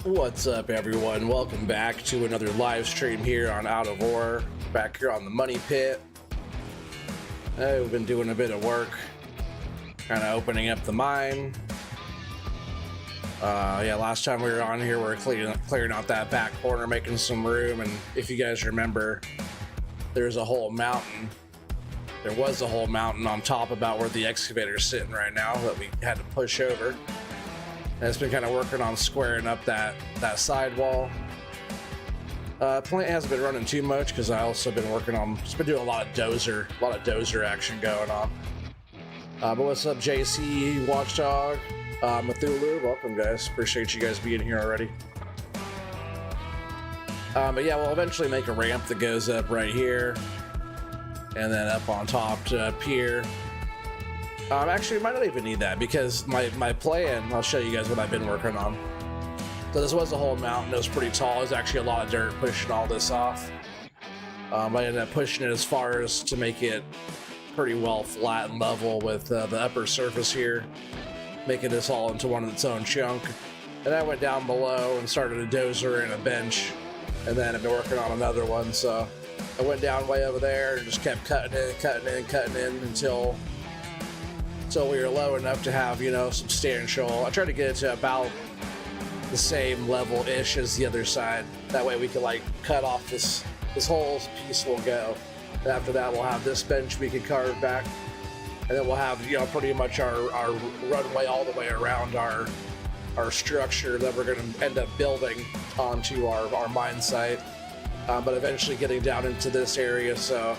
What's up, everyone? Welcome back to another live stream here on Out of Ore, back here on the Money Pit. We've been doing a bit of work, kind of opening up the mine. Yeah, last time we were on here, we were clearing out that back corner, making some room, and if you guys remember, there's a whole mountain. There was a whole mountain on top about where the excavator's sitting right now that we had to push over. And it's been kind of working on squaring up that sidewall. Plant hasn't been running too much because I also been working on, just been doing a lot of dozer action going on. But what's up, JC, Watchdog, Mthulu? Welcome, guys. Appreciate you guys being here already. But yeah, we'll eventually make a ramp that goes up right here, and then up on top to up here. Actually, we might not even need that because my plan, I'll show you guys what I've been working on. So this was a whole mountain. It was pretty tall. There's actually a lot of dirt pushing all this off. I ended up pushing it as far as to make it pretty well flat and level with the upper surface here, making this all into one of its own chunk. And I went down below and started a dozer and a bench, and then I've been working on another one. So I went down way over there and just kept cutting in until we were low enough to have, you know, substantial. I tried to get it to about the same level-ish as the other side. That way we could like cut off this whole piece will go. And after that, we'll have this bench we can carve back, and then we'll have, you know, pretty much our runway all the way around our structure that we're going to end up building onto our mine site. But eventually getting down into this area, so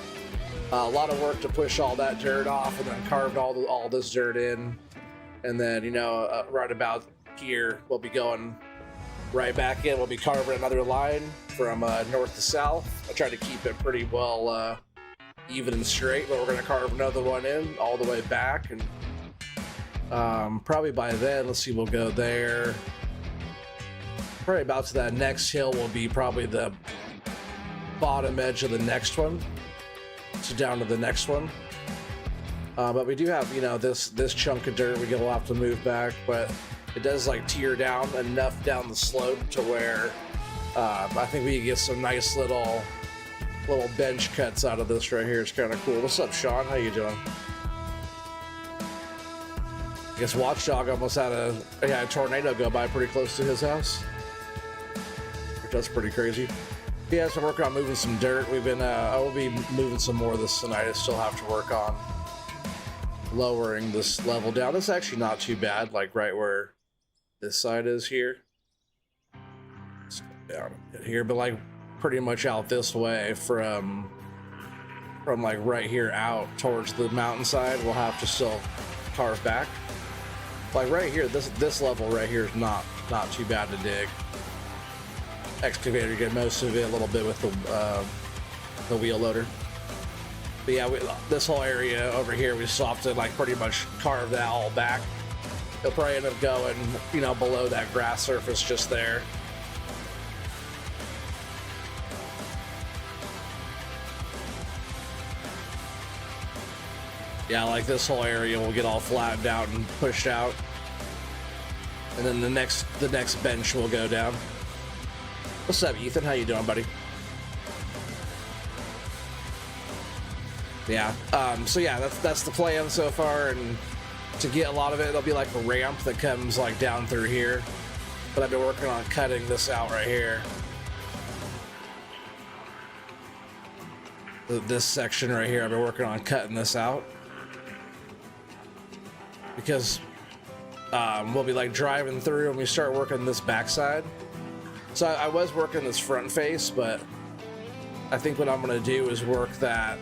a lot of work to push all that dirt off, and then carved all this dirt in, and then, you know, right about here we'll be going right back in. We'll be carving another line from north to south. I try to keep it pretty well even and straight, but we're going to carve another one in all the way back, and probably by then, let's see, we'll go there. Probably about to that next hill will be probably the bottom edge of the next one. So down to the next one. But we do have, you know, this chunk of dirt we'll have to move back, but it does like tear down enough down the slope to where I think we can get some nice little bench cuts out of this right here. It's kind of cool. What's up, Sean? How you doing? I guess Watchdog almost had a tornado go by pretty close to his house. That's pretty crazy. Yeah, so I'm working on moving some dirt. We've been, I will be moving some more of this tonight. I still have to work on lowering this level down. It's actually not too bad, like right where this side is here. Let's go down a bit here, but like pretty much out this way from like right here out towards the mountainside, we'll have to still carve back. Like right here, this level right here is not too bad to dig. Excavator get most of it, a little bit with the wheel loader. But yeah, this whole area over here, we still have to like pretty much carve that all back. It'll probably end up going, you know, below that grass surface just there. Yeah, like this whole area will get all flattened out and pushed out, and then the next bench will go down. What's up, Ethan? How you doing, buddy? Yeah, so yeah, that's the plan so far, and to get a lot of it, there'll be like a ramp that comes like down through here, but I've been working on cutting this out right here. This section right here, I've been working on cutting this out, because we'll be like driving through and we start working this backside. So I was working this front face, but I think what I'm going to do is work that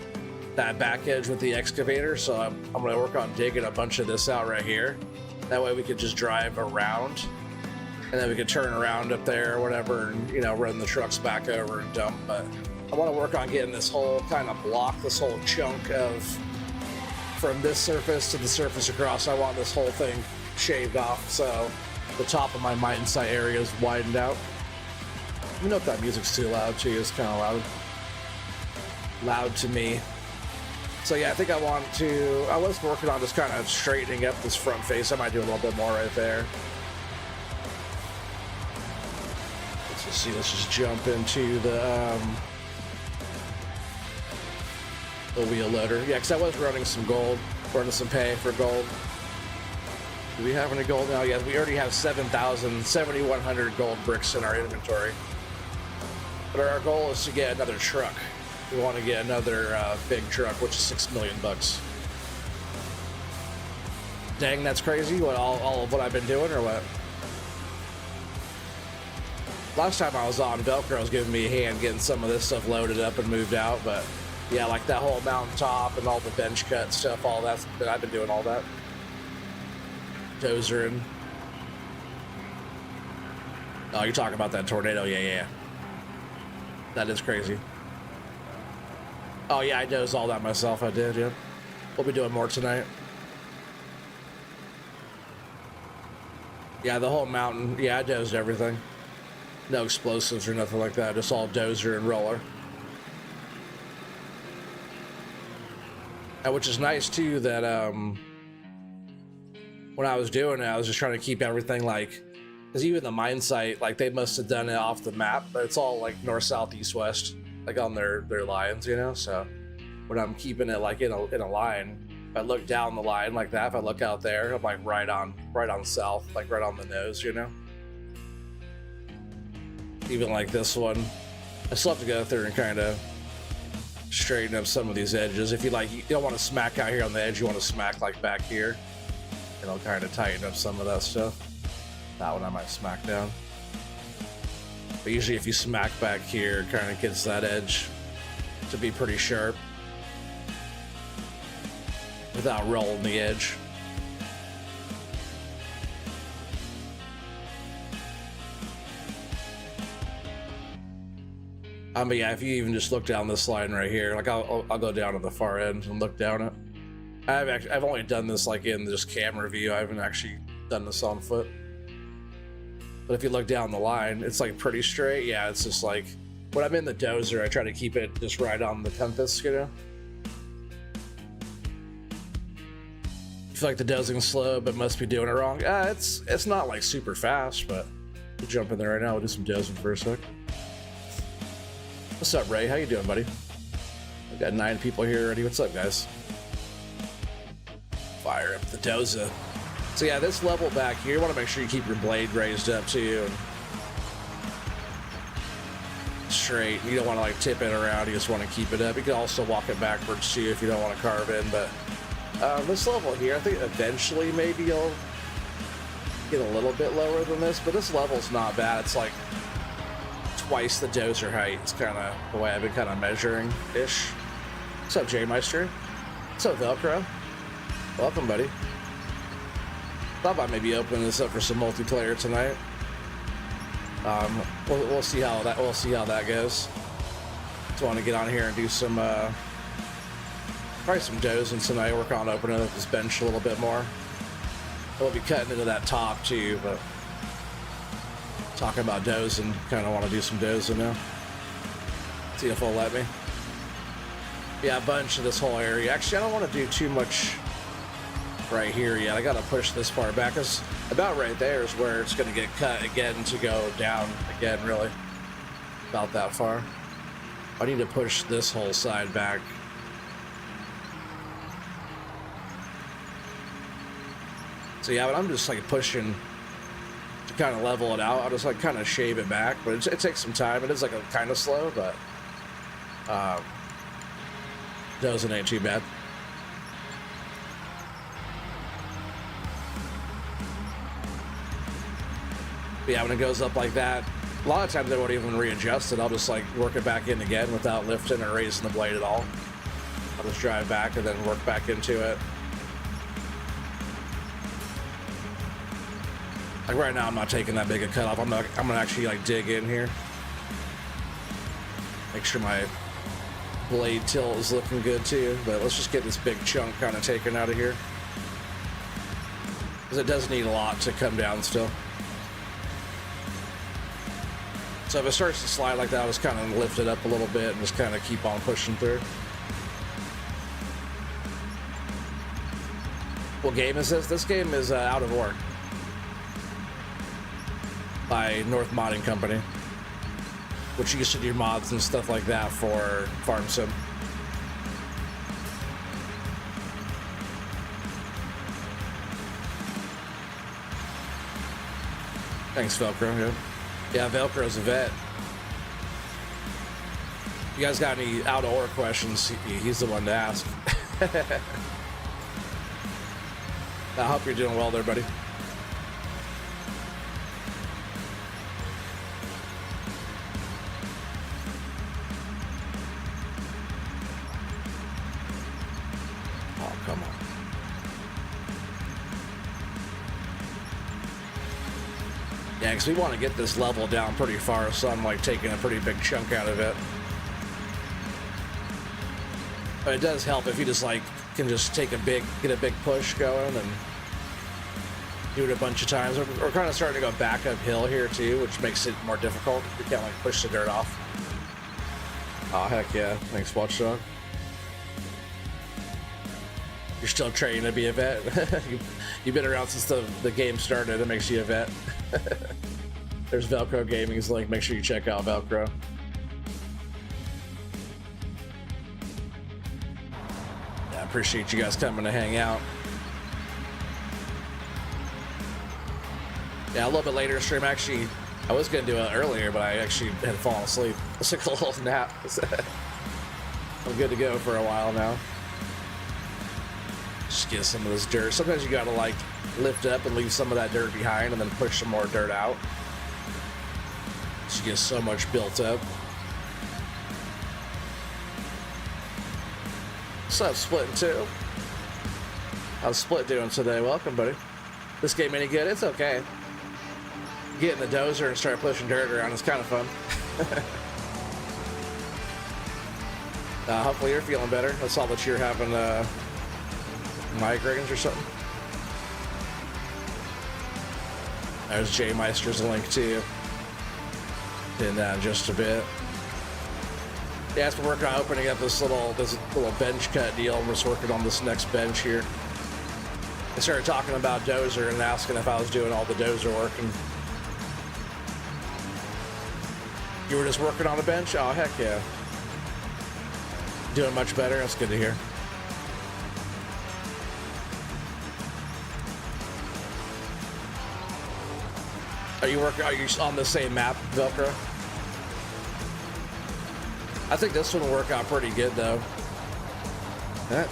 back edge with the excavator. So I'm going to work on digging a bunch of this out right here. That way we could just drive around, and then we could turn around up there or whatever, and, you know, run the trucks back over and dump. But I want to work on getting this whole kind of block, this whole chunk of, from this surface to the surface across. I want this whole thing shaved off, so the top of my mine site area is widened out. Let me know if that music's too loud to you. It's kind of loud to me. So yeah, I think I was working on just kind of straightening up this front face. I might do a little bit more right there. Let's just see, let's just jump into the wheel loader. Yeah, because I was running some gold, running some pay for gold. Do we have any gold now? Yeah, we already have 7,100 gold bricks in our inventory. But our goal is to get another truck. We want to get another big truck, which is $6 million. Dang, that's crazy. What, all of what I've been doing, or what? Last time I was on, Velcro was giving me a hand getting some of this stuff loaded up and moved out, but yeah, like that whole mountaintop and all the bench cut stuff, all that, I've been doing all that. Dozering. Oh, you're talking about that tornado? Yeah. That is crazy. Oh yeah, I dozed all that myself. I did, yeah. We'll be doing more tonight. Yeah, the whole mountain. Yeah, I dozed everything. No explosives or nothing like that. Just all dozer and roller. And which is nice too that when I was doing it, I was just trying to keep everything like, because even the mine site, like they must have done it off the map, but it's all like north, south, east, west, like on their lines, you know. So when I'm keeping it like in a line, if I look down the line like that, if I look out there, I'm like right on south, like right on the nose, you know. Even like this one, I still have to go through and kind of straighten up some of these edges. If you like, you don't want to smack out here on the edge, you want to smack like back here. And I'll kind of tighten up some of that stuff. That one I might smack down. But usually if you smack back here, it kind of gets that edge to be pretty sharp without rolling the edge. But yeah, if you even just look down this line right here, like I'll go down to the far end and look down it. I've only done this like in just camera view. I haven't actually done this on foot. But if you look down the line, it's like pretty straight. Yeah, it's just like when I'm in the dozer, I try to keep it just right on the compass, you know. You feel like the dozing's slow, but must be doing it wrong. It's not like super fast, but we'll jump in there right now. We'll do some dozing for a sec. What's up, Ray? How you doing, buddy? We've got 9 people here already. What's up, guys? Fire up the dozer. So yeah, this level back here, you want to make sure you keep your blade raised up too and straight. You don't want to like tip it around. You just want to keep it up. You can also walk it backwards too if you don't want to carve in. But this level here, I think eventually maybe you'll get a little bit lower than this. But this level's not bad. It's like twice the dozer height. It's kind of the way I've been kind of measuring ish. What's up, J Meister? What's up, Velcro? Welcome, buddy. Thought about maybe opening this up for some multiplayer tonight. We'll see how that goes. Just want to get on here and do some probably some dozing tonight. Work on opening up this bench a little bit more. We'll be cutting into that top too, but talking about dozing, kind of want to do some dozing now. See if they'll let me. Yeah, a bunch of this whole area. Actually, I don't want to do too much right here yet. I gotta push this part back, because about right there is where it's gonna get cut again to go down again, really. About that far. I need to push this whole side back. So yeah, but I'm just like pushing to kind of level it out. I'll just like kind of shave it back, but it takes some time. It is like a kind of slow, but doesn't ain't too bad. Yeah, when it goes up like that, a lot of times they won't even readjust it. I'll just like work it back in again without lifting or raising the blade at all. I'll just drive back and then work back into it. Like right now, I'm not taking that big a cut off. I'm gonna actually like dig in here. Make sure my blade tilt is looking good too. But let's just get this big chunk kind of taken out of here, because it does need a lot to come down still. So if it starts to slide like that, I'll just kind of lift it up a little bit and just kind of keep on pushing through. What game is this? This game is Out of War by North Modding Company, which used to do mods and stuff like that for Farm Sim. Thanks, Velcro. Yeah, Velcro's a vet. You guys got any Out of War questions? He's the one to ask. I hope you're doing well there, buddy. Oh, come on. Yeah, because we want to get this level down pretty far, so I'm like taking a pretty big chunk out of it. But it does help if you just like can just take get a big push going and do it a bunch of times. We're kind of starting to go back uphill here too, which makes it more difficult. You can't like push the dirt off. Oh heck yeah! Thanks, Watchdog. You're still training to be a vet. You've been around since the game started. It makes you a vet. There's Velcro Gaming's link. Make sure you check out Velcro. Yeah, I appreciate you guys coming to hang out. Yeah, a little bit later stream. Actually, I was gonna do it earlier, but I actually had fallen asleep. I took a little nap. I'm good to go for a while now. Just get some of this dirt. Sometimes you gotta like lift up and leave some of that dirt behind and then push some more dirt out. So you get so much built up. What's up, Split 2? How's Split doing today? Welcome, buddy. This game any good? It's okay. Get in the dozer and start pushing dirt around. It's kind of fun. Hopefully you're feeling better. I saw that you're having migraines or something. There's J Meister's link too. In that in just a bit. Yeah, it's been working on opening up this little bench cut deal. I'm just working on this next bench here. I started talking about dozer and asking if I was doing all the dozer work, and you were just working on a bench? Oh heck yeah. Doing much better. That's good to hear. Are you on the same map, Velcro? I think this one will work out pretty good though. That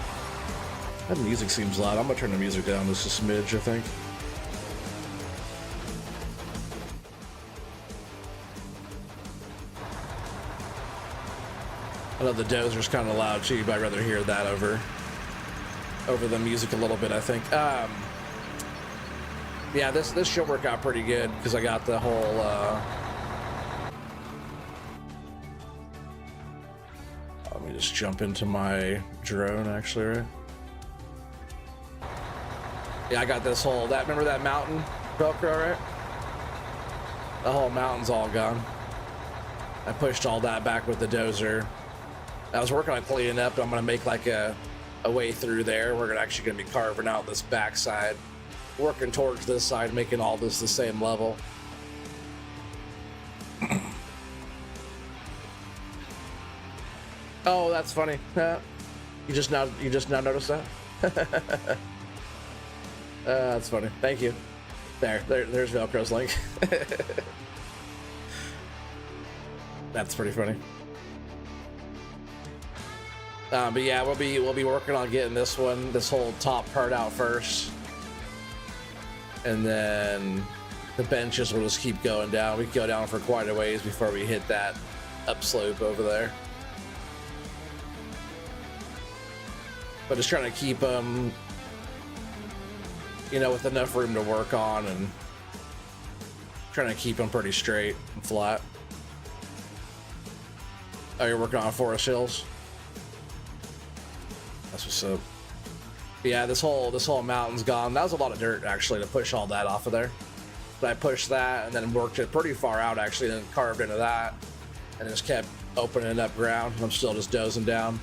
music seems loud. I'm gonna turn the music down just a smidge, I think. I know the dozer's kind of loud too, but I'd rather hear that over the music a little bit, I think. Yeah, this should work out pretty good because I got the whole let me just jump into my drone actually, right? Yeah, I got this whole remember that mountain, Velcro, right? The whole mountain's all gone. I pushed all that back with the dozer. I was working on cleaning up, but I'm gonna make like a way through there. We're actually gonna be carving out this backside, working towards this side, making all this the same level. Oh, that's funny. You just now noticed that? That's funny. Thank you. There's Velcro's link. That's pretty funny. But yeah, we'll be working on getting this whole top part out first, and then the benches will just keep going down. We can go down for quite a ways before we hit that upslope over there. But just trying to keep them, with enough room to work on, and trying to keep them pretty straight and flat. Oh, you're working on Forest Hills? That's what's up. Yeah, this whole mountain's gone. That was a lot of dirt actually to push all that off of there. But I pushed that and then worked it pretty far out actually, and then carved into that, and just kept opening up ground. And I'm still just dozing down.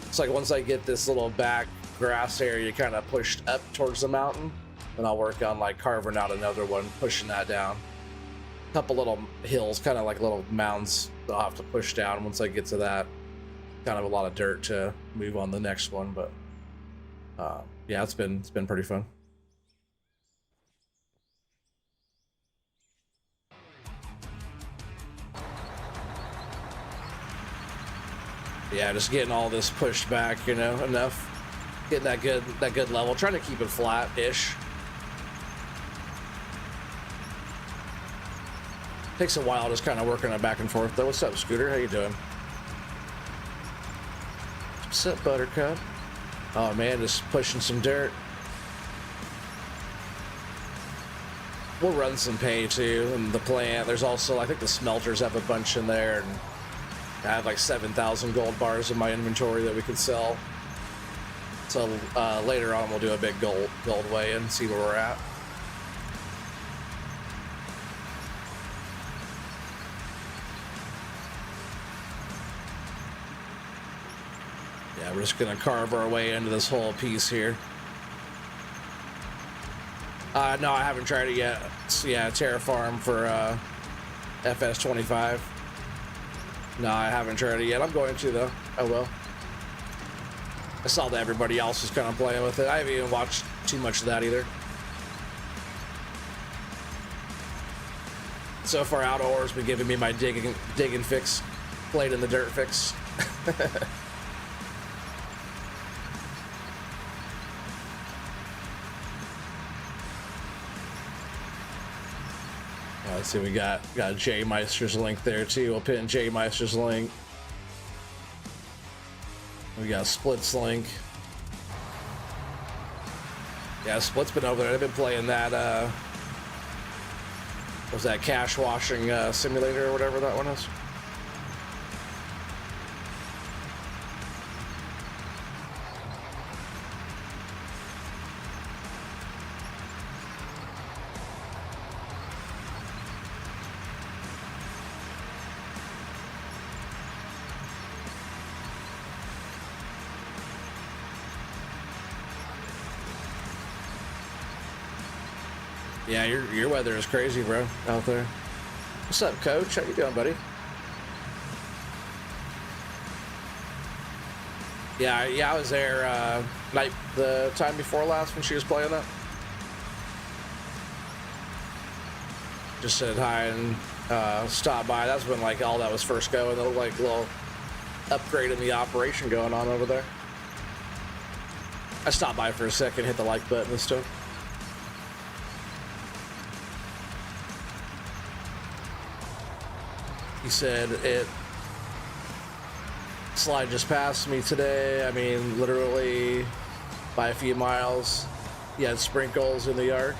It's like once I get this little back grass area kind of pushed up towards the mountain. Then I'll work on like carving out another one, pushing that down. A couple little hills, kind of like little mounds that I'll have to push down once I get to that. Kind of a lot of dirt to move on the next one, but yeah, it's been pretty fun. Yeah, just getting all this pushed back, you know, enough. Getting that good level, trying to keep it flat-ish. Takes a while just kind of working it back and forth though. What's up, Scooter? How you doing? What's up, Buttercup? Oh man, just pushing some dirt. We'll run some pay too in the plant. There's also, I think the smelters have a bunch in there, and I have like 7,000 gold bars in my inventory that we could sell. So later on we'll do a big gold weigh and see where we're at. Yeah, we're just gonna carve our way into this whole piece here. No, I haven't tried it yet. So, yeah, Terraform for FS25. No, I haven't tried it yet. I'm going to though. I will. I saw that everybody else was kind of playing with it. I haven't even watched too much of that either. So far, Outdoors been giving me my digging fix, played in the dirt fix. Let's see, we got J Meister's link there too. We'll pin J Meister's link. We got Split's link. Yeah, Split's been over there. They've been playing that was that cash washing simulator or whatever that one is. Yeah, your weather is crazy, bro, out there. What's up, Coach? How you doing, buddy? Yeah, I was there the time before last when she was playing that. Just said hi and stopped by. That's when like all that was first going. There looked like a little upgrade in the operation going on over there. I stopped by for a second, hit the like button and stuff. He said it slide just passed me today. I mean, literally by a few miles. He had sprinkles in the yard.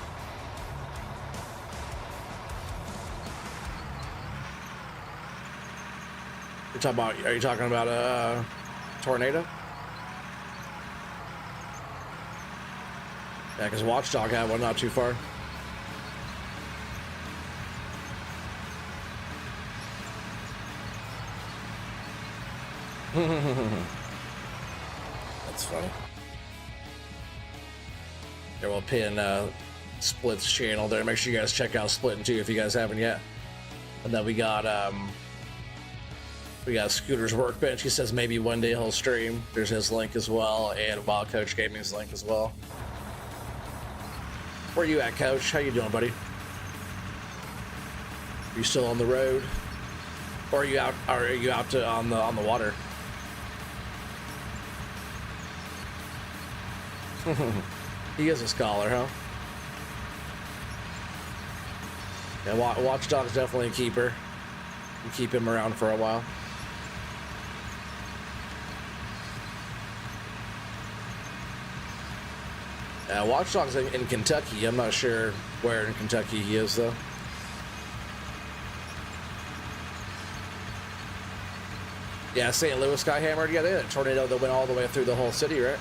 Are you talking about a tornado? Yeah, because Watchdog had one not too far. That's funny. Yeah, we'll pin Split's channel there. Make sure you guys check out Splitting too if you guys haven't yet. And then we got Scooter's Workbench. He says maybe one day he'll stream. There's his link as well, and Wild Coach Gaming's link as well. Where you at, Coach? How you doing, buddy? Are you still on the road, or are you out? Or are you out on the water? He is a scholar, huh? Yeah, Watchdog's definitely a keeper. You keep him around for a while. Watchdog's in Kentucky. I'm not sure where in Kentucky he is, though. Yeah, St. Louis got hammered. Yeah, they had a tornado that went all the way through the whole city, right?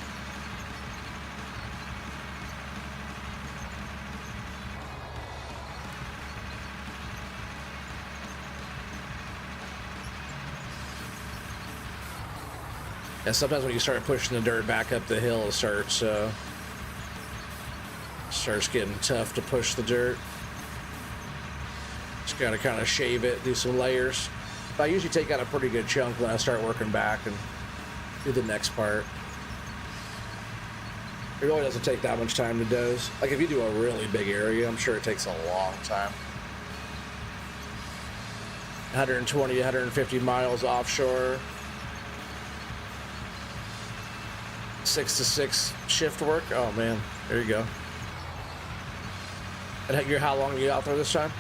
And sometimes when you start pushing the dirt back up the hill, it starts getting tough to push the dirt. Just gotta kind of shave it, do some layers. But I usually take out a pretty good chunk when I start working back and do the next part. It really doesn't take that much time to doze. Like if you do a really big area, I'm sure it takes a long time. 120, 150 miles offshore. 6 to 6 shift work. Oh man, there you go. And how long are you out there this time?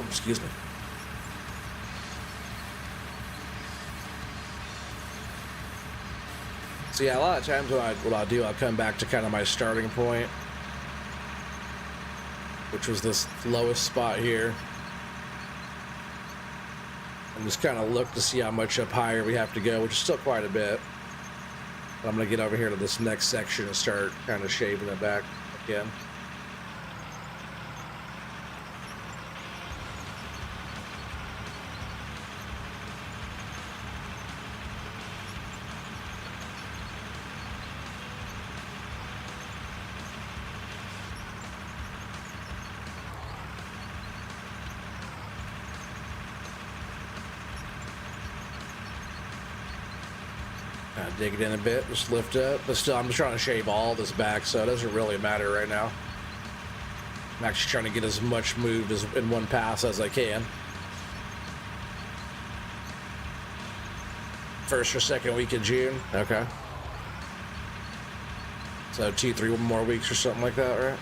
Excuse me. So yeah, a lot of times what I'll do, I'll come back to kind of my starting point, which was this lowest spot here, and just kind of look to see how much up higher we have to go, which is still quite a bit. But I'm gonna get over here to this next section and start kind of shaving it back again. Dig it in a bit, just lift up, but still I'm just trying to shave all this back, so it doesn't really matter right now. I'm actually trying to get as much moved as in one pass as I can. First or second week of June, okay. So 2-3 more weeks or something like that, right?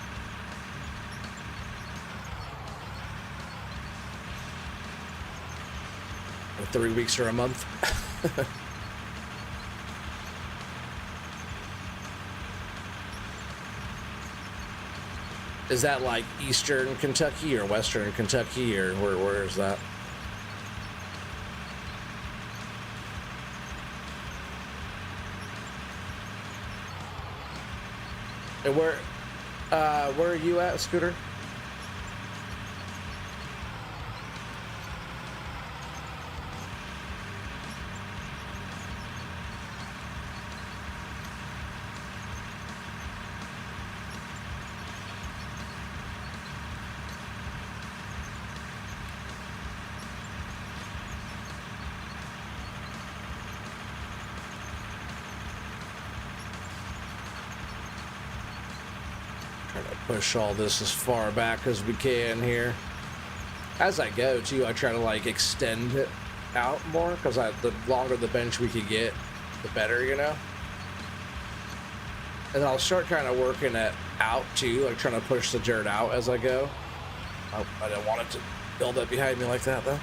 Or 3 weeks or a month. Is that like Eastern Kentucky or Western Kentucky, or where is that? And where are you at, Scooter? Push all this as far back as we can here. As I go too, I try to like extend it out more, because the longer the bench we could get, the better, you know. And I'll start kind of working it out too, like trying to push the dirt out as I go. I don't want it to build up behind me like that though.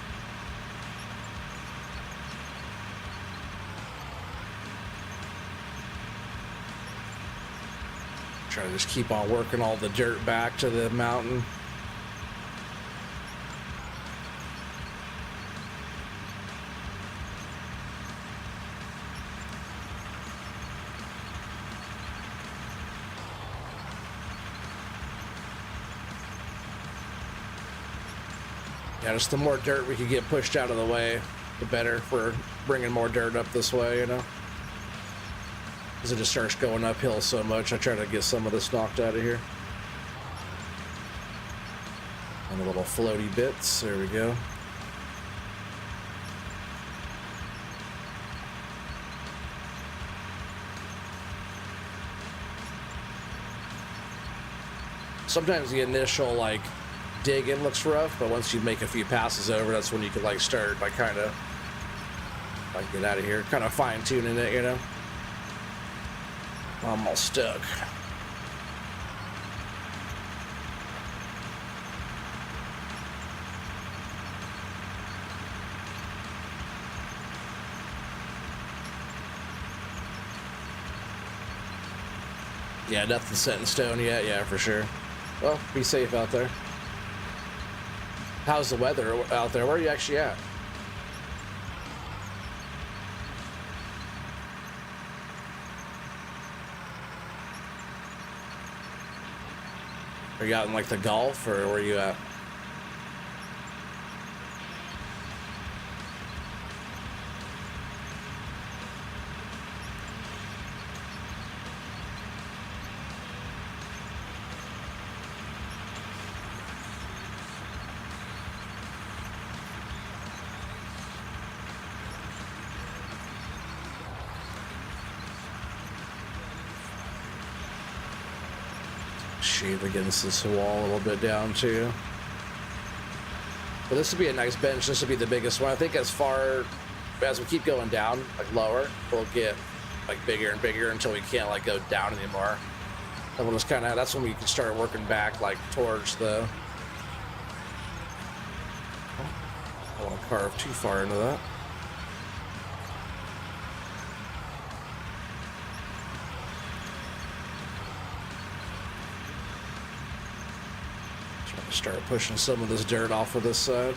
Try to just keep on working all the dirt back to the mountain. Yeah, just the more dirt we could get pushed out of the way, the better for bringing more dirt up this way, you know? Because it just starts going uphill so much. I try to get some of this knocked out of here. And the little floaty bits. There we go. Sometimes the initial like dig in looks rough, but once you make a few passes over, that's when you can like start like kind of like get out of here, kind of fine tuning it, you know. I'm all stuck. Yeah, nothing set in stone yet. Yeah, for sure. Well, be safe out there. How's the weather out there? Where are you actually at? Are you out in like the Gulf, or where are you at? shave against this wall a little bit down too. But this would be a nice bench. This would be the biggest one. I think as far as we keep going down, like lower, we'll get like bigger and bigger until we can't like go down anymore. And we'll just kind of, that's when we can start working back like towards the, I don't want to carve too far into that. Trying to start pushing some of this dirt off of this side.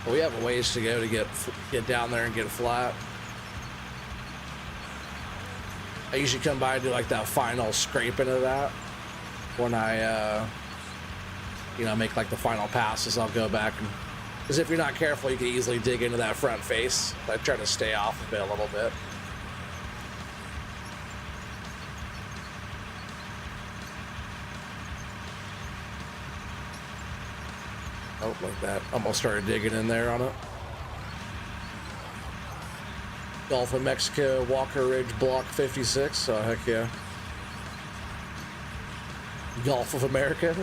But we have a ways to go to get down there and get flat. I usually come by and do like that final scraping of that when I, you know, make like the final passes. I'll go back and, because if you're not careful, you can easily dig into that front face. I try to stay off of it a little bit. Oh, like that. Almost started digging in there on it. Gulf of Mexico, Walker Ridge, Block 56. Oh, heck yeah. Gulf of America.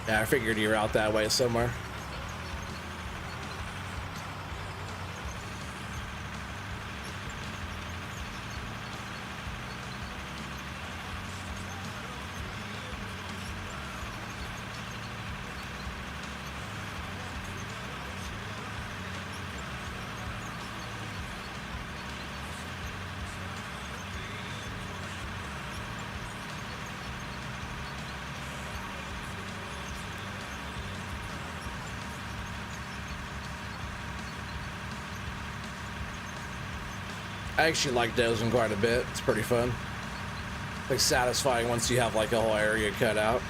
Yeah, I figured you were out that way somewhere. I actually like dozing quite a bit. It's pretty fun. Like satisfying once you have like a whole area cut out.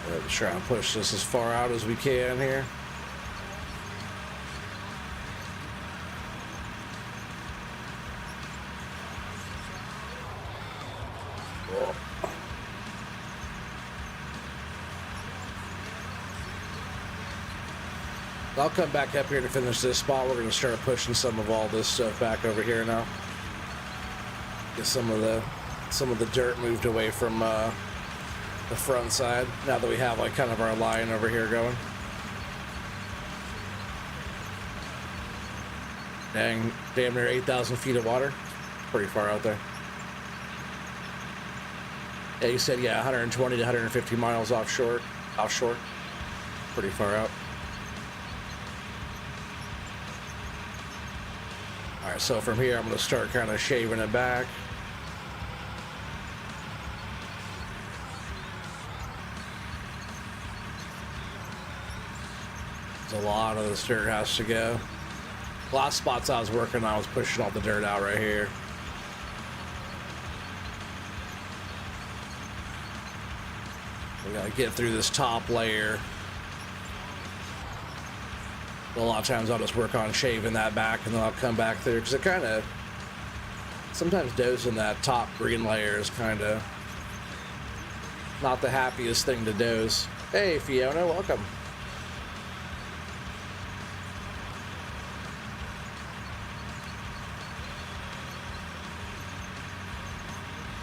Let's try and push this as far out as we can here. Whoa. I'll come back up here to finish this spot. We're going to start pushing some of all this stuff back over here now. Get some of the dirt moved away from the front side, now that we have like kind of our line over here going. Damn near 8,000 feet of water. Pretty far out there. Yeah, you said, yeah, 120 to 150 miles offshore. Pretty far out. All right, so from here, I'm going to start kind of shaving it back. A lot of this dirt has to go. Last spots I was working on, I was pushing all the dirt out right here. We gotta get through this top layer. A lot of times I'll just work on shaving that back and then I'll come back through, because it kind of, sometimes dozing that top green layer is kind of not the happiest thing to doze. Hey Fiona, welcome.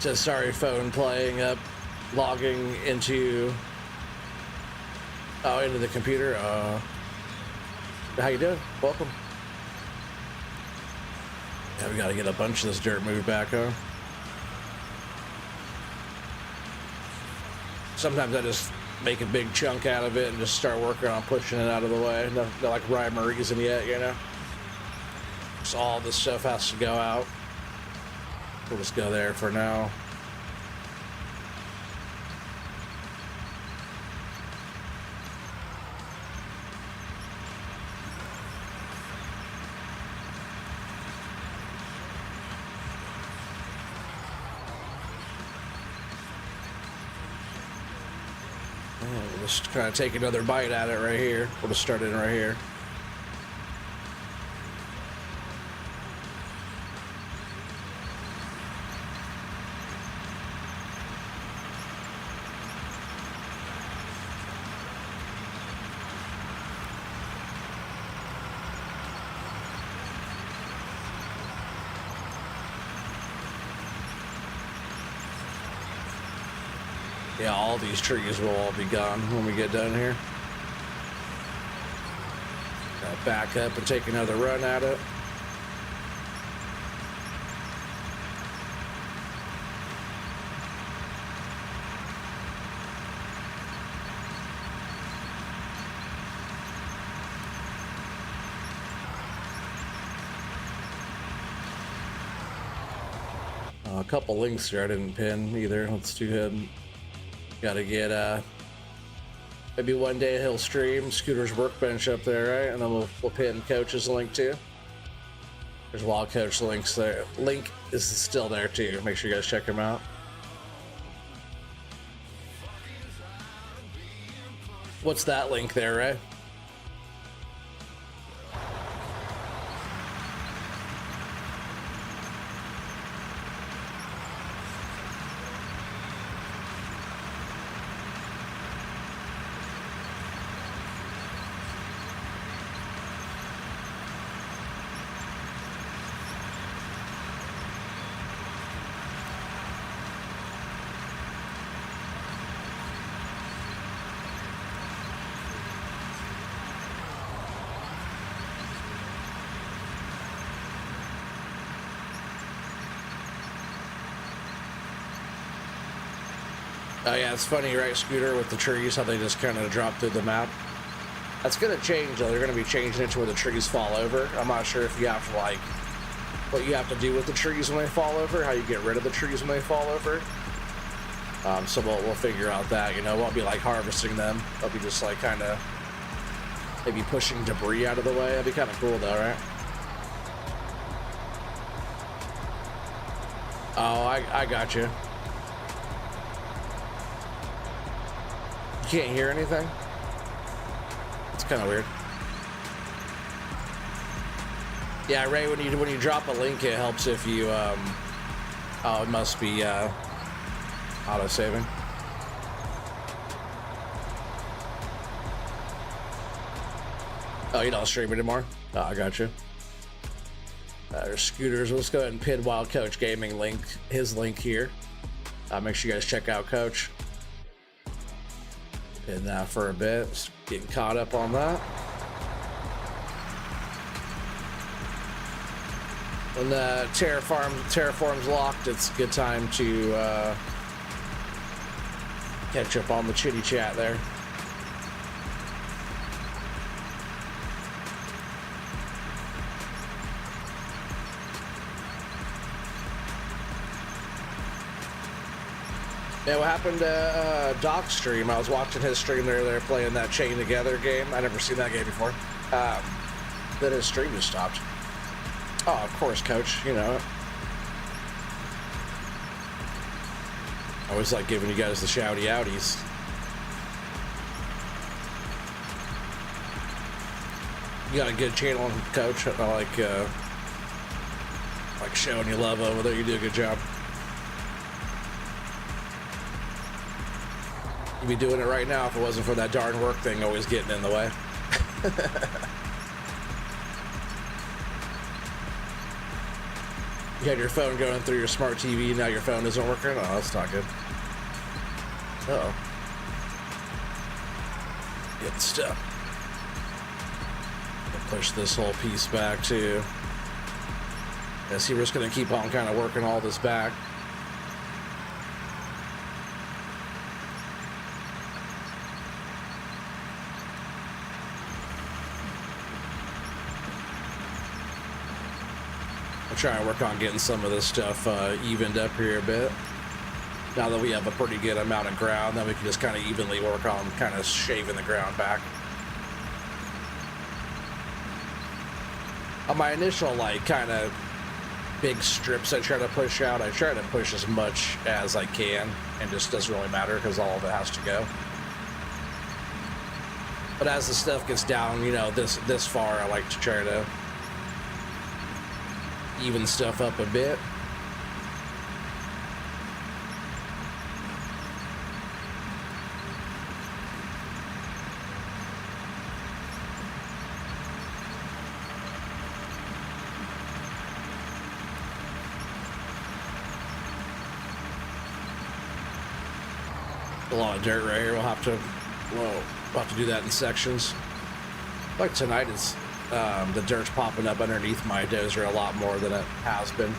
Just sorry, phone playing up, logging into the computer. How you doing? Welcome. Yeah, we gotta get a bunch of this dirt moved back, huh? Sometimes I just make a big chunk out of it and just start working on pushing it out of the way. No like rhyme or reason yet, you know? So all this stuff has to go out. We'll just go there for now. just kind of take another bite at it right here. We'll just start in right here. Yeah, all these trees will all be gone when we get done here. Back up and take another run at it. A couple links here I didn't pin either. Let's go ahead and gotta get maybe one day he'll stream Scooter's Workbench up there, right? And then we'll pin Coach's link too. There's Wild Coach links there. Link is still there too. Make sure you guys check him out. What's that link there, Ray? Oh yeah, it's funny, right, Scooter, with the trees, how they just kind of drop through the map. That's going to change, though. They're going to be changing it to where the trees fall over. I'm not sure if you have to, like, what you have to do with the trees when they fall over, how you get rid of the trees when they fall over. So we'll figure out that, you know. It won't be, like, harvesting them. It'll be just, like, kind of maybe pushing debris out of the way. That'd be kind of cool, though, right? Oh, I got you. You can't hear anything? It's kind of weird. Yeah, Ray, when you drop a link, it helps if you oh, it must be auto saving. Oh, you don't stream anymore? Oh, I got you. There's Scooters. Let's go ahead and pin Wild Coach Gaming link, his link here. Make sure you guys check out Coach. Pin that for a bit. Just getting caught up on that. When the Terraform's locked, it's a good time to catch up on the chitty chat there. Yeah, what happened to Doc's stream? I was watching his stream there. They're playing that Chain Together game. I never seen that game before. Then his stream just stopped. Oh, of course, Coach. You know it. I always like giving you guys the shouty outies. You got a good channel, Coach. I like showing you love over there. You do a good job. You'd be doing it right now if it wasn't for that darn work thing always getting in the way. You had your phone going through your smart TV, now your phone isn't working? Oh, that's not good. Uh-oh. Good stuff. Push this whole piece back, too. I see we're just going to keep on kind of working all this back. Try and work on getting some of this stuff evened up here a bit. Now that we have a pretty good amount of ground, then we can just kind of evenly work on kind of shaving the ground back. On my initial, like, kind of big strips I try to push out, I try to push as much as I can, and just doesn't really matter because all of it has to go. But as the stuff gets down, you know, this far, I like to try to even stuff up a bit. A lot of dirt right here. We'll have to do that in sections. Like tonight, it's the dirt's popping up underneath my dozer a lot more than it has been.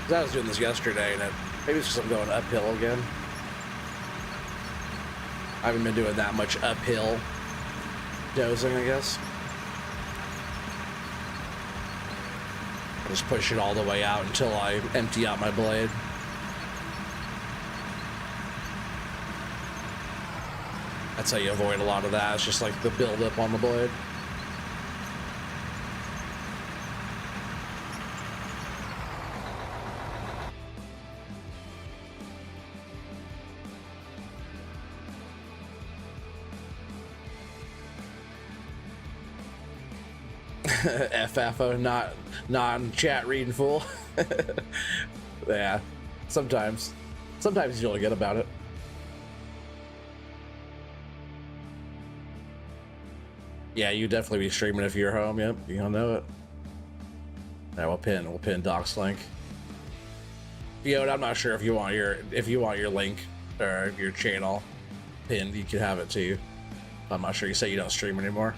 'Cause I was doing this yesterday, and maybe it's just I'm going uphill again. I haven't been doing that much uphill dozing, I guess. Just push it all the way out until I empty out my blade. That's how you avoid a lot of that. It's just like the buildup on the blade. FFO, not non-chat reading fool. Yeah, sometimes you'll get about it. Yeah, you definitely be streaming if you're home. Yep, you'll know it. Yeah, we'll pin Doc's link. Yo, I'm not sure if you want your link or your channel pinned, you can have it too. I'm not sure. You say you don't stream anymore.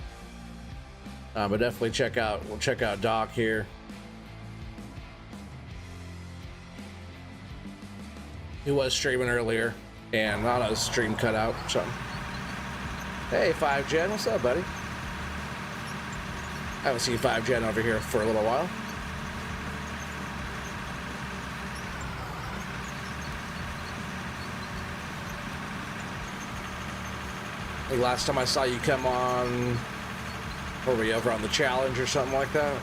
But definitely check out Doc here. He was streaming earlier, and I don't know, his stream cut out or something. Hey, 5Gen, what's up, buddy? I haven't seen 5Gen over here for a little while. I think last time I saw you come on, were we over on the challenge or something like that?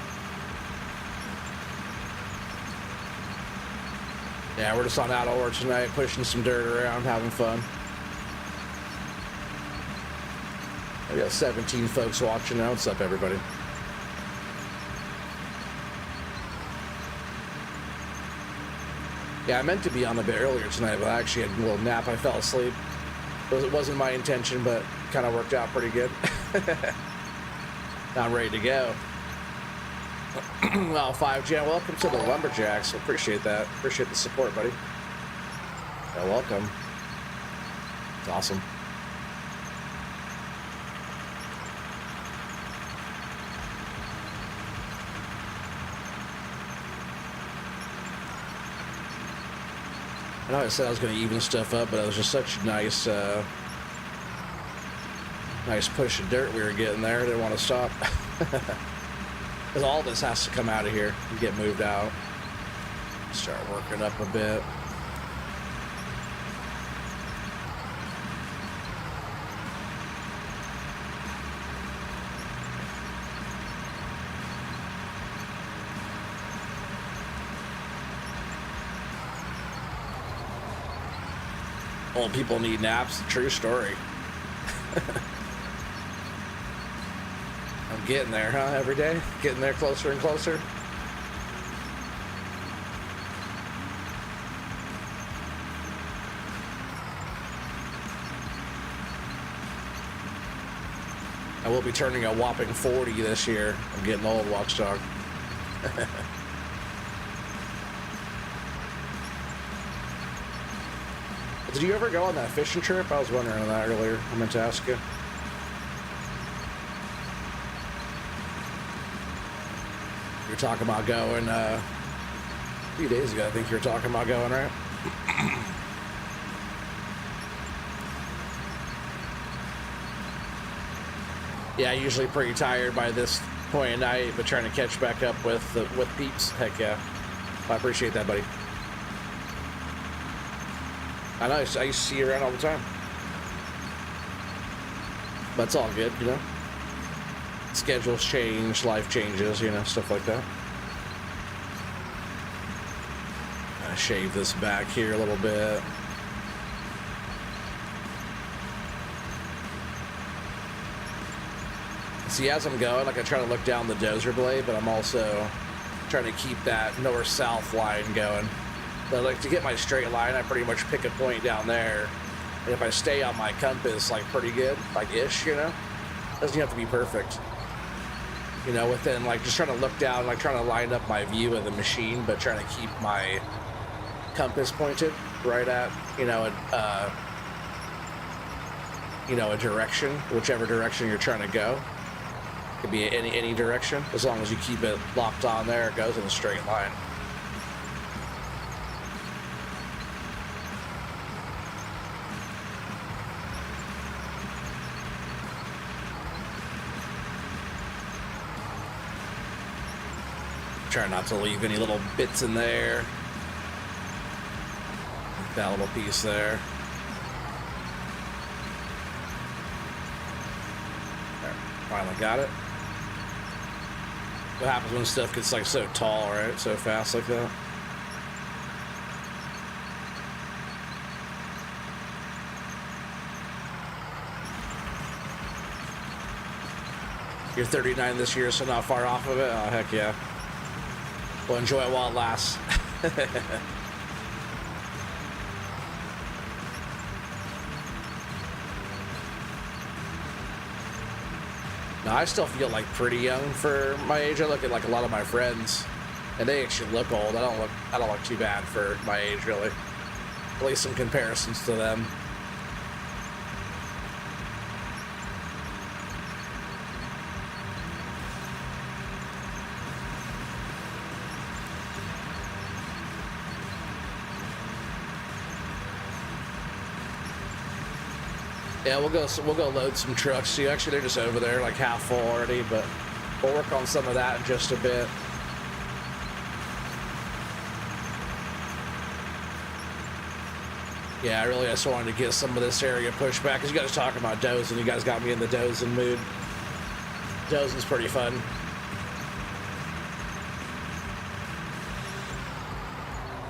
Yeah, we're just on out of order tonight, pushing some dirt around, having fun. We got 17 folks watching now. What's up, everybody? Yeah, I meant to be on a bit earlier tonight, but I actually had a little nap. I fell asleep. It wasn't my intention, but kind of worked out pretty good. Now I'm ready to go. Well, 5Gen, welcome to the Lumberjacks. Appreciate that. Appreciate the support, buddy. Yeah, welcome. It's awesome. I know I said I was going to even stuff up, but it was just such a nice push of dirt we were getting there. I didn't want to stop. Because all this has to come out of here and get moved out. Start working up a bit. Old people need naps. True story. I'm getting there, huh? Every day? Getting there closer and closer. I will be turning a whopping 40 this year. I'm getting old, Watchdog. Did you ever go on that fishing trip? I was wondering that earlier. I meant to ask you. You were talking about going a few days ago. I think you were talking about going, right? Yeah, usually pretty tired by this point at night, but trying to catch back up with peeps. Heck yeah. I appreciate that, buddy. I know, I used to see you around all the time. But it's all good, you know? Schedules change, life changes, you know, stuff like that. I shave this back here a little bit. See, as I'm going, like I try to look down the dozer blade, but I'm also trying to keep that north-south line going. But like to get my straight line, I pretty much pick a point down there. And if I stay on my compass, like pretty good, like ish, you know, doesn't have to be perfect. You know, within like just trying to look down, like trying to line up my view of the machine, but trying to keep my compass pointed right at, you know, a direction, whichever direction you're trying to go. Could be any direction, as long as you keep it locked on there, it goes in a straight line. Try not to leave any little bits in there. That little piece there. There, finally got it. What happens when stuff gets like so tall, right? So fast like that. You're 39 this year, so not far off of it. Oh, heck yeah. Well, enjoy it while it lasts. Now, I still feel like pretty young for my age. I look at like a lot of my friends, and they actually look old. I don't look too bad for my age, really. At least some comparisons to them. Yeah, we'll go load some trucks. See, actually, they're just over there, like half full already, but we'll work on some of that in just a bit. Yeah, I really just wanted to get some of this area pushed back, because you guys talking about dozing. You guys got me in the dozing mood. Dozing's pretty fun.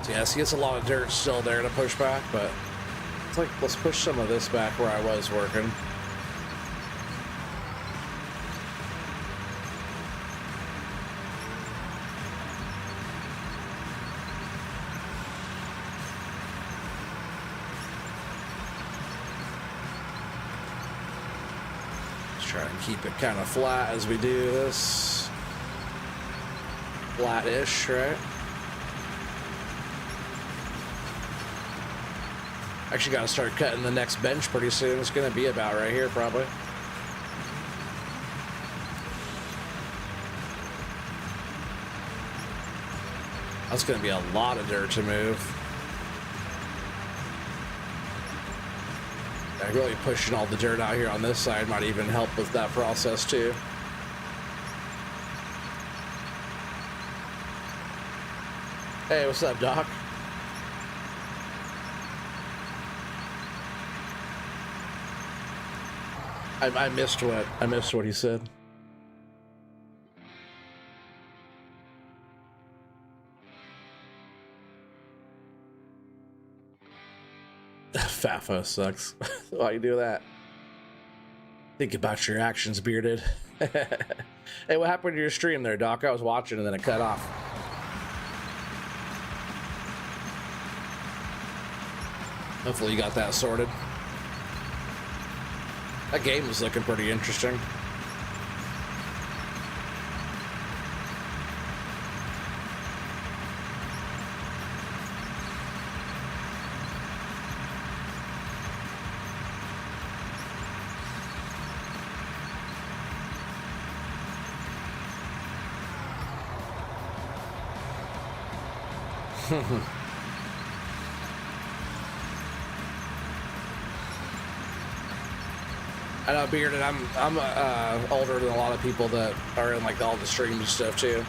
So yeah, see, it's a lot of dirt still there to push back, but it's like, let's push some of this back where I was working. Let's try and keep it kind of flat as we do this. Flat-ish, right? Actually got to start cutting the next bench pretty soon. It's going to be about right here, probably. That's going to be a lot of dirt to move. Really pushing all the dirt out here on this side might even help with that process too. Hey, what's up, Doc? I missed what he said. FAFO sucks. Why you do that? Think about your actions, bearded. Hey, what happened to your stream there, Doc? I was watching and then it cut off. Hopefully you got that sorted. That game is looking pretty interesting. I know, Bearded, I'm older than a lot of people that are in like all the streams and stuff too.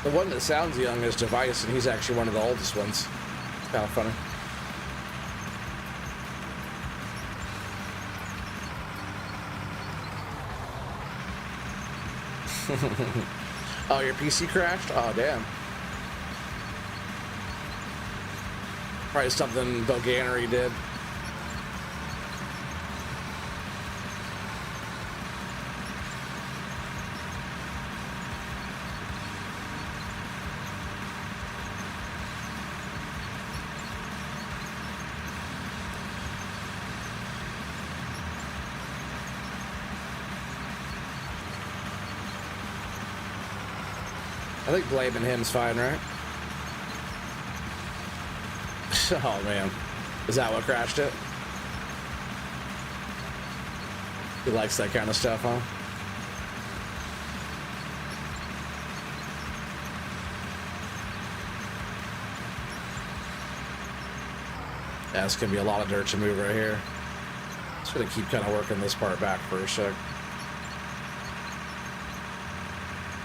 The one that sounds young is Device, and he's actually one of the oldest ones. It's kind of funny. Oh, your PC crashed? Oh, damn. Probably something Boganery did. I think blaming him's fine, right? Oh man, is that what crashed it? He likes that kind of stuff, huh? Yeah, it's gonna be a lot of dirt to move right here. Just gonna keep kind of working this part back for a sec.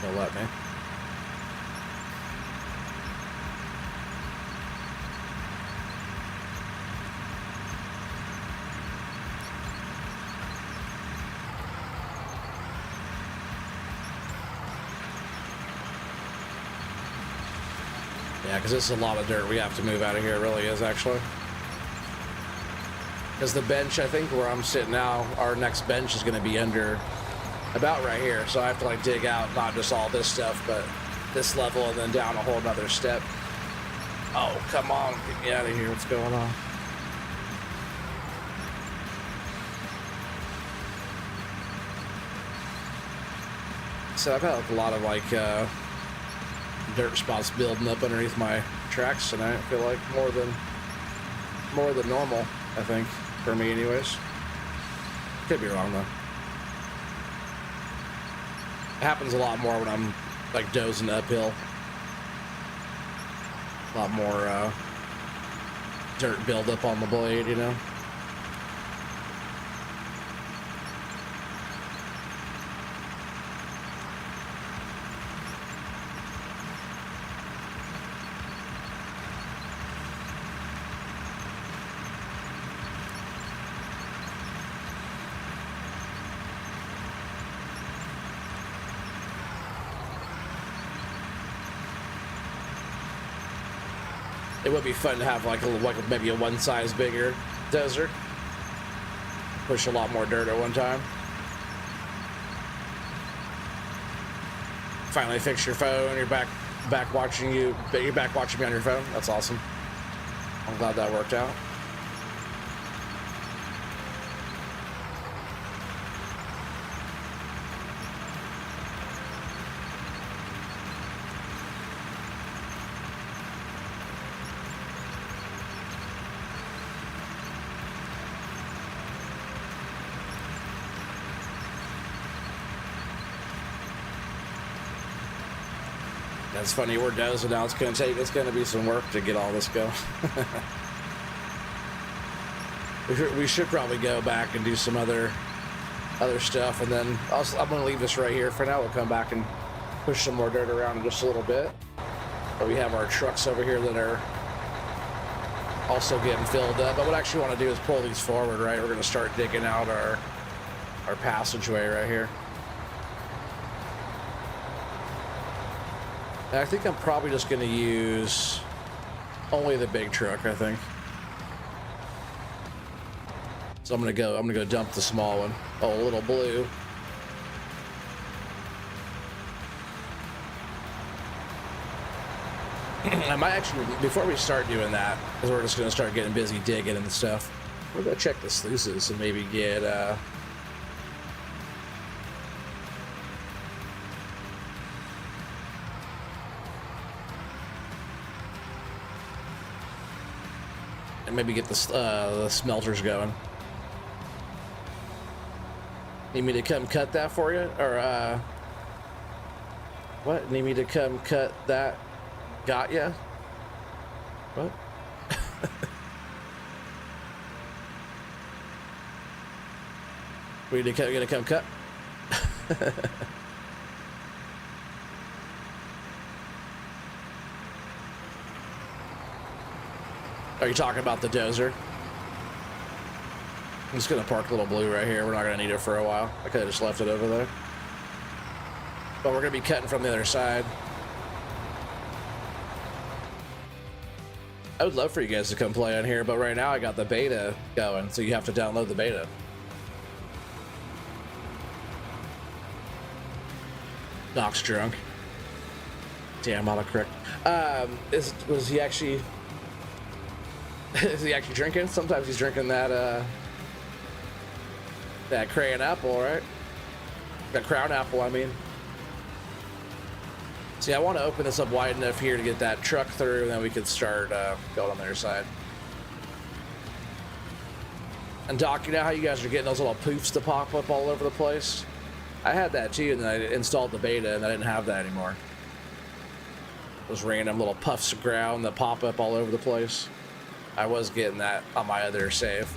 They'll let me. Yeah, because this is a lot of dirt we have to move out of here. It really is, actually. Because the bench, I think, where I'm sitting now, our next bench is going to be under about right here. So I have to, like, dig out not just all this stuff, but this level and then down a whole nother step. Oh, come on. Get me out of here. What's going on? So I've had like, a lot of, like, dirt spots building up underneath my tracks tonight. I feel like more than normal, I think, for me anyways. Could be wrong though. It happens a lot more when I'm like dozing uphill. A lot more dirt buildup on the blade, you know. It would be fun to have like maybe a one size bigger dozer. Push a lot more dirt at one time. Finally fix your phone. You're back watching me on your phone. That's awesome. I'm glad that worked out. That's funny, we're dozing now. It's gonna be some work to get all this going. we should probably go back and do some other stuff, and then I'm gonna leave this right here for now. We'll come back and push some more dirt around in just a little bit. But we have our trucks over here that are also getting filled up. But what I actually want to do is pull these forward, right? We're gonna start digging out our passageway right here. And I think I'm probably just going to use only the big truck, I think. So I'm going to go dump the small one. Oh, a little blue. I might actually, before we start doing that, because we're just going to start getting busy digging and stuff, we'll go check the sluices and maybe get, and maybe get the smelters going. Need me to come cut that for you? Or, what? Need me to come cut that? Got ya? What? We gonna come cut? Are you talking about the dozer? I'm just gonna park Little Blue right here. We're not gonna need it for a while. I could have just left it over there. But we're gonna be cutting from the other side. I would love for you guys to come play on here, but right now I got the beta going, so you have to download the beta. Doc's drunk. Damn, autocorrect. Was he actually... Is he actually drinking? Sometimes he's drinking that crayon apple, right? That crown apple, I mean. See, I want to open this up wide enough here to get that truck through, and then we could start going on the other side. And Doc, you know how you guys are getting those little poofs to pop up all over the place? I had that too, and then I installed the beta, and I didn't have that anymore. Those random little puffs of ground that pop up all over the place. I was getting that on my other save.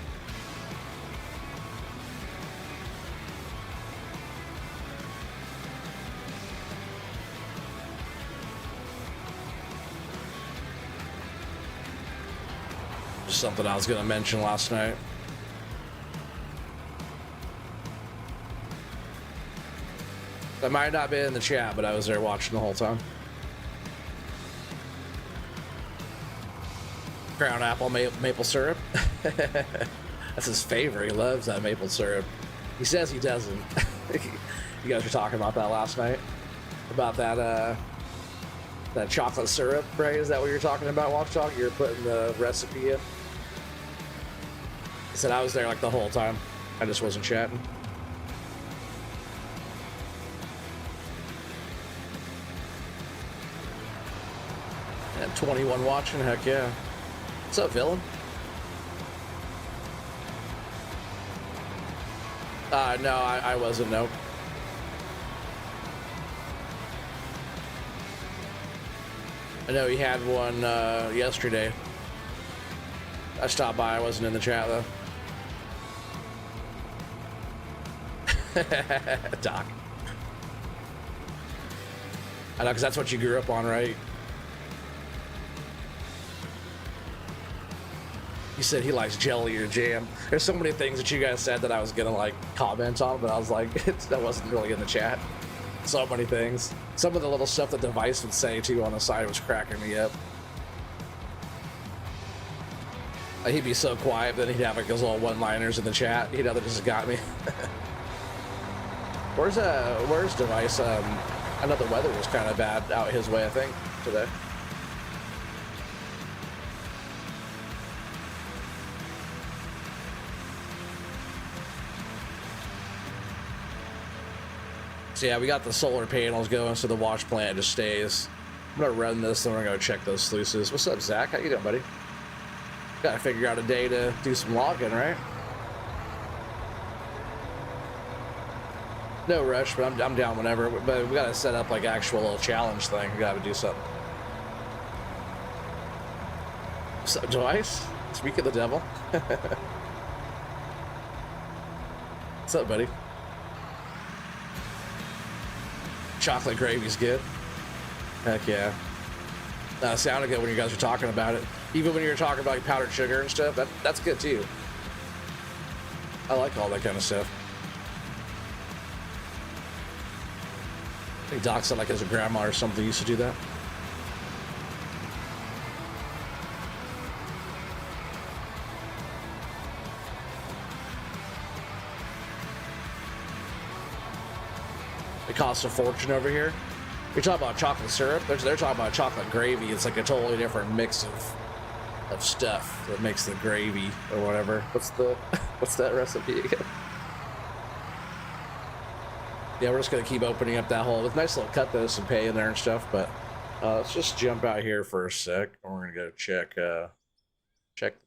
Just something I was going to mention last night. I might not be in the chat, but I was there watching the whole time. Crown apple maple syrup. That's his favorite. He loves that maple syrup. He says he doesn't. You guys were talking about that last night. About that that chocolate syrup, right? Is that what you're talking about, Watch Talk? You're putting the recipe in? He said I was there like the whole time. I just wasn't chatting. And 21 watching, heck yeah. What's up, villain? No, I wasn't, nope. I know he had one yesterday. I stopped by, I wasn't in the chat though. Doc. I know, because that's what you grew up on, right? He said he likes jelly or jam. There's so many things that you guys said that I was gonna like comment on, but I was like, that wasn't really in the chat. So many things. Some of the little stuff that Device would say too on the side was cracking me up. Like, he'd be so quiet, but then he'd have like those little one-liners in the chat. You know, that just got me. Where's Device? I know the weather was kind of bad out his way, I think, today. So yeah, we got the solar panels going, so the wash plant just stays. I'm gonna run this, then we're gonna check those sluices. What's up, Zach? How you doing, buddy? Gotta figure out a day to do some logging, right? No rush, but I'm down whenever. But we gotta set up like actual little challenge thing. We gotta do something. What's up, Device? Speak of the devil. What's up, buddy? Chocolate gravy's good. Heck yeah. Sounded good when you guys were talking about it. Even when you were talking about like powdered sugar and stuff, that's good too. I like all that kind of stuff. I think Doc said like as a grandma or something used to do that. It costs a fortune over here. You're talking about chocolate syrup. They're talking about chocolate gravy. It's like a totally different mix of stuff that makes the gravy or whatever. What's that recipe again? Yeah, we're just gonna keep opening up that hole. It's nice little cut though, some pay in there and stuff. But let's just jump out here for a sec, and we're gonna go check the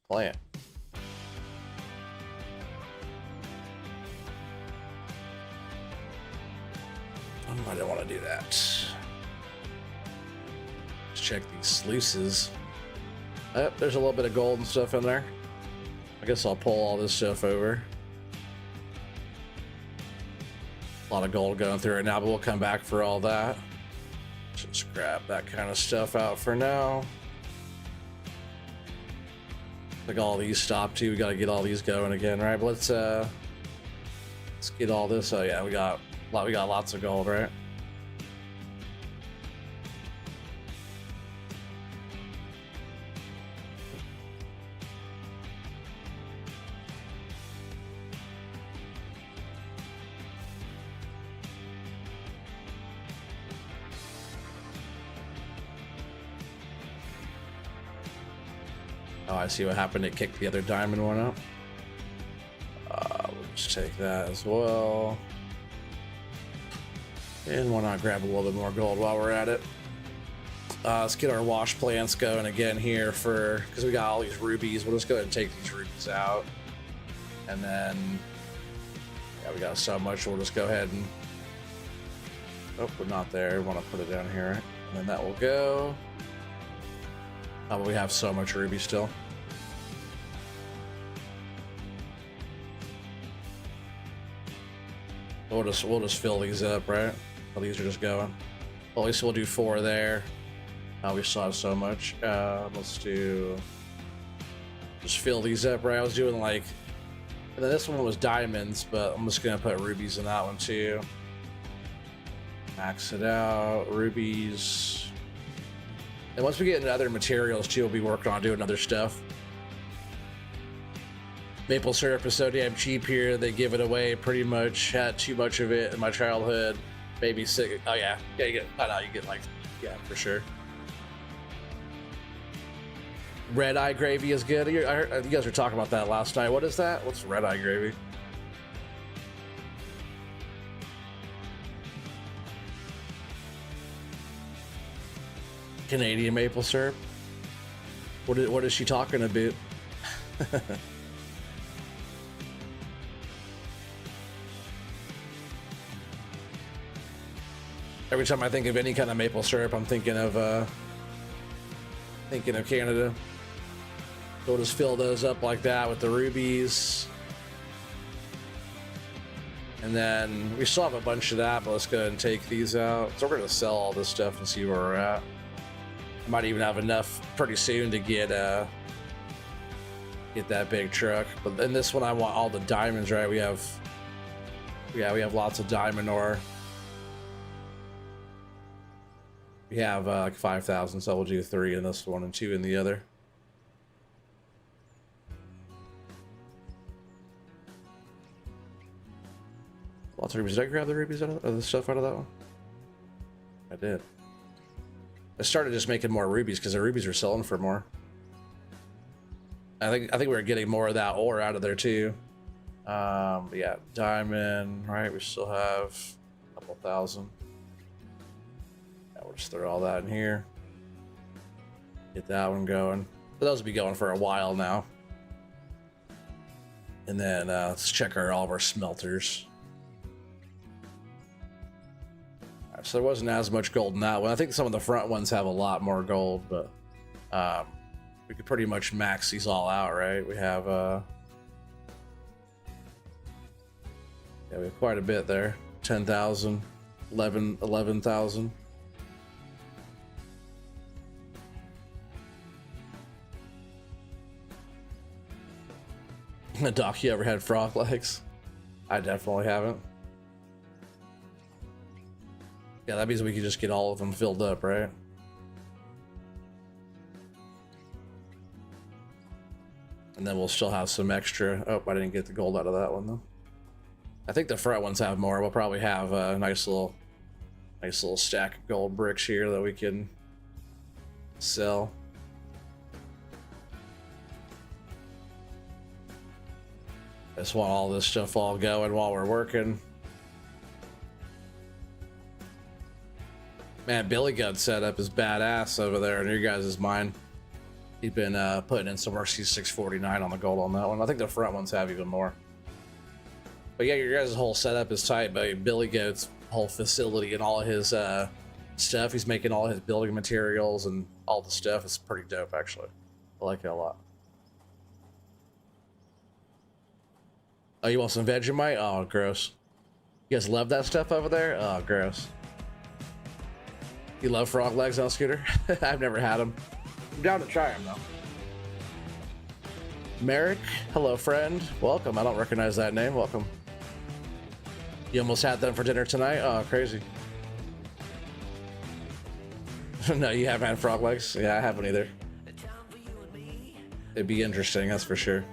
plant. I don't want to do that. Let's check these sluices. There's a little bit of gold and stuff in there. I guess I'll pull all this stuff over. A lot of gold going through right now, but we'll come back for all that. Just grab that kind of stuff out for now. Like all these stop too. We got to get all these going again, right? But let's get all this. Oh yeah, we got lots of gold, right? Oh, I see what happened. It kicked the other diamond one up. We'll just take that as well. And why not grab a little bit more gold while we're at it? Let's get our wash plants going again here because we got all these rubies. We'll just go ahead and take these rubies out. And then, yeah, we got so much. We'll just go ahead and, oh, we're not there. We want to put it down here. And then that will go. Oh, but we have so much ruby still. We'll just fill these up, right? Well, these are just going. Well, at least we'll do 4 there. We still have so much. Let's do. Just fill these up, right? I was doing like. And then this one was diamonds, but I'm just gonna put rubies in that one too. Max it out, rubies. And once we get into other materials too, we'll be working on doing other stuff. Maple syrup is so damn cheap here. They give it away pretty much. Had too much of it in my childhood. Maybe sick. Oh yeah, yeah. You get. I know you get like. Yeah, for sure. Red eye gravy is good. I heard, you guys were talking about that last night. What is that? What's red eye gravy? Canadian maple syrup. What is she talking about? Every time I think of any kind of maple syrup, I'm thinking of Canada. We'll just fill those up like that with the rubies. And then we still have a bunch of that, but let's go ahead and take these out. So we're gonna sell all this stuff and see where we're at. I might even have enough pretty soon to get that big truck. But in this one, I want all the diamonds, right? We have lots of diamond ore. We have like 5,000, so we'll do 3 in this one and 2 in the other. Lots of rubies. Did I grab the rubies out of the stuff out of that one? I did. I started just making more rubies because the rubies are selling for more. I think we were getting more of that ore out of there too. Yeah, diamond. Right, we still have a couple thousand. Yeah, we'll just throw all that in here. Get that one going. But those will be going for a while now. And then let's check all of our smelters. So there wasn't as much gold in that one. I think some of the front ones have a lot more gold, but we could pretty much max these all out, right? We have yeah, we have quite a bit there. 10,000, 11,000. Doc, you ever had frog legs? I definitely haven't. Yeah, that means we can just get all of them filled up, right? And then we'll still have some extra. Oh, I didn't get the gold out of that one though. I think the front ones have more. We'll probably have a nice little stack of gold bricks here that we can sell. I just want all this stuff all going while we're working. Man, Billy Goat setup is badass over there in your guys' mind. He's been putting in some RC649 on the gold on that one. I think the front ones have even more. But yeah, your guys' whole setup is tight, but Billy Goat's whole facility and all of his stuff, he's making all his building materials and all the stuff is pretty dope, actually. I like it a lot. Oh, you want some Vegemite? Oh, gross. You guys love that stuff over there? Oh, gross. You love frog legs on Scooter? I've never had them. I'm down to try them though. Merrick, hello friend. Welcome. I don't recognize that name. Welcome. You almost had them for dinner tonight? Oh, crazy. No, you haven't had frog legs? Yeah, I haven't either. It'd be interesting, that's for sure.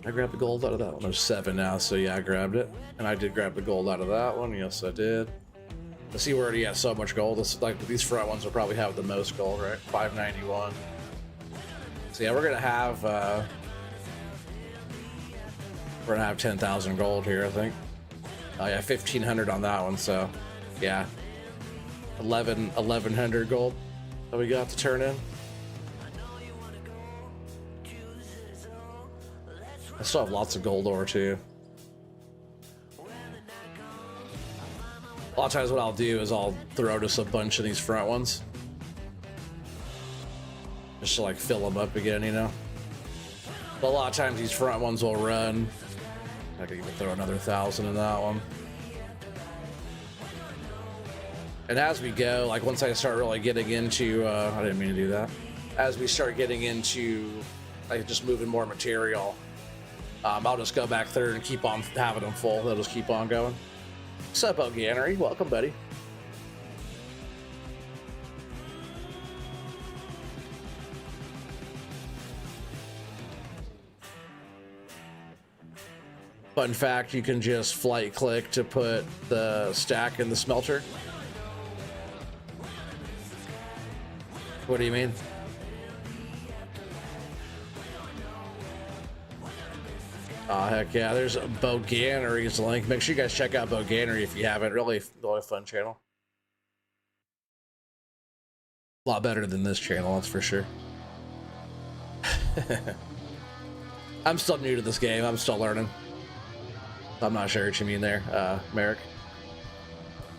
I grabbed the gold out of that one. There's 7 now, so yeah, I grabbed it. And I did grab the gold out of that one. Yes, I did. I see we already have so much gold. It's like these front ones will probably have the most gold, right? 591. So yeah, we're gonna have 10,000 gold here, I think. Oh yeah, 1,500 on that one. So yeah, 1100 gold that we got to turn in. I still have lots of gold ore too. A lot of times what I'll do is I'll throw just a bunch of these front ones. Just to like fill them up again, you know? But a lot of times these front ones will run. I could even throw another 1,000 in that one. And as we go, like once I start really getting into, I didn't mean to do that. As we start getting into like just moving more material, I'll just go back through and keep on having them full. They'll just keep on going. What's up, O'Gannery? Welcome, buddy. Fun fact, you can just flight click to put the stack in the smelter. What do you mean? Oh, heck yeah. There's Bogannery's link. Make sure you guys check out Bogannery if you haven't. Really fun channel. A lot better than this channel, that's for sure. I'm still new to this game. I'm still learning. I'm not sure what you mean there, Merrick.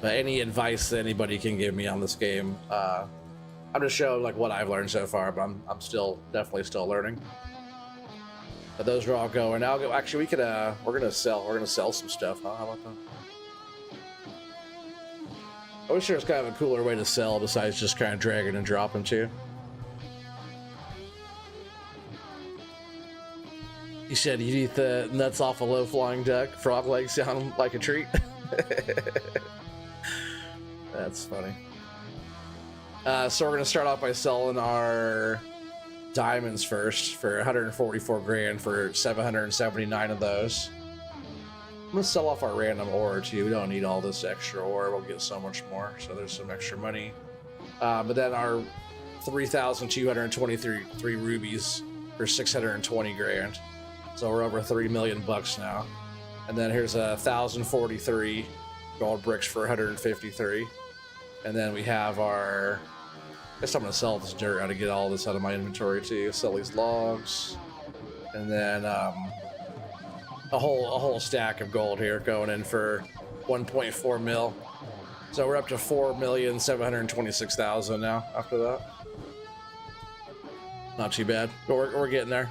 But any advice that anybody can give me on this game, I'm just showing like what I've learned so far, but I'm definitely still learning. But those are all going. Now, actually, we could we're gonna sell some stuff. Huh? How about that? I wish there was kind of a cooler way to sell besides just kind of dragging and dropping too. You said you'd eat the nuts off a low-flying duck. Frog legs sound like a treat. That's funny. So we're gonna start off by selling our diamonds first for 144 grand for 779 of those. I'm gonna sell off our random ore too. We don't need all this extra ore. We'll get so much more. So there's some extra money. But then our 3,223 rubies for 620 grand. So we're over 3 million bucks now. And then here's 1,043 gold bricks for 153. And then we have our, I guess I'm gonna sell this dirt. I gotta get all this out of my inventory too. Sell these logs. And then a whole stack of gold here going in for 1.4 mil. So we're up to 4,726,000 now after that. Not too bad, but we're getting there.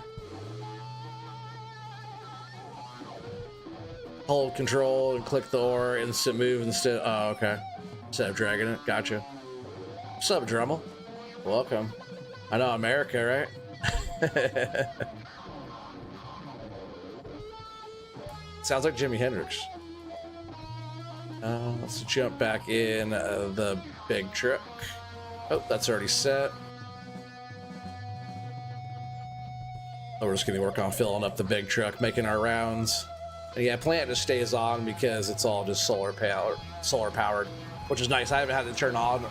Hold control and click the ore, instant move instead. Oh, okay. Instead of dragging it. Gotcha. What's up, Drummel? Welcome. I know, America, right? Sounds like Jimi Hendrix. Let's jump back in the big truck. Oh, that's already set. Oh, we're just gonna work on filling up the big truck, making our rounds. And yeah, plant just stays on because it's all just solar powered, which is nice. I haven't had to turn on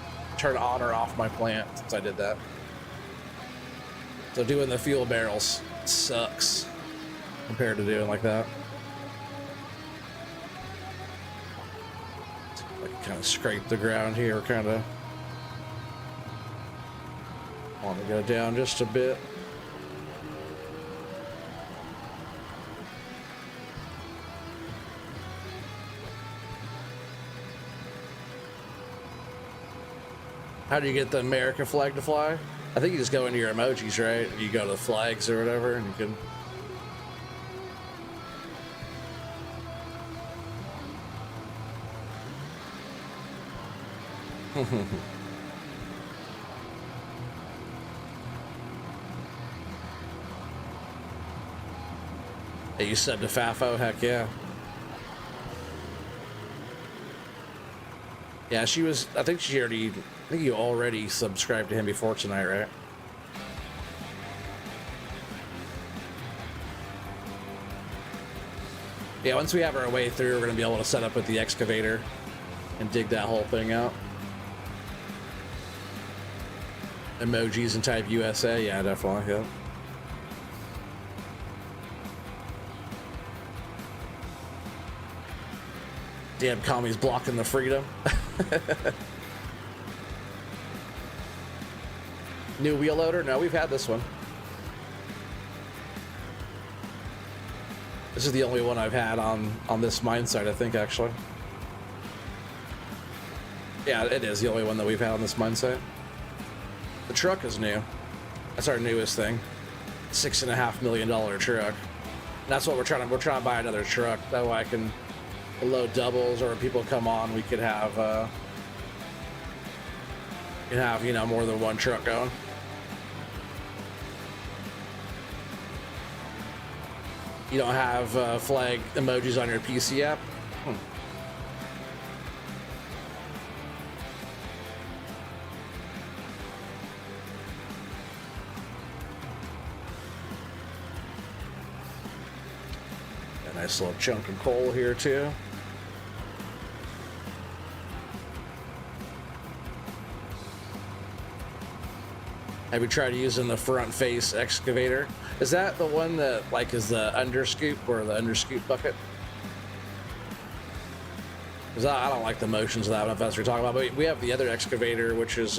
or off my plant since I did that. So doing the fuel barrels sucks compared to doing like that. I can kind of scrape the ground here, kind of want to go down just a bit. How do you get the American flag to fly? I think you just go into your emojis, right? You go to the flags or whatever, and you can... Hey, you subbed to Fafo? Heck yeah. Yeah, she was, I think you already subscribed to him before tonight, right? Yeah, once we have our way through, we're going to be able to set up with the excavator and dig that whole thing out. Emojis and type USA, yeah, definitely, yeah. Damn, commies blocking the freedom. New wheel loader? No, we've had this one. This is the only one I've had on this mine site, I think, actually. Yeah, it is the only one that we've had on this mine site. The truck is new. That's our newest thing. $6.5 million truck. And that's what we're trying to buy another truck. That way I can load doubles, or when people come on, we could have you know, more than one truck going. You don't have flag emojis on your PC app? A nice little chunk of coal here too. Have you tried using the front face excavator? Is that the one that like is the underscoop or the underscoop bucket? Because I don't like the motions of that. I don't know if that's what you're talking about, but we have the other excavator, which is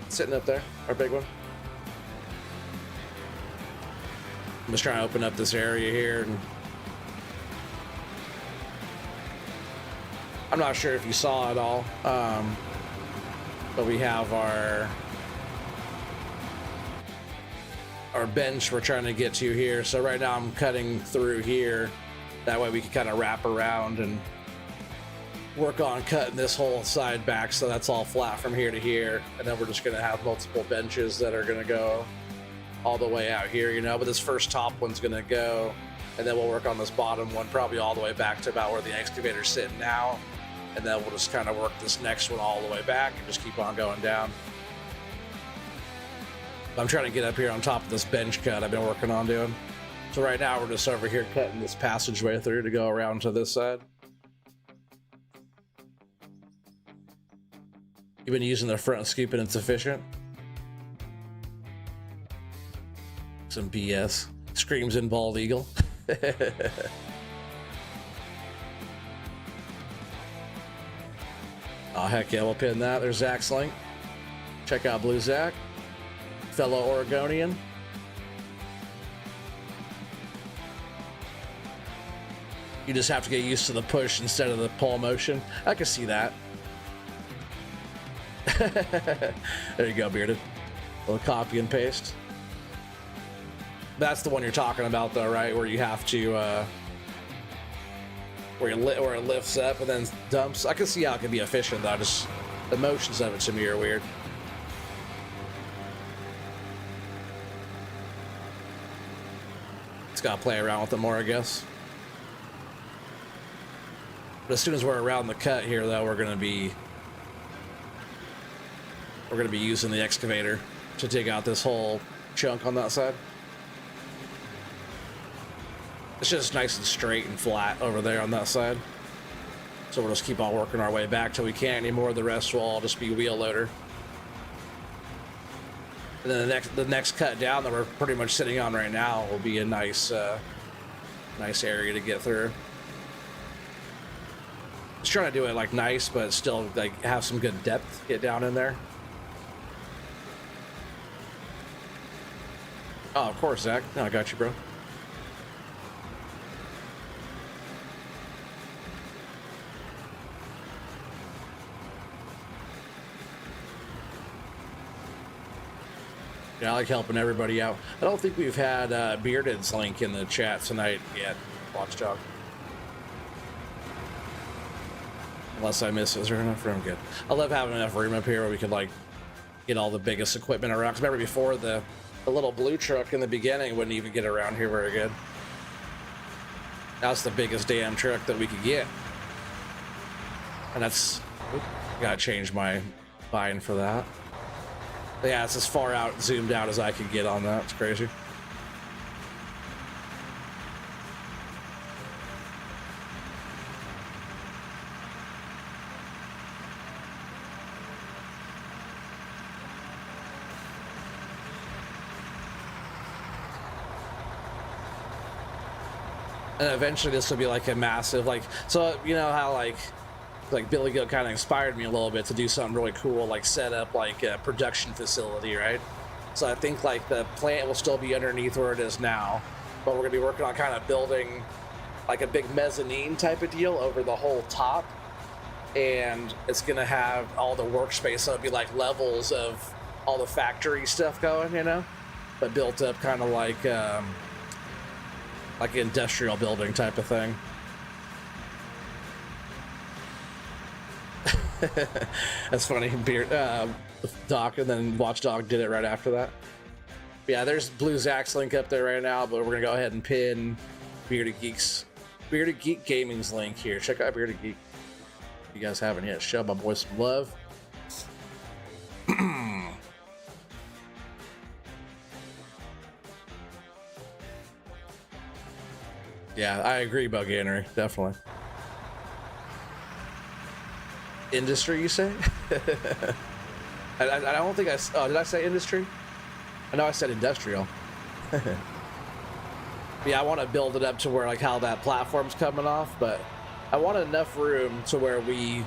sitting up there, our big one. I'm just trying to open up this area here. And I'm not sure if you saw it all, but we have our bench we're trying to get to here. So right now I'm cutting through here. That way we can kind of wrap around and work on cutting this whole side back so that's all flat from here to here. And then we're just going to have multiple benches that are going to go all the way out here, you know, but this first top one's going to go, and then we'll work on this bottom one probably all the way back to about where the excavator's sitting now. And then we'll just kind of work this next one all the way back and just keep on going down. I'm trying to get up here on top of this bench cut I've been working on doing. So right now we're just over here cutting this passageway through to go around to this side. You've been using the front scoop and it's efficient? Some BS. Screams in bald eagle. Oh heck yeah, we'll pin that. There's Zach's link. Check out Blue Zach. Fellow Oregonian. You just have to get used to the push instead of the pull motion. I can see that. There you go, Bearded. A little copy and paste. That's the one you're talking about though, right? Where you have to where it lifts up and then dumps. I can see how it can be efficient though. Just the motions of it to me are weird. Gotta play around with it more, I guess. But as soon as we're around the cut here, though, we're gonna be using the excavator to dig out this whole chunk on that side. It's just nice and straight and flat over there on that side. So we'll just keep on working our way back till we can't anymore. The rest will all just be wheel loader. And then the next cut down that we're pretty much sitting on right now will be a nice area to get through. Just trying to do it like nice, but still like have some good depth get down in there. Oh, of course, Zach. No, I got you, bro. Yeah, I like helping everybody out. I don't think we've had Bearded's link in the chat tonight yet, Watchdog. Unless I miss it. Is there enough room? Good. I love having enough room up here where we could like get all the biggest equipment around. 'Cause remember before the little blue truck in the beginning wouldn't even get around here very good. That's the biggest damn truck that we could get. And that's... Gotta change my bind for that. But yeah, it's as far out, zoomed out as I could get on that. It's crazy. And eventually this will be like a massive, like, so you know how like like Billy Goat kind of inspired me a little bit to do something really cool, like set up like a production facility, right? So I think like the plant will still be underneath where it is now, but we're gonna be working on kind of building like a big mezzanine type of deal over the whole top, and it's gonna have all the workspace, so it'll be like levels of all the factory stuff going, you know, but built up kind of like an industrial building type of thing. That's funny. Doc, and then Watchdog did it right after that. Yeah, there's Blue Zack's link up there right now, but we're gonna go ahead and pin Bearded Geek Gaming's link here. Check out Bearded Geek if you guys haven't yet. Show my boys some love. Yeah, I agree about Gannery, definitely. Industry, you say? I don't think did I say industry? I know I said industrial. Yeah, I want to build it up to where like how that platform's coming off, but I want enough room to where we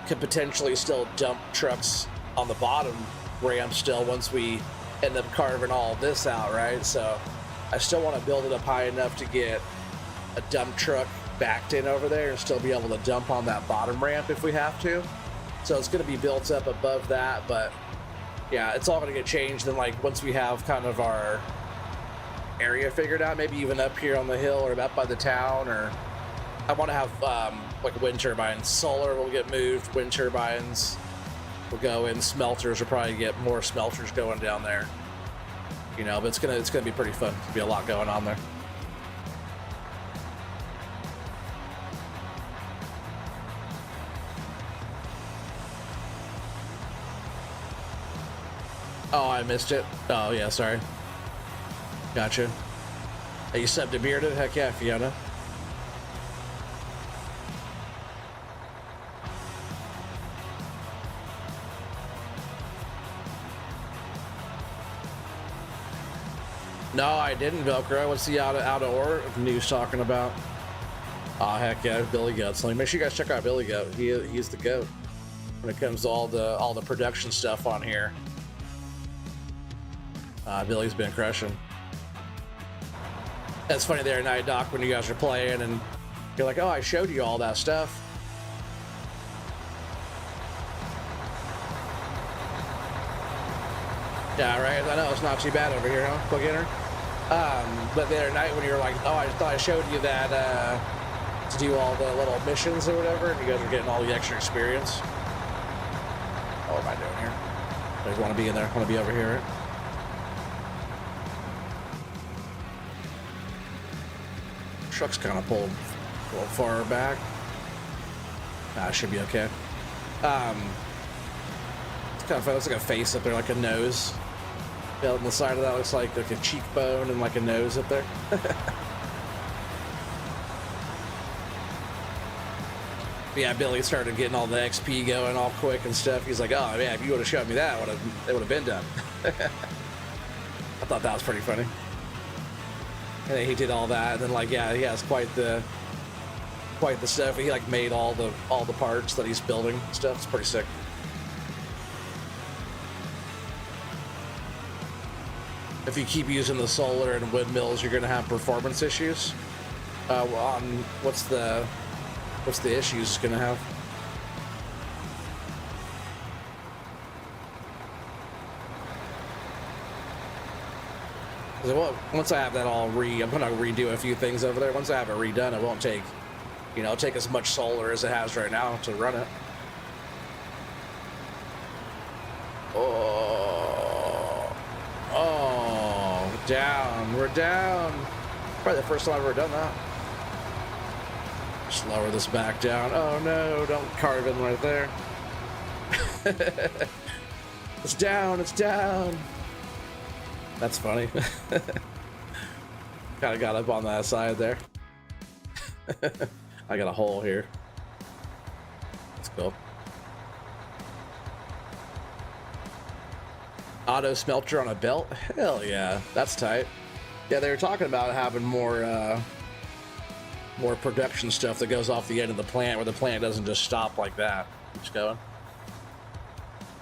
could potentially still dump trucks on the bottom ramp still once we end up carving all this out, right? So I still want to build it up high enough to get a dump truck backed in over there and still be able to dump on that bottom ramp if we have to. So it's going to be built up above that, but yeah, it's all going to get changed then like once we have kind of our area figured out, maybe even up here on the hill or up by the town. Or I want to have like wind turbines. Solar will get moved, wind turbines will go in, smelters will probably get more smelters going down there, you know, but it's gonna be pretty fun. There'll be a lot going on there. Oh, I missed it. Oh, yeah, sorry. Gotcha. Are you subbed to Bearded? Heck yeah, Fiona. No, I didn't, Velcro. What's the out of order news talking about? Oh, heck yeah, Billy Goat's link. Make sure you guys check out Billy Goat. He's the goat when it comes to all the production stuff on here. Billy's been crushing. That's funny there, Night Doc, when you guys are playing and you're like, oh, I showed you all that stuff. Yeah, right. I know it's not too bad over here, huh, Beginner? But the other night when you were like, oh, I thought I showed you that to do all the little missions or whatever, and you guys are getting all the extra experience. What am I doing here? I just want to be in there. I want to be over here, right? Truck's kind of pulled a little far back. Nah, it should be okay. It's kind of fun. Looks like a face up there, like a nose. Yeah, on the side of that looks like a cheekbone and like a nose up there. Yeah, Billy started getting all the XP going all quick and stuff. He's like, oh man, if you would have showed me that, it would have been done. I thought that was pretty funny. And then he did all that, and then like, yeah, he has quite the stuff. He like made all the parts that he's building and stuff. It's pretty sick. If you keep using the solar and windmills, you're gonna have performance issues. On what's the issues it's gonna have? Once I have that all I'm gonna redo a few things over there. Once I have it redone, it won't take, take as much solar as it has right now to run it. Oh, down. We're down. Probably the first time I've ever done that. Just lower this back down. Oh no, don't carve in right there. It's down, it's down. That's funny. Kind of got up on that side there. I got a hole here. Let's go. Auto smelter on a belt? Hell yeah, that's tight. Yeah, they were talking about having more more production stuff that goes off the end of the plant, where the plant doesn't just stop like that. Keeps going.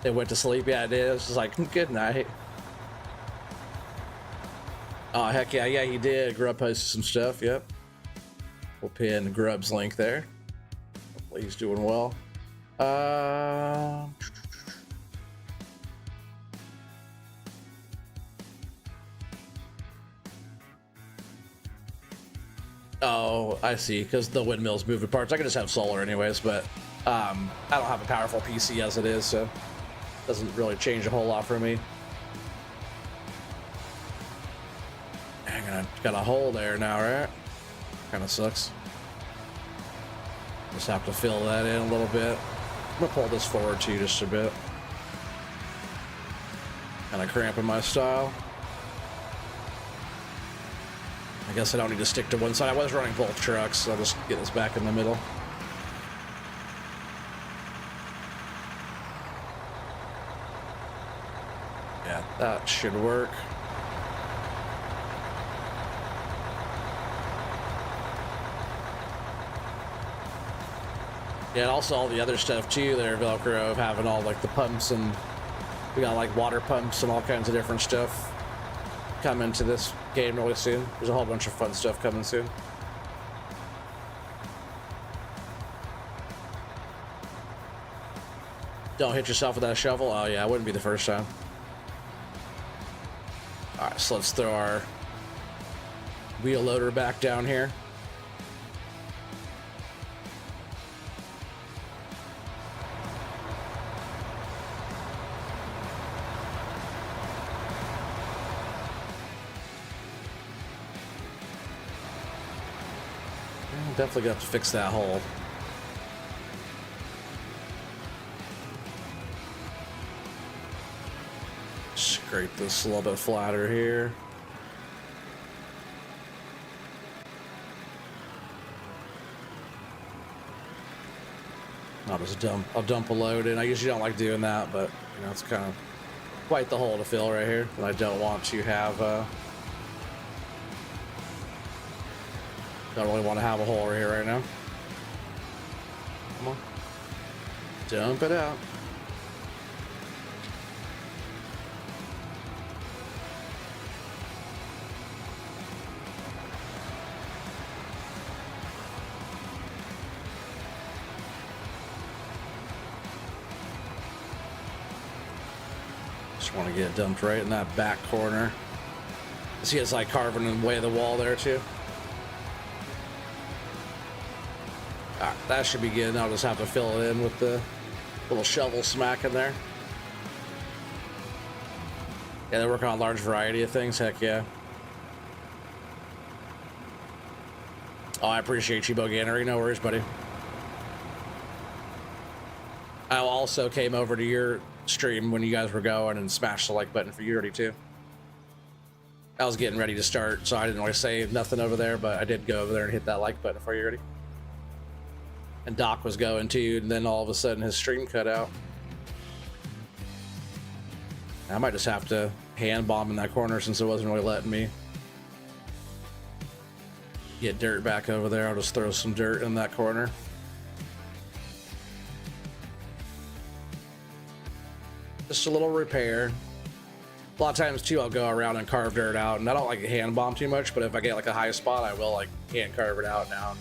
It went to sleep. Yeah, it did. It was just like, good night. Oh, heck yeah. Yeah, he did. Grub posted some stuff. Yep. We'll pin Grub's link there. Hopefully he's doing well. Oh, I see. Because the windmill's moving parts. I can just have solar anyways, but I don't have a powerful PC as it is, so it doesn't really change a whole lot for me. Got a hole there now, right? Kind of sucks. Just have to fill that in a little bit. I'm gonna pull this forward to you just a bit. Kind of cramping my style. I guess I don't need to stick to one side. I was running both trucks, so I'll just get this back in the middle. Yeah, that should work. Yeah, and also all the other stuff too there, Velcro, of having all like the pumps, and we got like water pumps and all kinds of different stuff coming to this game really soon. There's a whole bunch of fun stuff coming soon. Don't hit yourself with that shovel. Oh yeah, it wouldn't be the first time. All right, so let's throw our wheel loader back down here. Definitely gonna have to fix that hole. Scrape this a little bit flatter here. I'll dump a load in. I usually don't like doing that, but you know, it's kind of quite the hole to fill right here. And I don't want to have don't really want to have a hole right here right now. Come on. Dump it out. Just want to get it dumped right in that back corner. See, it's like carving in the way of the wall there too. Alright, that should be good. I'll just have to fill it in with the little shovel smack in there. Yeah, they're working on a large variety of things. Heck yeah. Oh, I appreciate you, Boganery. No worries, buddy. I also came over to your stream when you guys were going and smashed the like button for you already too. I was getting ready to start, so I didn't really say nothing over there, but I did go over there and hit that like button for you already. And Doc was going too, and then all of a sudden his stream cut out. I might just have to hand bomb in that corner since it wasn't really letting me get dirt back over there. I'll just throw some dirt in that corner. Just a little repair. A lot of times too, I'll go around and carve dirt out, and I don't like hand bomb too much, but if I get like a high spot, I will like hand carve it out now.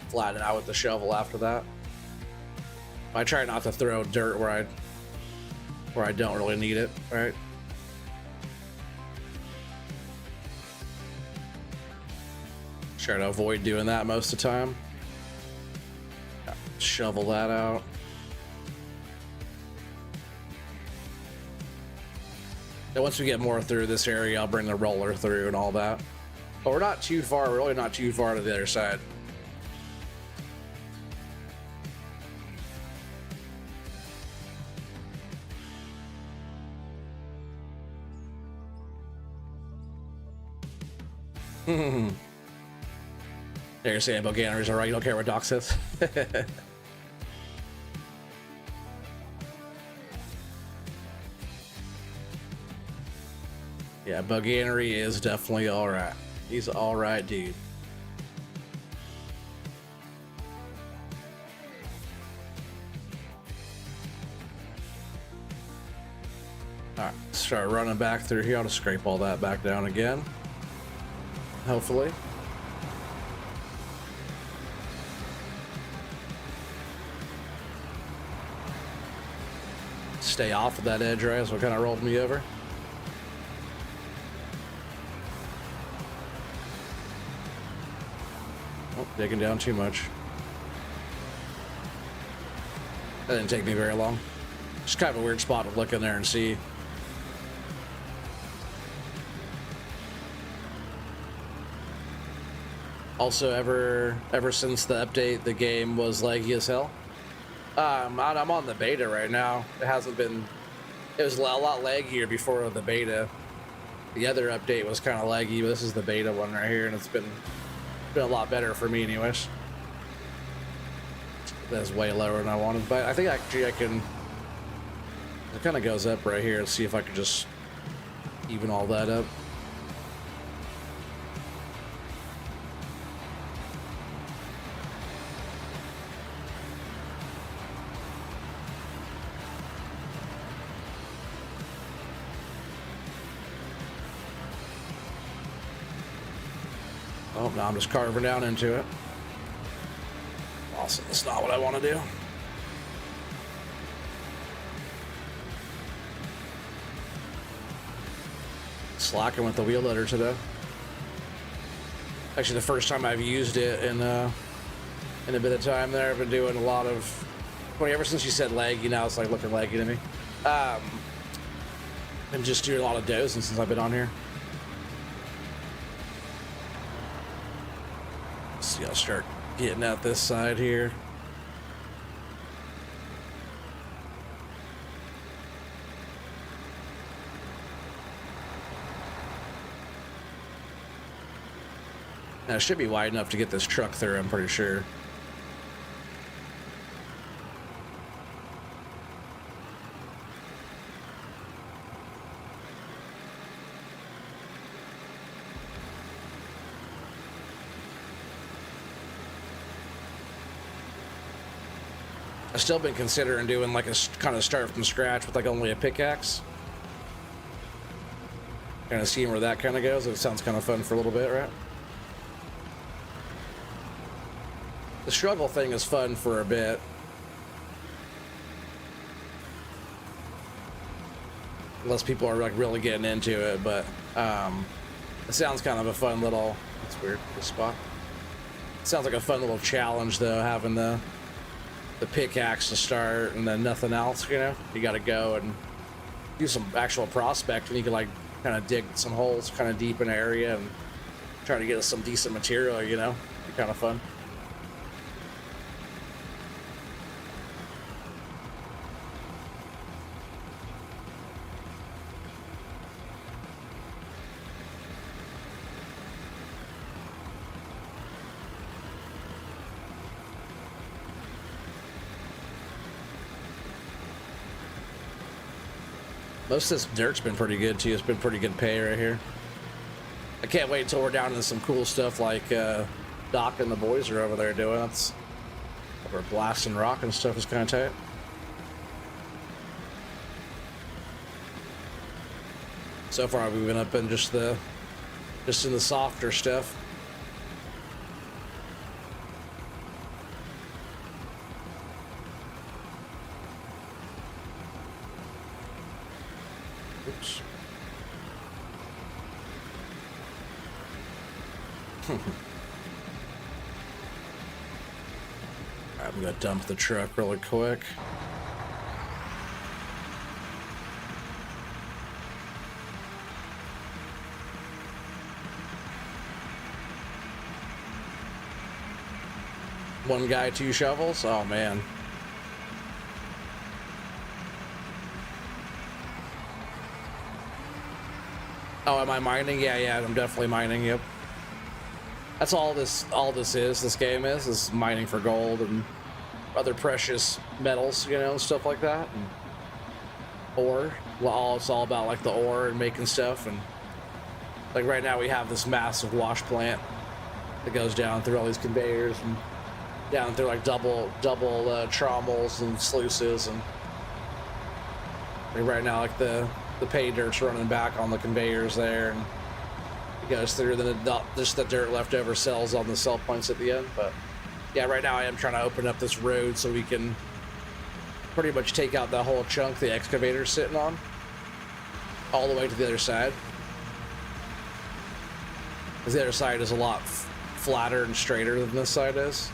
Flatten it out with the shovel after that. I try not to throw dirt where I don't really need it, right? Try to avoid doing that most of the time. Shovel that out. And once we get more through this area, I'll bring the roller through and all that. But we're not too far, we're really not too far to the other side. You're saying Boganery's alright, you don't care what Doc says? Yeah, Boganery is definitely alright. He's alright, dude. Alright, start running back through here. I'll just scrape all that back down again. Hopefully. Stay off of that edge, right? That's what kind of rolled me over. Oh, digging down too much. That didn't take me very long. Just kind of a weird spot to look in there and see. Also, ever since the update, the game was laggy as hell. I'm on the beta right now. It hasn't been. It was a lot laggier before the beta. The other update was kind of laggy, but this is the beta one right here, and it's been a lot better for me, anyways. That's way lower than I wanted, but I think actually I can. It kind of goes up right here. Let's see if I can just even all that up. Oh, now I'm just carving down into it. Awesome, that's not what I want to do. Slacking with the wheel loader today. Actually, the first time I've used it in a bit of time there. I've been doing a lot of, well, ever since you said laggy, now it's like looking laggy to me. I'm just doing a lot of dozing since I've been on here. See, I'll start getting out this side here. Now, it should be wide enough to get this truck through, I'm pretty sure. I've still been considering doing like a kind of start from scratch with like only a pickaxe. Kind of seeing where that kind of goes. It sounds kind of fun for a little bit, right? The struggle thing is fun for a bit. Unless people are like really getting into it, but it sounds kind of a fun little, that's weird, this spot. It sounds like a fun little challenge though, having the pickaxe to start and then nothing else, you know? You gotta go and do some actual prospect and you can like kind of dig some holes kind of deep in the area and try to get some decent material, you know? Be kind of fun. Most of this dirt's been pretty good too. It's been pretty good pay right here. I can't wait until we're down into some cool stuff like Doc and the boys are over there doing. That's we're blasting rock and stuff is kind of tight. So far we've been up in just in the softer stuff. Oops. I'm gonna dump the truck really quick. One guy, two shovels? Oh man. Oh, am I mining? Yeah, I'm definitely mining, yep. That's all this this game is mining for gold and other precious metals, you know, stuff like that. And ore. Well, it's all about like the ore and making stuff. And like right now we have this massive wash plant that goes down through all these conveyors and down through like double trommels and sluices. And like right now, like the the pay dirt's running back on the conveyors there, and it goes through. Then just the dirt leftover cells on the sell points at the end. But yeah, right now I am trying to open up this road so we can pretty much take out that whole chunk the excavator's sitting on, all the way to the other side. Because the other side is a lot flatter and straighter than this side is,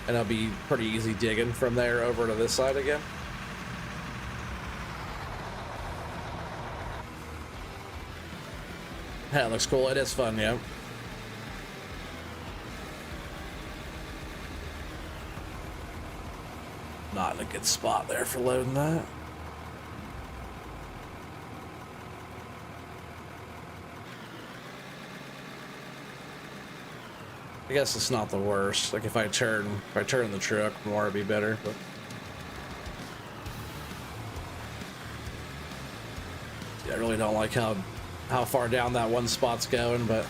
and it'll be pretty easy digging from there over to this side again. Yeah, it looks cool. It is fun, yeah. Not in a good spot there for loading that. I guess it's not the worst. Like if I turn the truck more, it'd be better. But yeah, I really don't like how far down that one spot's going, but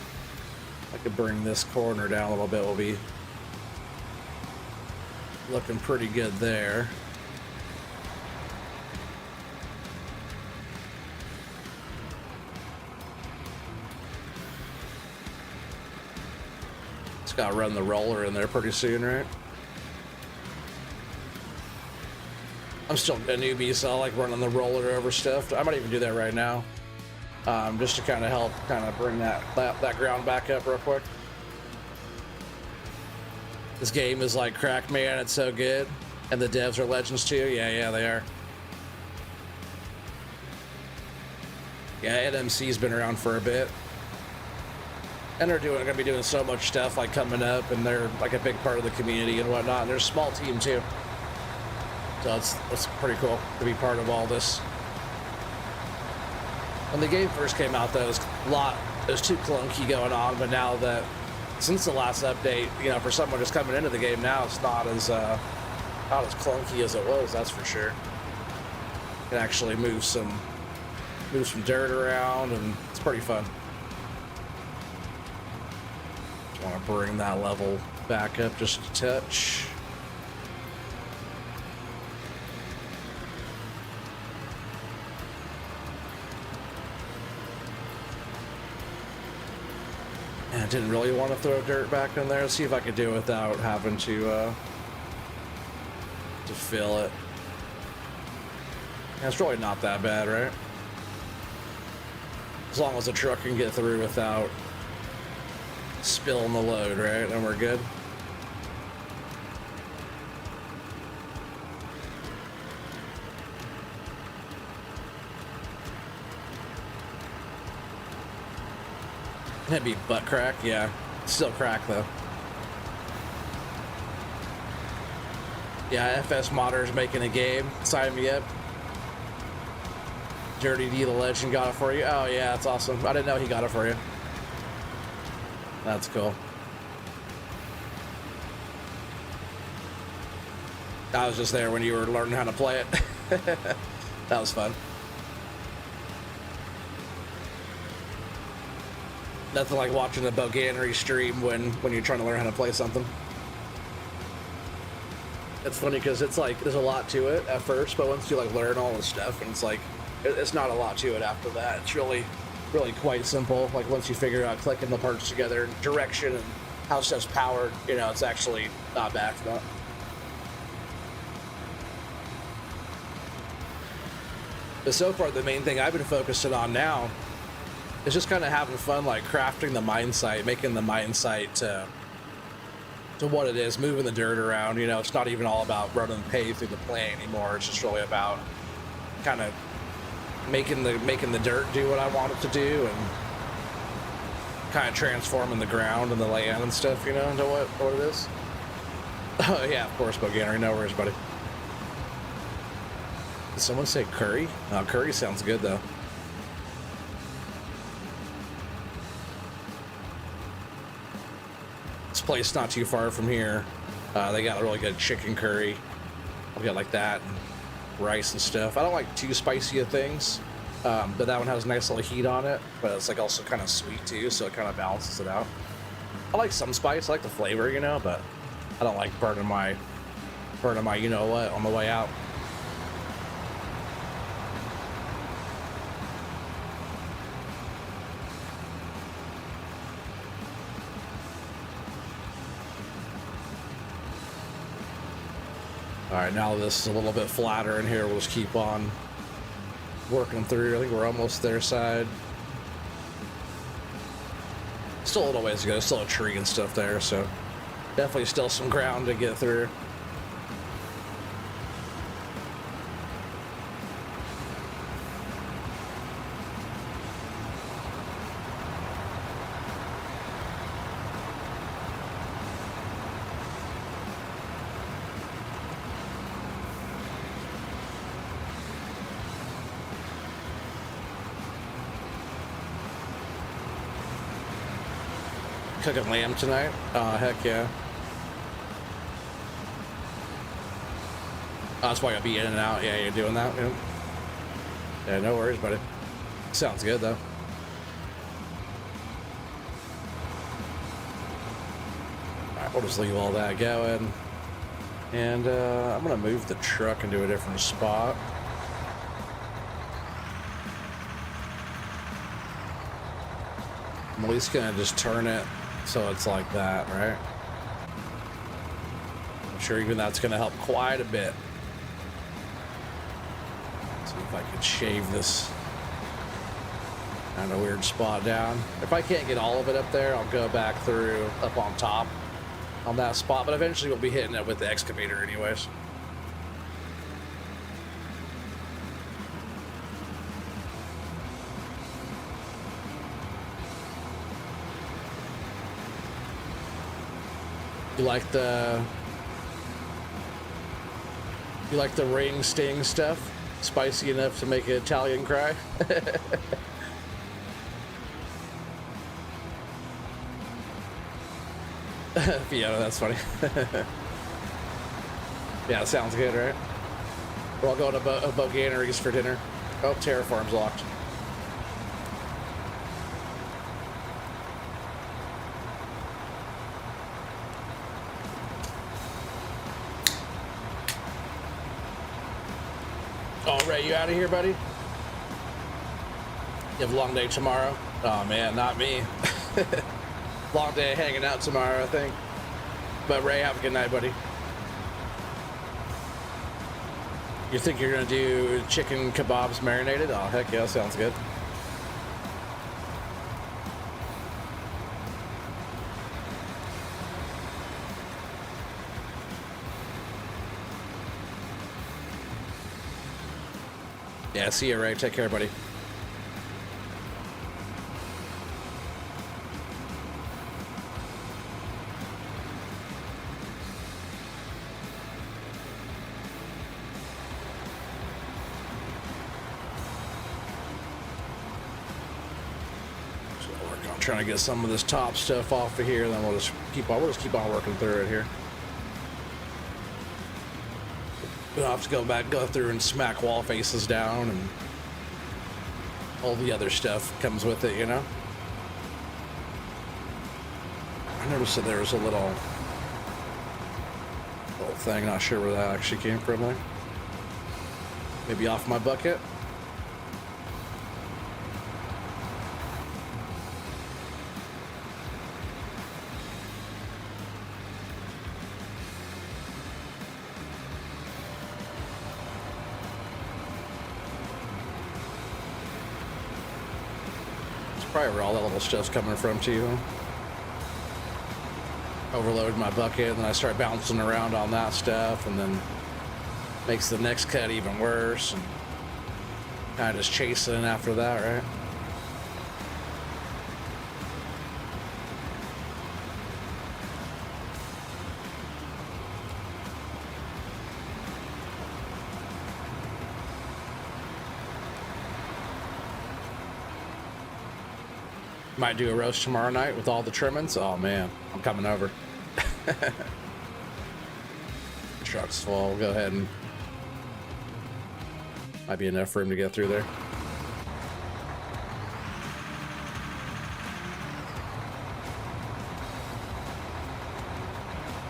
I could bring this corner down a little bit. We'll be looking pretty good there. It's got to run the roller in there pretty soon, right? I'm still a newbie, so I like running the roller over stuff. I might even do that right now, just to kind of help bring that ground back up real quick. This game is like crack, man. It's so good, and the devs are legends too. Yeah, they are. Yeah, NMC's been around for a bit, and they're gonna be doing so much stuff like coming up, and they're like a big part of the community and whatnot. And they're a small team too. So it's pretty cool to be part of all this. When the game first came out, though, it was too clunky going on. But now that, since the last update, you know, for someone just coming into the game now, it's not as clunky as it was. That's for sure. You can actually move some dirt around, and it's pretty fun. Just want to bring that level back up just a touch. I didn't really want to throw dirt back in there. Let's see if I could do it without having to fill it. Yeah, it's really not that bad, right? As long as the truck can get through without spilling the load, right? Then we're good. That'd be butt crack, yeah. Still crack though. Yeah, FS Modder's making a game. Sign me up. Dirty D the Legend got it for you. Oh yeah, that's awesome. I didn't know he got it for you. That's cool. I was just there when you were learning how to play it. That was fun. Nothing like watching a Boganery stream when you're trying to learn how to play something. It's funny because it's like there's a lot to it at first, but once you like learn all the stuff, and it's like it's not a lot to it after that. It's really quite simple. Like once you figure out clicking the parts together, direction, and how stuff's powered, you know, it's actually not bad for that. But so far, the main thing I've been focusing on now is just kind of having fun, like crafting the mine site, making the mine site to what it is, moving the dirt around. You know, it's not even all about running pay through the plant anymore. It's just really about kind of making the dirt do what I want it to do, and kind of transforming the ground and the land and stuff, you know, into what it is. Oh yeah, of course, Boganery. No worries, buddy. Did someone say curry? Oh, curry sounds good though. This place not too far from here. They got a really good chicken curry. I'll get like that, and rice and stuff. I don't like too spicy of things, but that one has a nice little heat on it. But it's like also kind of sweet too, so it kind of balances it out. I like some spice. I like the flavor, you know, but I don't like burning my you know what on the way out. All right, now this is a little bit flatter in here. We'll just keep on working through. I think we're almost their side. Still a little ways to go. Still a tree and stuff there, so definitely still some ground to get through. Cooking lamb tonight? Oh, heck yeah. Oh, that's why I'll be in and out. Yeah, you're doing that. Yeah, yeah, no worries, buddy. Sounds good, though. Alright, we'll just leave all that going. And I'm going to move the truck into a different spot. I'm at least going to just turn it so it's like that, right? I'm sure even that's going to help quite a bit. See if I can shave this kind of weird spot down. If I can't get all of it up there, I'll go back through up on top on that spot, but eventually we'll be hitting it with the excavator anyways. You like the ring sting stuff? Spicy enough to make an Italian cry? Fiona, that's funny. Yeah, sounds good, right? We're all going to Boganeries for dinner. Oh, Terraform's locked. Oh, Ray, you out of here, buddy? You have a long day tomorrow? Oh, man, not me. Long day hanging out tomorrow, I think. But Ray, have a good night, buddy. You think you're gonna do chicken kebabs marinated? Oh, heck yeah, sounds good. Yeah, see you, Ray. Take care, buddy. Trying to get some of this top stuff off of here, then we'll just keep on working through it here. We'll have to go through and smack wall faces down, and all the other stuff comes with it, you know. I noticed that there was a little thing, not sure where that actually came from, like maybe off my bucket. Probably where all that little stuff's coming from too. Overload my bucket, and then I start bouncing around on that stuff, and then makes the next cut even worse, and kind of just chasing after that, right? Might do a roast tomorrow night with all the trimmings. Oh man, I'm coming over. The truck's full. We'll go ahead and might be enough room to get through there.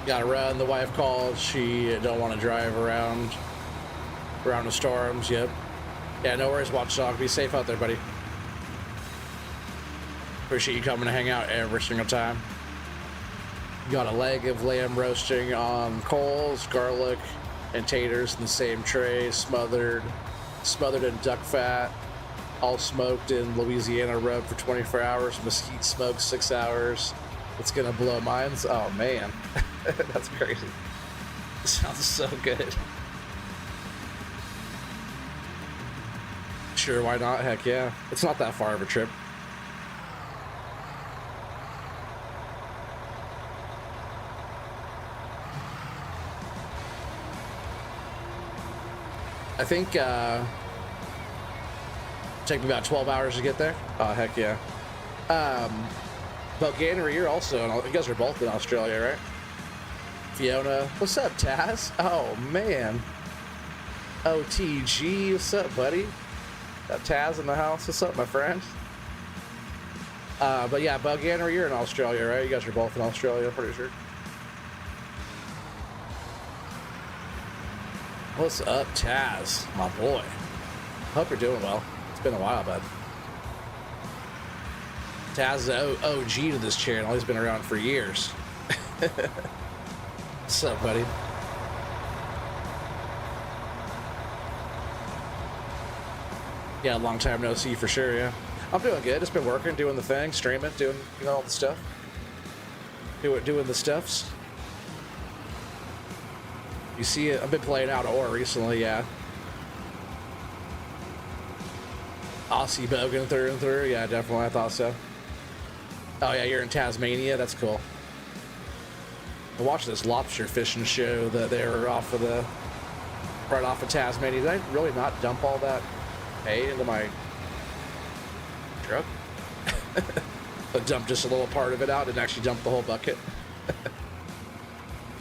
Gotta run. The wife called. She don't want to drive around the storms. Yep. Yeah, no worries, Watchdog. Be safe out there, buddy. Appreciate you coming to hang out every single time. Got a leg of lamb roasting on coals, garlic, and taters in the same tray, smothered in duck fat, all smoked in Louisiana rub for 24 hours, mesquite smoke 6 hours. It's gonna blow minds. Oh man, that's crazy. Sounds so good. Sure, why not? Heck yeah. It's not that far of a trip. I think take me about 12 hours to get there. Oh heck yeah. Bogan, you're also, you guys are both in Australia, right? Fiona, what's up, Taz? Oh man. OTG, what's up, buddy? Got Taz in the house. What's up, my friend? But yeah, Bogan, you're in Australia, right? You guys are both in Australia, I'm pretty sure. What's up, Taz? My boy. Hope you're doing well. It's been a while, bud. Taz is the OG to this channel. He's been around for years. What's up, buddy? Yeah, long time no see for sure, yeah. I'm doing good. Just been working, doing the thing, streaming, doing, you know, all the stuff. Doing the stuffs. You see it? I've been playing out of ore recently, yeah. Aussie bogan through and through, yeah, definitely. I thought so. Oh yeah, you're in Tasmania. That's cool. I watched this lobster fishing show that they were off of right off of Tasmania. Did I really not dump all that hay into my truck? But dump just a little part of it out and actually dump the whole bucket.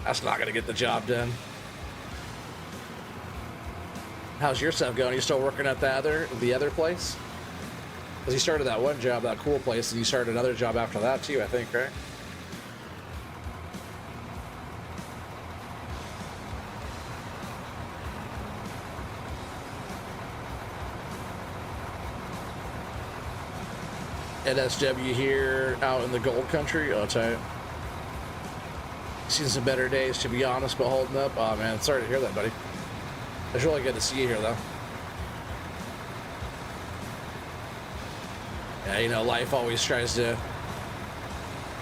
That's not gonna get the job done. How's your stuff going? Are you still working at the other place? Because you started that one job, that cool place, and you started another job after that too, I think, right? NSW here out in the gold country. Oh, tight. Seen some better days, to be honest, but holding up. Oh man, sorry to hear that, buddy. It's really good to see you here, though. Yeah, you know, life always tries to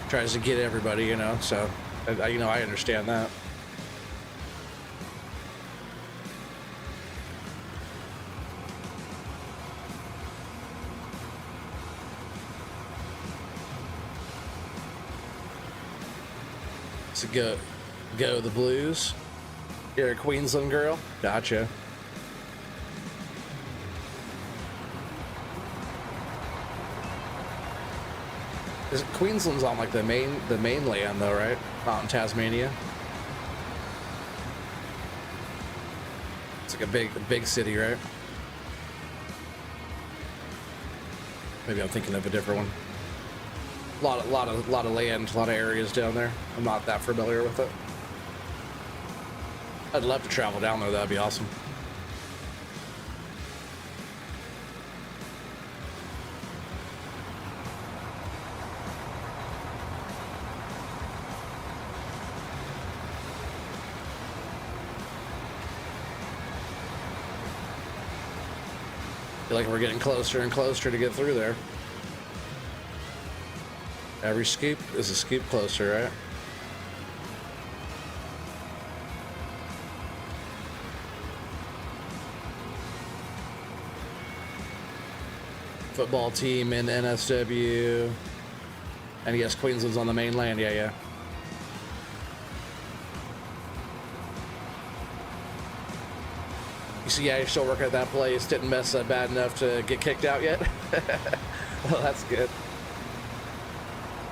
get everybody, you know. So, you know, I understand that. So go the Blues. You're a Queensland girl? Gotcha. Queensland's on like the mainland though, right? Not in Tasmania. It's like a big city, right? Maybe I'm thinking of a different one. A lot of land, a lot of areas down there. I'm not that familiar with it. I'd love to travel down there. That'd be awesome. I feel like we're getting closer and closer to get through there. Every scoop is a scoop closer, right? Football team in NSW. And yes, Queensland's on the mainland. Yeah. You see, yeah, you're still working at that place. Didn't mess up bad enough to get kicked out yet. Well, that's good.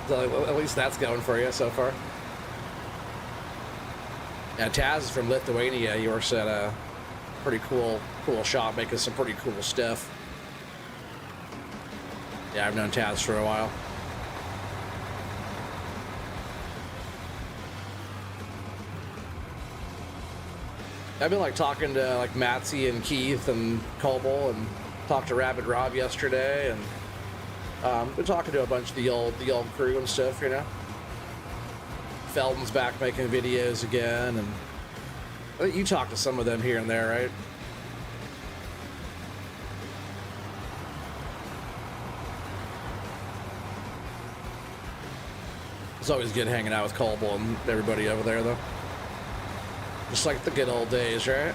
So at least that's going for you so far. Yeah, Taz is from Lithuania. He works at a pretty cool shop making some pretty cool stuff. Yeah, I've known Taz for a while. I've been like talking to like Matsy and Keith and Cobble and talked to Rabbit Rob yesterday and been talking to a bunch of the old crew and stuff, you know. Felton's back making videos again, and You talk to some of them here and there, right? It's always good hanging out with Colbull and everybody over there, though. Just like the good old days, right?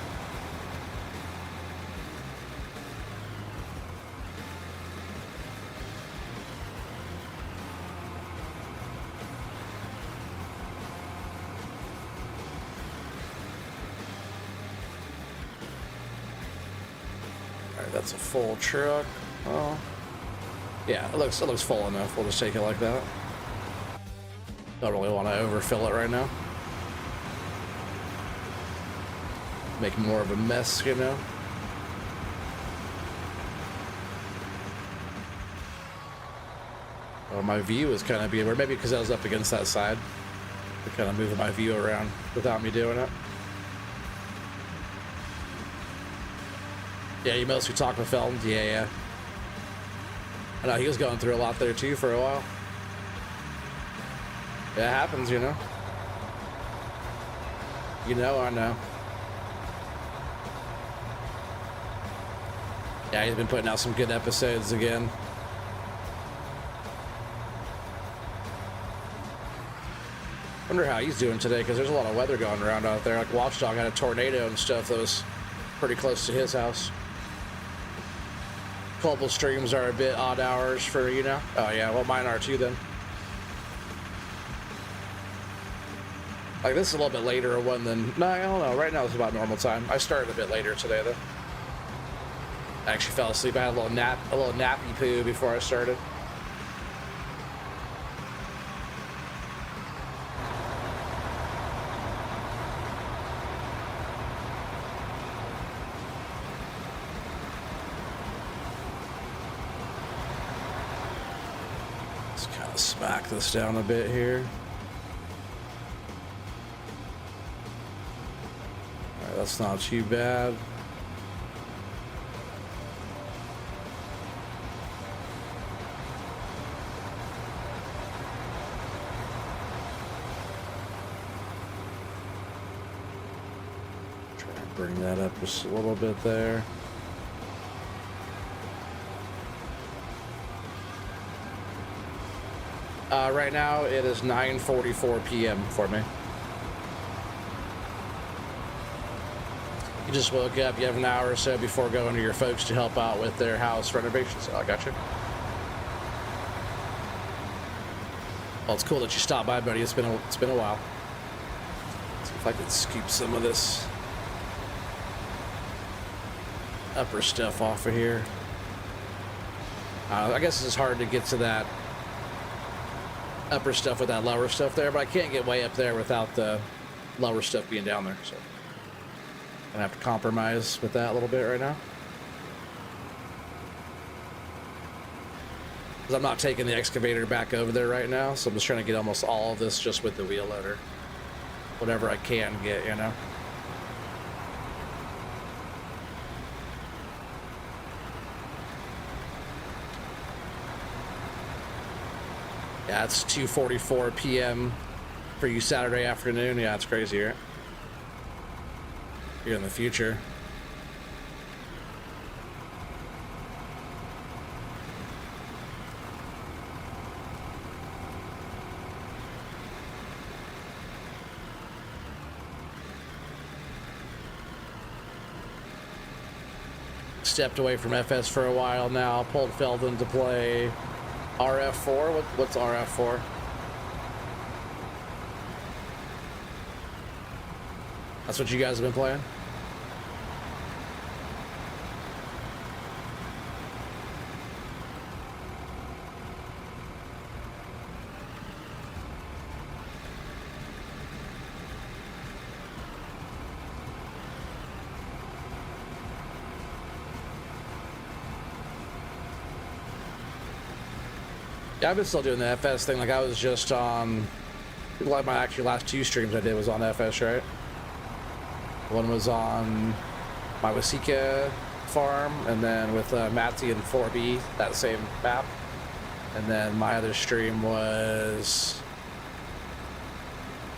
That's a full truck. Oh, yeah, it looks full enough. We'll just take it like that. Don't really want to overfill it right now. Make more of a mess, you know. Oh, my view is kind of being weird. Maybe because I was up against that side. They're kind of moving my view around without me doing it. Yeah, you mostly talk with Felton? Yeah. I know he was going through a lot there too for a while. Yeah, it happens, you know. You know, I know. Yeah, he's been putting out some good episodes again. Wonder how he's doing today, because there's a lot of weather going around out there. Like Watchdog had a tornado and stuff that was pretty close to his house. Colbull streams are a bit odd hours for, you know? Oh yeah, well mine are too then. Like this is a little bit later one than, no, I don't know. Right now it's about normal time. I started a bit later today though. I actually fell asleep. I had a little nappy poo before I started. Smack this down a bit here. All right, that's not too bad. Try to bring that up just a little bit there. Right now it is 9:44 p.m. for me. You just woke up, you have an hour or so before going to your folks to help out with their house renovations. Oh, I got you. Well, it's cool that you stopped by, buddy. It's been a while. Let's see if I can scoop some of this upper stuff off of here. I guess it's hard to get to that upper stuff with that lower stuff there, but I can't get way up there without the lower stuff being down there, so I'm gonna have to compromise with that a little bit right now, because I'm not taking the excavator back over there right now, so I'm just trying to get almost all of this just with the wheel loader, whatever I can get, you know. Yeah, it's 2:44 p.m. for you Saturday afternoon. Yeah, it's crazy, right? Here in the future. Stepped away from FS for a while now. Pulled Felton to play RF4? What's RF4? That's what you guys have been playing? Yeah, I've been still doing the FS thing. Like I was just on, like my actually last two streams I did was on FS, right? One was on my Wasika farm, and then with Matty and 4B, that same map. And then my other stream was,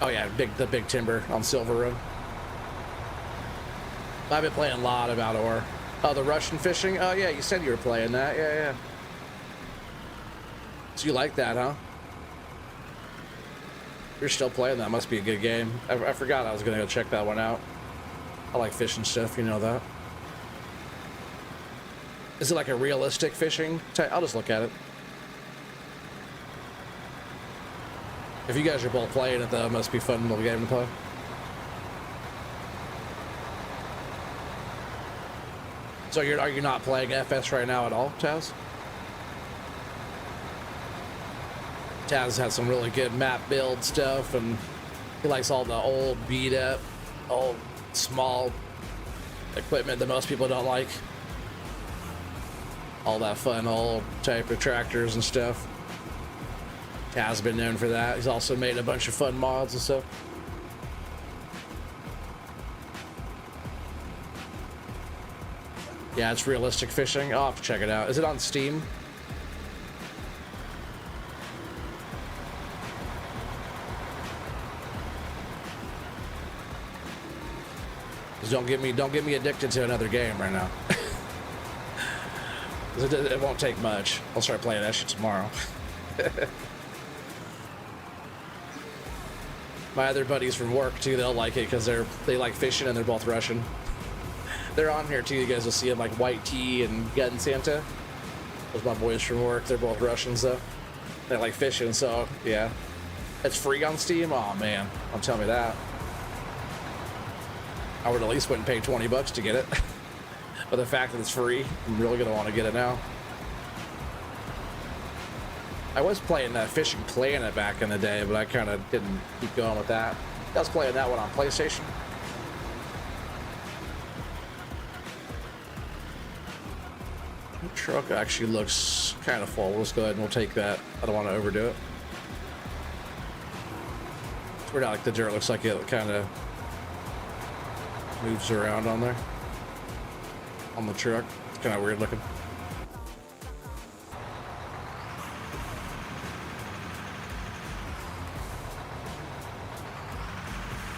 oh yeah, the big timber on Silver Road. I've been playing a lot of outdoor. Oh, the Russian fishing? Oh, yeah, you said you were playing that. Yeah, yeah. So you like that, huh? You're still playing that. Must be a good game. I forgot I was going to go check that one out. I like fishing stuff, you know that. Is it like a realistic fishing type? I'll just look at it. If you guys are both playing it, though, it must be fun little game to play. So are you not playing FS right now at all, Taz? Taz has some really good map build stuff, and he likes all the old beat up, old small equipment that most people don't like. All that fun old type of tractors and stuff. Taz has been known for that. He's also made a bunch of fun mods and stuff. Yeah, it's realistic fishing. I'll have to check it out. Is it on Steam? Just don't get me addicted to another game right now. It won't take much. I'll start playing that shit tomorrow. My other buddies from work too, they'll like it because they like fishing and they're both Russian. They're on here too. You guys will see them, like White Tea and Gun Santa. Those my boys from work. They're both Russians though. They like fishing, so yeah. It's free on Steam. Oh man, don't tell me that. I would at least wouldn't pay $20 to get it. But the fact that it's free, I'm really gonna want to get it now. I was playing that Fishing Planet back in the day, but I kind of didn't keep going with that. I was playing that one on PlayStation. The truck actually looks kind of full. Let's go ahead and we'll take that. I don't want to overdo it. It's weird how like the dirt looks like it kind of moves around on there. On the truck. It's kind of weird looking.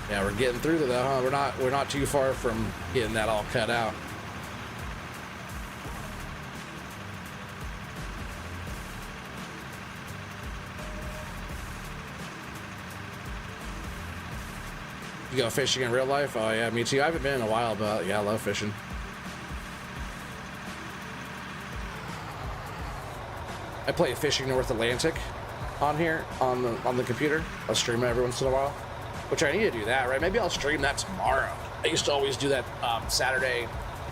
Yeah, we're getting through to that, huh? We're not too far from getting that all cut out. You go fishing in real life? Oh yeah, me too. I haven't been in a while, but yeah, I love fishing. I play Fishing North Atlantic on here on the computer. I'll stream it every once in a while, which I need to do that, right? Maybe I'll stream that tomorrow. I used to always do that Saturday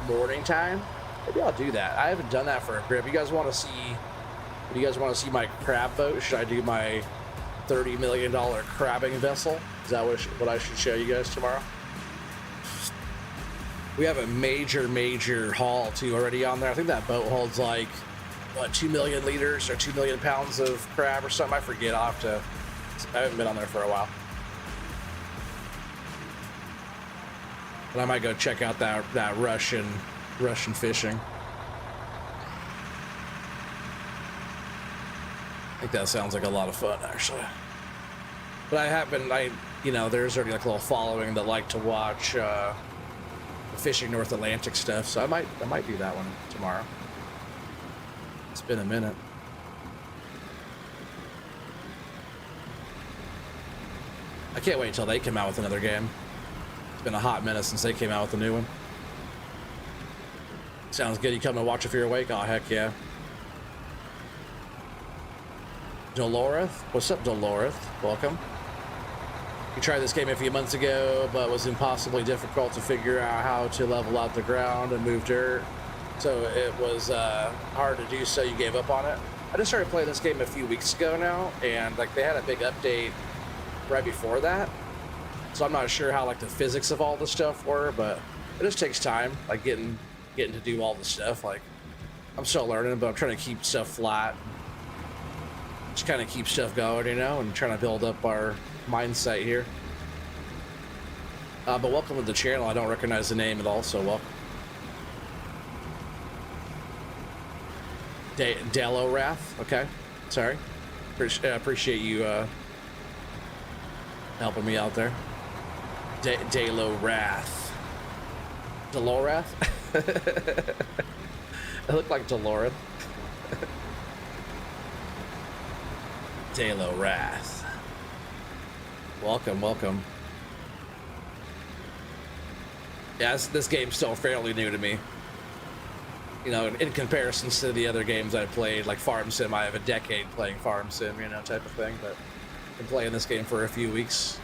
morning time. Maybe I'll do that. I haven't done that for a grip. You guys want to see? Do you guys want to see my crab boat? Should I do my $30 million crabbing vessel? Is that what I should show you guys tomorrow? We have a major haul too already on there. I think that boat holds like what, 2 million liters or 2 million pounds of crab or something. I forget. I haven't been on there for a while. But I might go check out that Russian fishing. I think that sounds like a lot of fun, actually. But there's already like a little following that like to watch Fishing North Atlantic stuff, so I might do that one tomorrow. It's been a minute. I can't wait until they come out with another game. It's been a hot minute since they came out with a new one. Sounds good. You come to watch if you're awake? Oh, heck yeah. Doloreth? What's up, Doloreth? Welcome. You tried this game a few months ago, but it was impossibly difficult to figure out how to level out the ground and move dirt. So it was hard to do, so you gave up on it. I just started playing this game a few weeks ago now, and like they had a big update right before that. So I'm not sure how like the physics of all the stuff were, but it just takes time, like getting to do all the stuff. Like I'm still learning, but I'm trying to keep stuff flat. Just kind of keep stuff going, and trying to build up our mindset here. But welcome to the channel. I don't recognize the name at all, so welcome. Dalorath, okay. Sorry. Appreciate you helping me out there. Dalorath. Delorath? It looked like Deloran. Delorath. Welcome, welcome. Yeah, this game's still fairly new to me. You know, in comparison to the other games I played, like Farm Sim, I have a decade playing Farm Sim, you know, type of thing, but I've been playing this game for a few weeks.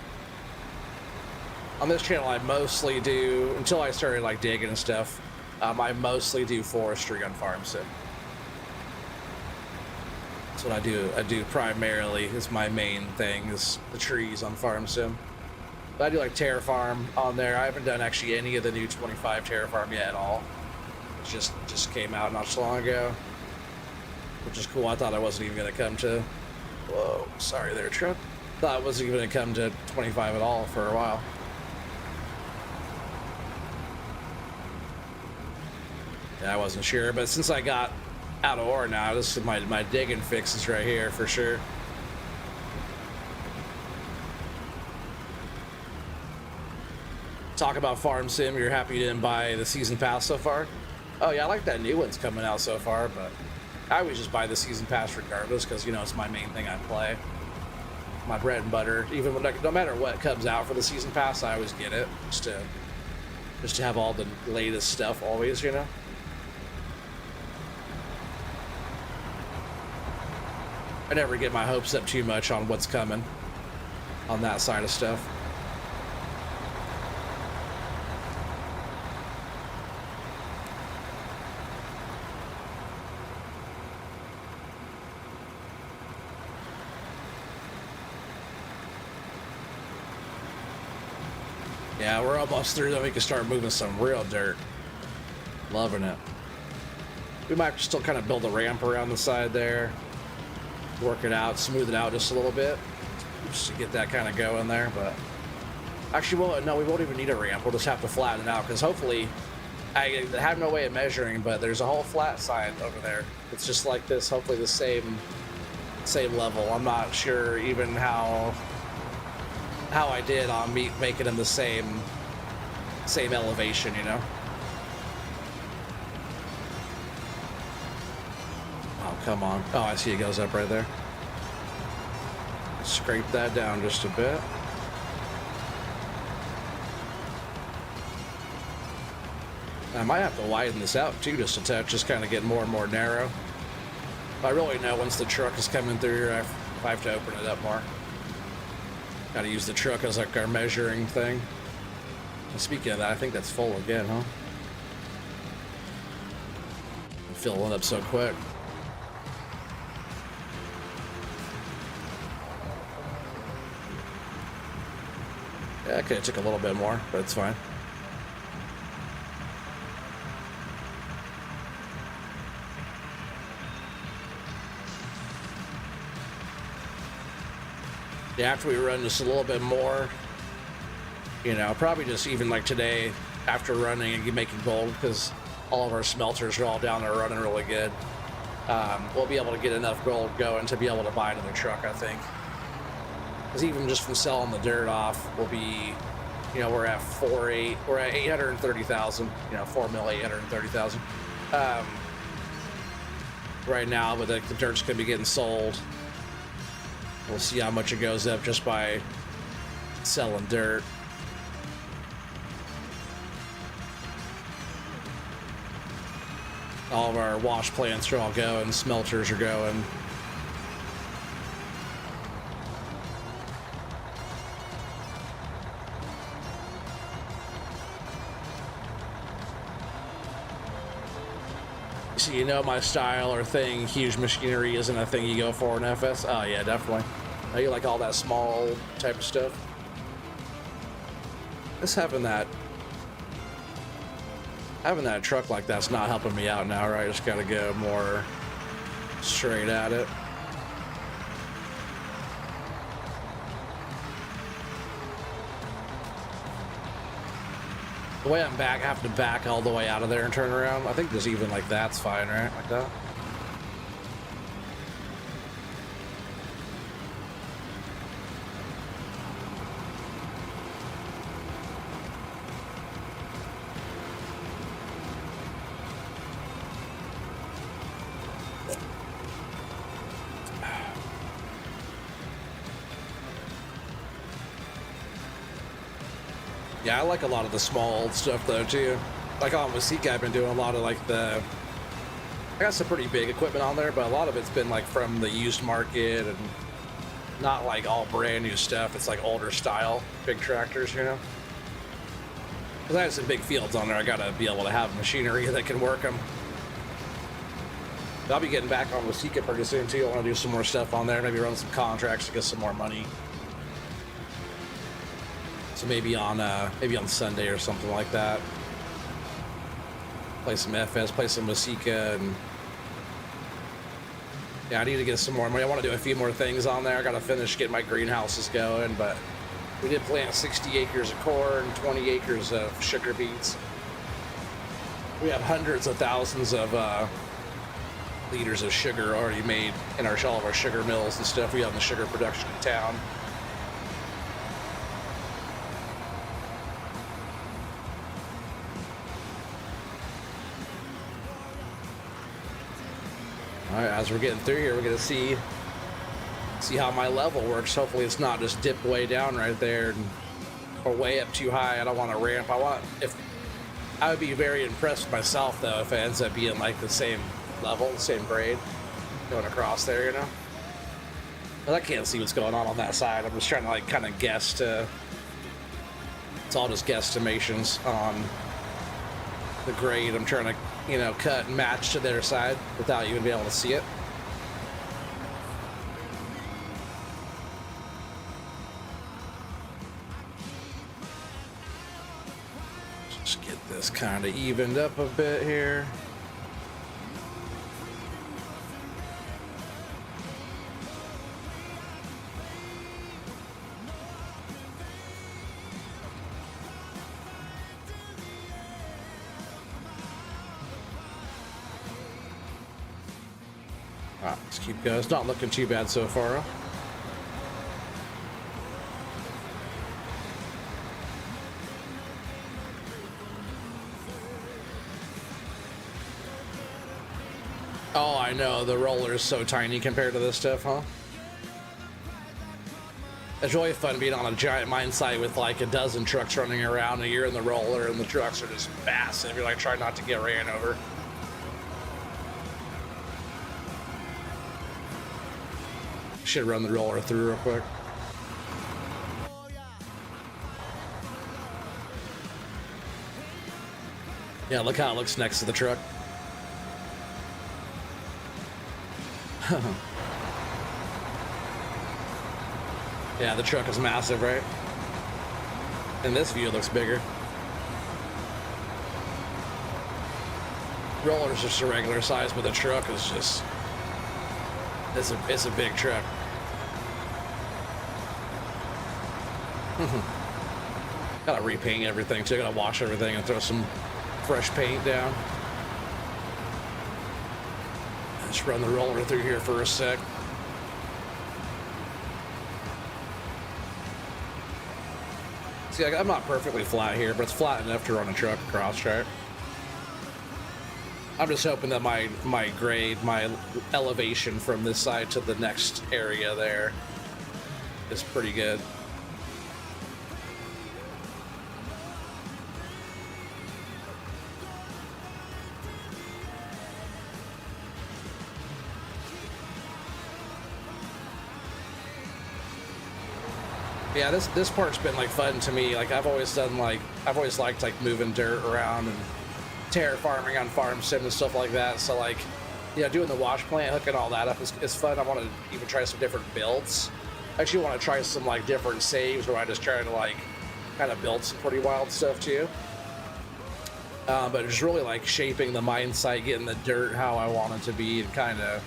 On this channel, I mostly do, until I started like digging and stuff, I mostly do forestry on Farm Sim. That's what I do. I do primarily, is my main thing, is the trees on Farm Sim. But I do like Terrafarm on there. I haven't done actually any of the new 25 Terrafarm yet at all. It just came out not so long ago, which is cool. I thought I wasn't even going to come to, whoa, sorry there, truck. Thought I wasn't even going to come to 25 at all for a while. Yeah, I wasn't sure, but since I got out of ore now, this is my digging fixes right here for sure. Talk about Farm Sim, you're happy you didn't buy the season pass so far? Oh yeah, I like that new one's coming out so far, but I always just buy the season pass regardless, because you know it's my main thing I play. My bread and butter. Even when, no matter what comes out for the season pass, I always get it just to have all the latest stuff always, you know. I never get my hopes up too much on what's coming on that side of stuff. Yeah, we're almost through, then we can start moving some real dirt. Loving it. We might still kind of build a ramp around the side there. Work it out, smooth it out just a little bit, just to get that kind of going there. But actually, we won't even need a ramp. We'll just have to flatten it out, because hopefully, I have no way of measuring, but there's a whole flat side over there. It's just like this, hopefully the same level. I'm not sure even how I did on making them the same elevation, you know. Oh, come on. Oh, I see it goes up right there. Scrape that down just a bit. I might have to widen this out too just a touch, just kind of get more and more narrow. But I really know once the truck is coming through here, if I have to open it up more. Gotta use the truck as like our measuring thing. And speaking of that, I think that's full again, huh? I'm filling up so quick. Yeah, it could have took a little bit more, but it's fine. Yeah, after we run just a little bit more, you know, probably just even like today, after running and making gold, because all of our smelters are all down there running really good, we'll be able to get enough gold going to be able to buy another truck, I think. Because even just from selling the dirt off, we'll be, you know, we're at 830,000, you know, 4,830,000 right now, but the dirt's gonna be getting sold. We'll see how much it goes up just by selling dirt. All of our wash plants are all going, smelters are going. So you know my style or thing, huge machinery isn't a thing you go for in FS? Oh yeah, definitely. Oh, you like all that small type of stuff? Just having that truck like that's not helping me out now, right? Just gotta go more straight at it. The way I'm back, I have to back all the way out of there and turn around. I think just even like that's fine, right? Like that. Yeah, I like a lot of the small old stuff though too. Like on Wasika, I've been doing a lot of like I got some pretty big equipment on there, but a lot of it's been like from the used market and not like all brand new stuff. It's like older style big tractors, you know. Because I have some big fields on there, I gotta be able to have machinery that can work them. I'll be getting back on Wasika pretty soon too. I want to do some more stuff on there, maybe run some contracts to get some more money. So maybe on Sunday or something like that. Play some FS, play some Wasika, and yeah, I need to get some more money. I want to do a few more things on there. I got to finish getting my greenhouses going, but we did plant 60 acres of corn, 20 acres of sugar beets. We have hundreds of thousands of liters of sugar already made in all of our sugar mills and stuff we have in the sugar production in town. All right, as we're getting through here, we're gonna see how my level works. Hopefully it's not just dipped way down right there or way up too high. I don't want to ramp. I would be very impressed with myself though if it ends up being like the same level, the same grade going across there, you know. But I can't see what's going on that side. I'm just trying to like kind of guess. It's all just guesstimations on the grade. I'm trying to, you know, cut and match to their side without even being able to see it. Just get this kind of evened up a bit here. Alright, let's keep going. It's not looking too bad so far. Oh, I know. The roller is so tiny compared to this stuff, huh? It's really fun being on a giant mine site with like a dozen trucks running around and you're in the roller and the trucks are just massive. You're like trying not to get ran over. Should run the roller through real quick. Yeah, look how it looks next to the truck. Yeah, the truck is massive, right? And this view looks bigger. Roller's just a regular size, but the truck is just... It's a big truck. Gotta repaint everything too. Gotta wash everything and throw some fresh paint down. Just run the roller through here for a sec. See, I'm not perfectly flat here, but it's flat enough to run a truck across, right? I'm just hoping that my grade, my elevation from this side to the next area there is pretty good. Yeah, this part's been like fun to me. Like I've always liked like moving dirt around and terra farming on farm sim and stuff like that. So like, yeah, doing the wash plant, hooking all that up is fun. I want to even try some different builds. I actually want to try some like different saves where I just try to like kind of build some pretty wild stuff too. But it's really like shaping the mine site, getting the dirt how I want it to be, and kind of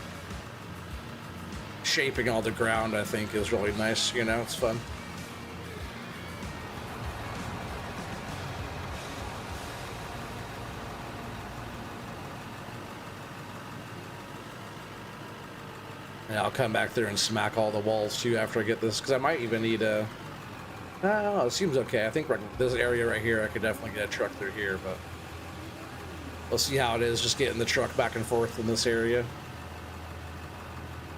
shaping all the ground. I think is really nice. You know, it's fun. Yeah, I'll come back there and smack all the walls too after I get this, because I might even need a... I don't know, it seems okay. I think this area right here, I could definitely get a truck through here, but we'll see how it is just getting the truck back and forth in this area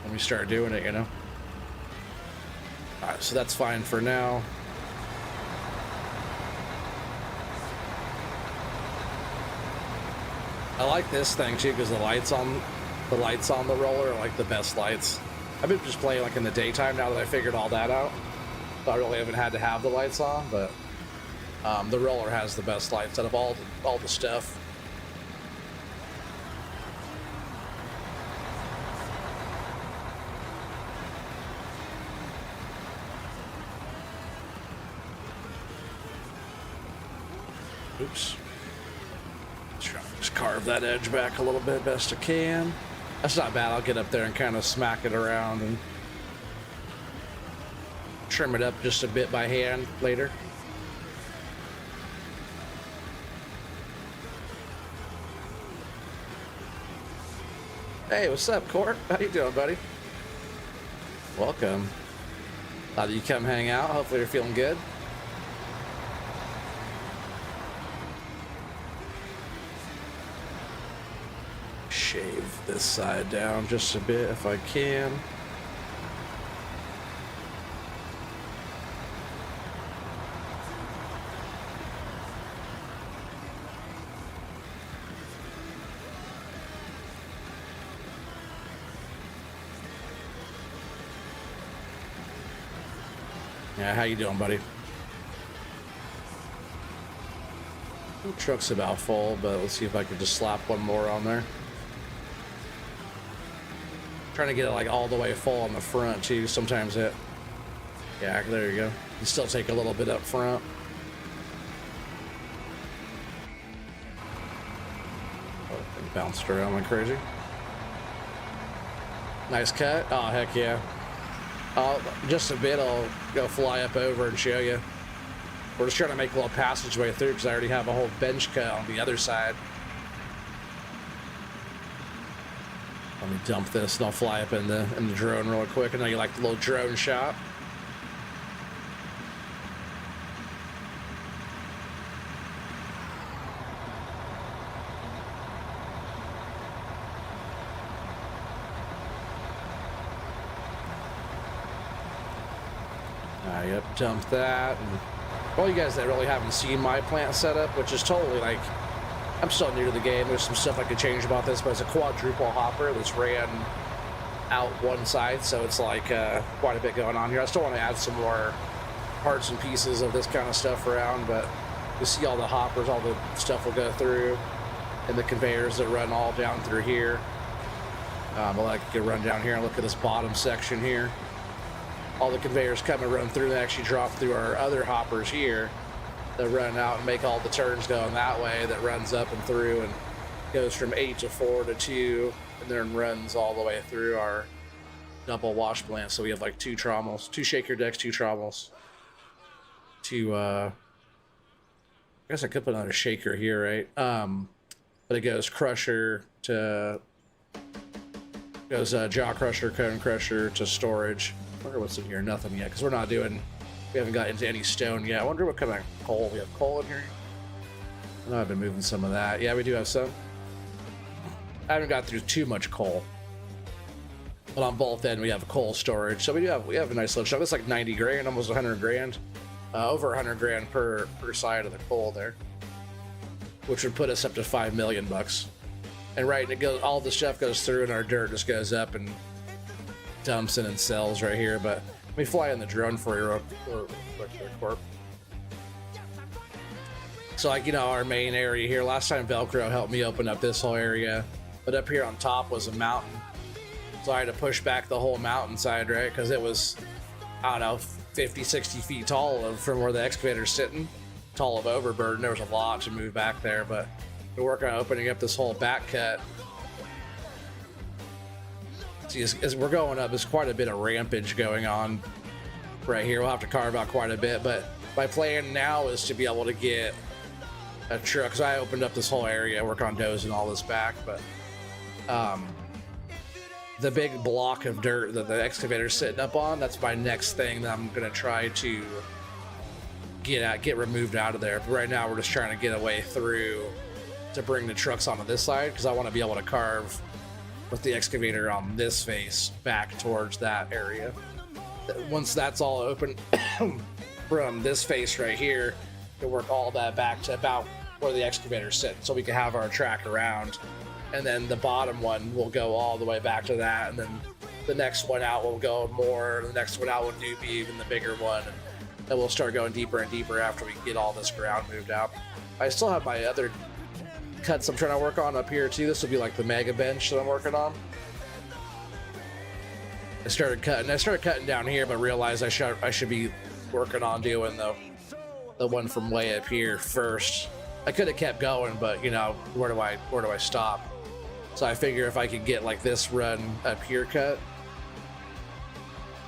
when we start doing it, you know? Alright, so that's fine for now. I like this thing too because the lights on the roller are like the best lights. I've been just playing like in the daytime now that I figured all that out. So I really haven't had to have the lights on, but the roller has the best lights out of all the stuff. Oops. Try to just carve that edge back a little bit best I can. That's not bad. I'll get up there and kind of smack it around and trim it up just a bit by hand later. Hey, what's up, Court? How you doing, buddy? Welcome. Thought you come hang out. Hopefully you're feeling good. Shave this side down just a bit if I can. Yeah, how you doing, buddy? The truck's about full, but let's see if I can just slap one more on there. Trying to get it like all the way full on the front too. Sometimes it, yeah, there you go. You still take a little bit up front. Oh, it bounced around like crazy. Nice cut. Oh, heck yeah. Just a bit, I'll go fly up over and show you. We're just trying to make a little passageway through because I already have a whole bench cut on the other side. Let me dump this and I'll fly up in the drone real quick. I know you like the little drone shot. Yep, dump that. And all you guys that really haven't seen my plant setup, which is totally like, I'm still new to the game. There's some stuff I could change about this, but it's a quadruple hopper that's ran out one side, so it's like quite a bit going on here. I still want to add some more parts and pieces of this kind of stuff around, but you see all the hoppers, all the stuff will go through, and the conveyors that run all down through here. But I can run down here and look at this bottom section here. All the conveyors come and run through and actually drop through our other hoppers here that run out and make all the turns going that way, that runs up and through and goes from 8 to 4 to 2 and then runs all the way through our double wash plant. So we have like 2 trommels, 2 shaker decks, 2 trommels, 2 I guess I could put another shaker here, right? But it goes crusher to jaw crusher, cone crusher to storage. I wonder what's in here. Nothing yet, because we haven't got into any stone yet. I wonder what kind of coal. We have coal in here. I know I've been moving some of that. Yeah, we do have some. I haven't got through too much coal, but on both ends we have coal storage. So we have a nice little chunk. That's like 90 grand, almost 100 grand, over 100 grand per side of the coal there, which would put us up to $5 million bucks. And right, and it goes. All the stuff goes through, and our dirt just goes up and dumps in and sells right here. But let me fly in the drone for you real quick there, Corp. So like, you know, our main area here, last time Velcro helped me open up this whole area, but up here on top was a mountain. So I had to push back the whole mountainside, right? Because it was, I don't know, 50, 60 feet tall from where the excavator's sitting, tall of overburden. There was a lot to move back there, but we're working on opening up this whole back cut. See, as we're going up, there's quite a bit of rampage going on right here. We'll have to carve out quite a bit, but my plan now is to be able to get a truck, because I opened up this whole area, work on dozing all this back, but the big block of dirt that the excavator's sitting up on, that's my next thing that I'm going to try to get removed out of there. But right now we're just trying to get a way through to bring the trucks onto this side, because I want to be able to carve with the excavator on this face back towards that area. Once that's all open from this face right here, to work all that back to about where the excavator's sitting, so we can have our track around. And then the bottom one will go all the way back to that, and then the next one out will go more, the next one out will be even the bigger one, and then we'll start going deeper and deeper after we get all this ground moved out. I still have my other cuts I'm trying to work on up here too. This will be like the mega bench that I'm working on. I started cutting down here, but realized I should be working on doing the one from way up here first. I could have kept going, but you know, where do I stop? So I figure if I could get like this run up here cut,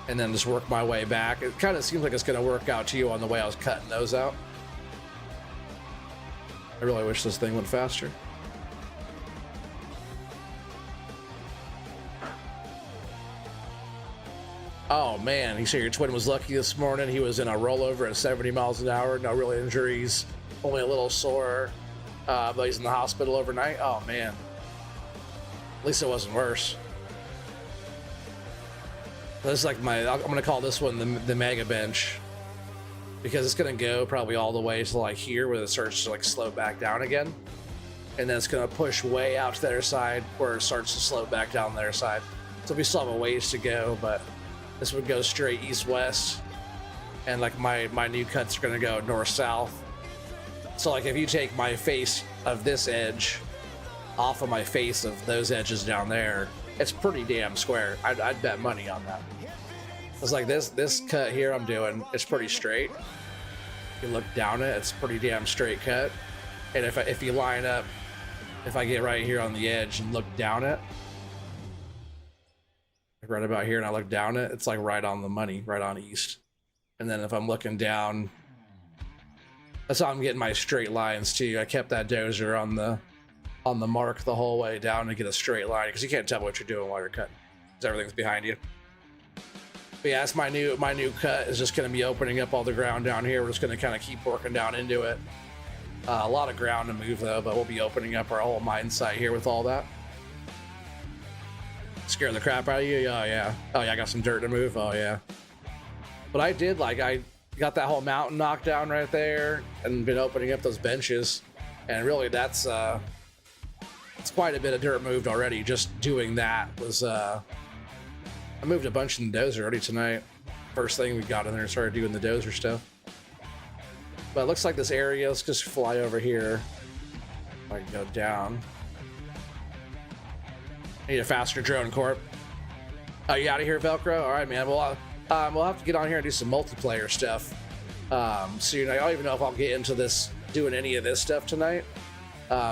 and then just work my way back. It kind of seems like it's going to work out to you on the way I was cutting those out. I really wish this thing went faster. Oh man, you say your twin was lucky this morning. He was in a rollover at 70 miles an hour. No real injuries, only a little sore, but he's in the hospital overnight. Oh man, at least it wasn't worse. This is like I'm gonna call this one the mega bench, because it's gonna go probably all the way to like here where it starts to like slow back down again, and then it's gonna push way out to the other side where it starts to slow back down the other side. So we still have a ways to go, but this would go straight east-west, and like my new cuts are gonna go north-south. So like if you take my face of this edge off of my face of those edges down there, it's pretty damn square. I'd bet money on that. It's like this cut here I'm doing, it's pretty straight. You look down it, it's pretty damn straight cut. And if you line up, if I get right here on the edge and look down it, right about here, and I look down it, it's like right on the money, right on east. And then if I'm looking down, that's how I'm getting my straight lines too. I kept that dozer on the mark the whole way down to get a straight line, because you can't tell what you're doing while you're cutting, because everything's behind you. But yeah, that's my new cut is just going to be opening up all the ground down here. We're just going to kind of keep working down into it. A lot of ground to move though, but we'll be opening up our whole mine site here with all that. Scare the crap out of you? Oh yeah. Oh yeah, I got some dirt to move. Oh yeah. But I did, like, I got that whole mountain knocked down right there and been opening up those benches, and really that's it's quite a bit of dirt moved already. Just doing that was I moved a bunch in the dozer already tonight. First thing we got in there and started doing the dozer stuff. But it looks like this area, let's just fly over here. If I can go down. Need a faster drone, Corp. Oh, you out of here, Velcro? All right, man. Well, we'll have to get on here and do some multiplayer stuff. Soon. I don't even know if I'll get into this, doing any of this stuff tonight.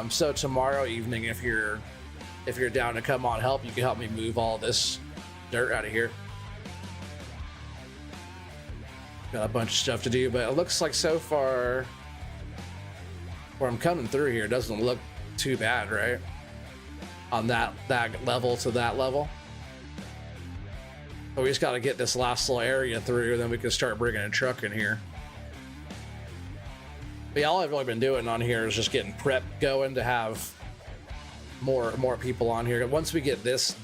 So tomorrow evening, if you're down to come on help, you can help me move all this dirt out of here. Got a bunch of stuff to do, but it looks like so far where I'm coming through here doesn't look too bad, right? On that level to that level. But we just got to get this last little area through, and then we can start bringing a truck in here. But yeah, all I've really been doing on here is just getting prep going to have more people on here. Once we get this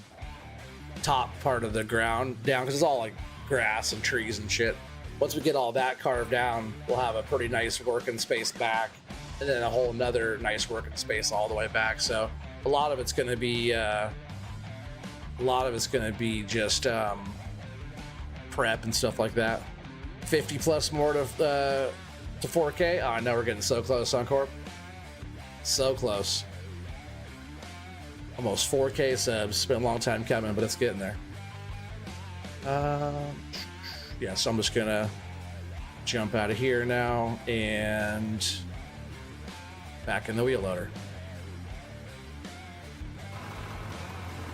top part of the ground down, because it's all like grass and trees and shit. Once we get all that carved down, we'll have a pretty nice working space back, and then a whole nother nice working space all the way back. So a lot of it's going to be just prep and stuff like that. 50 plus more to 4K. Oh, I know we're getting so close, Suncorp. So close. Almost 4K subs. It's been a long time coming, but it's getting there. Yeah, so I'm just gonna jump out of here now and back in the wheel loader.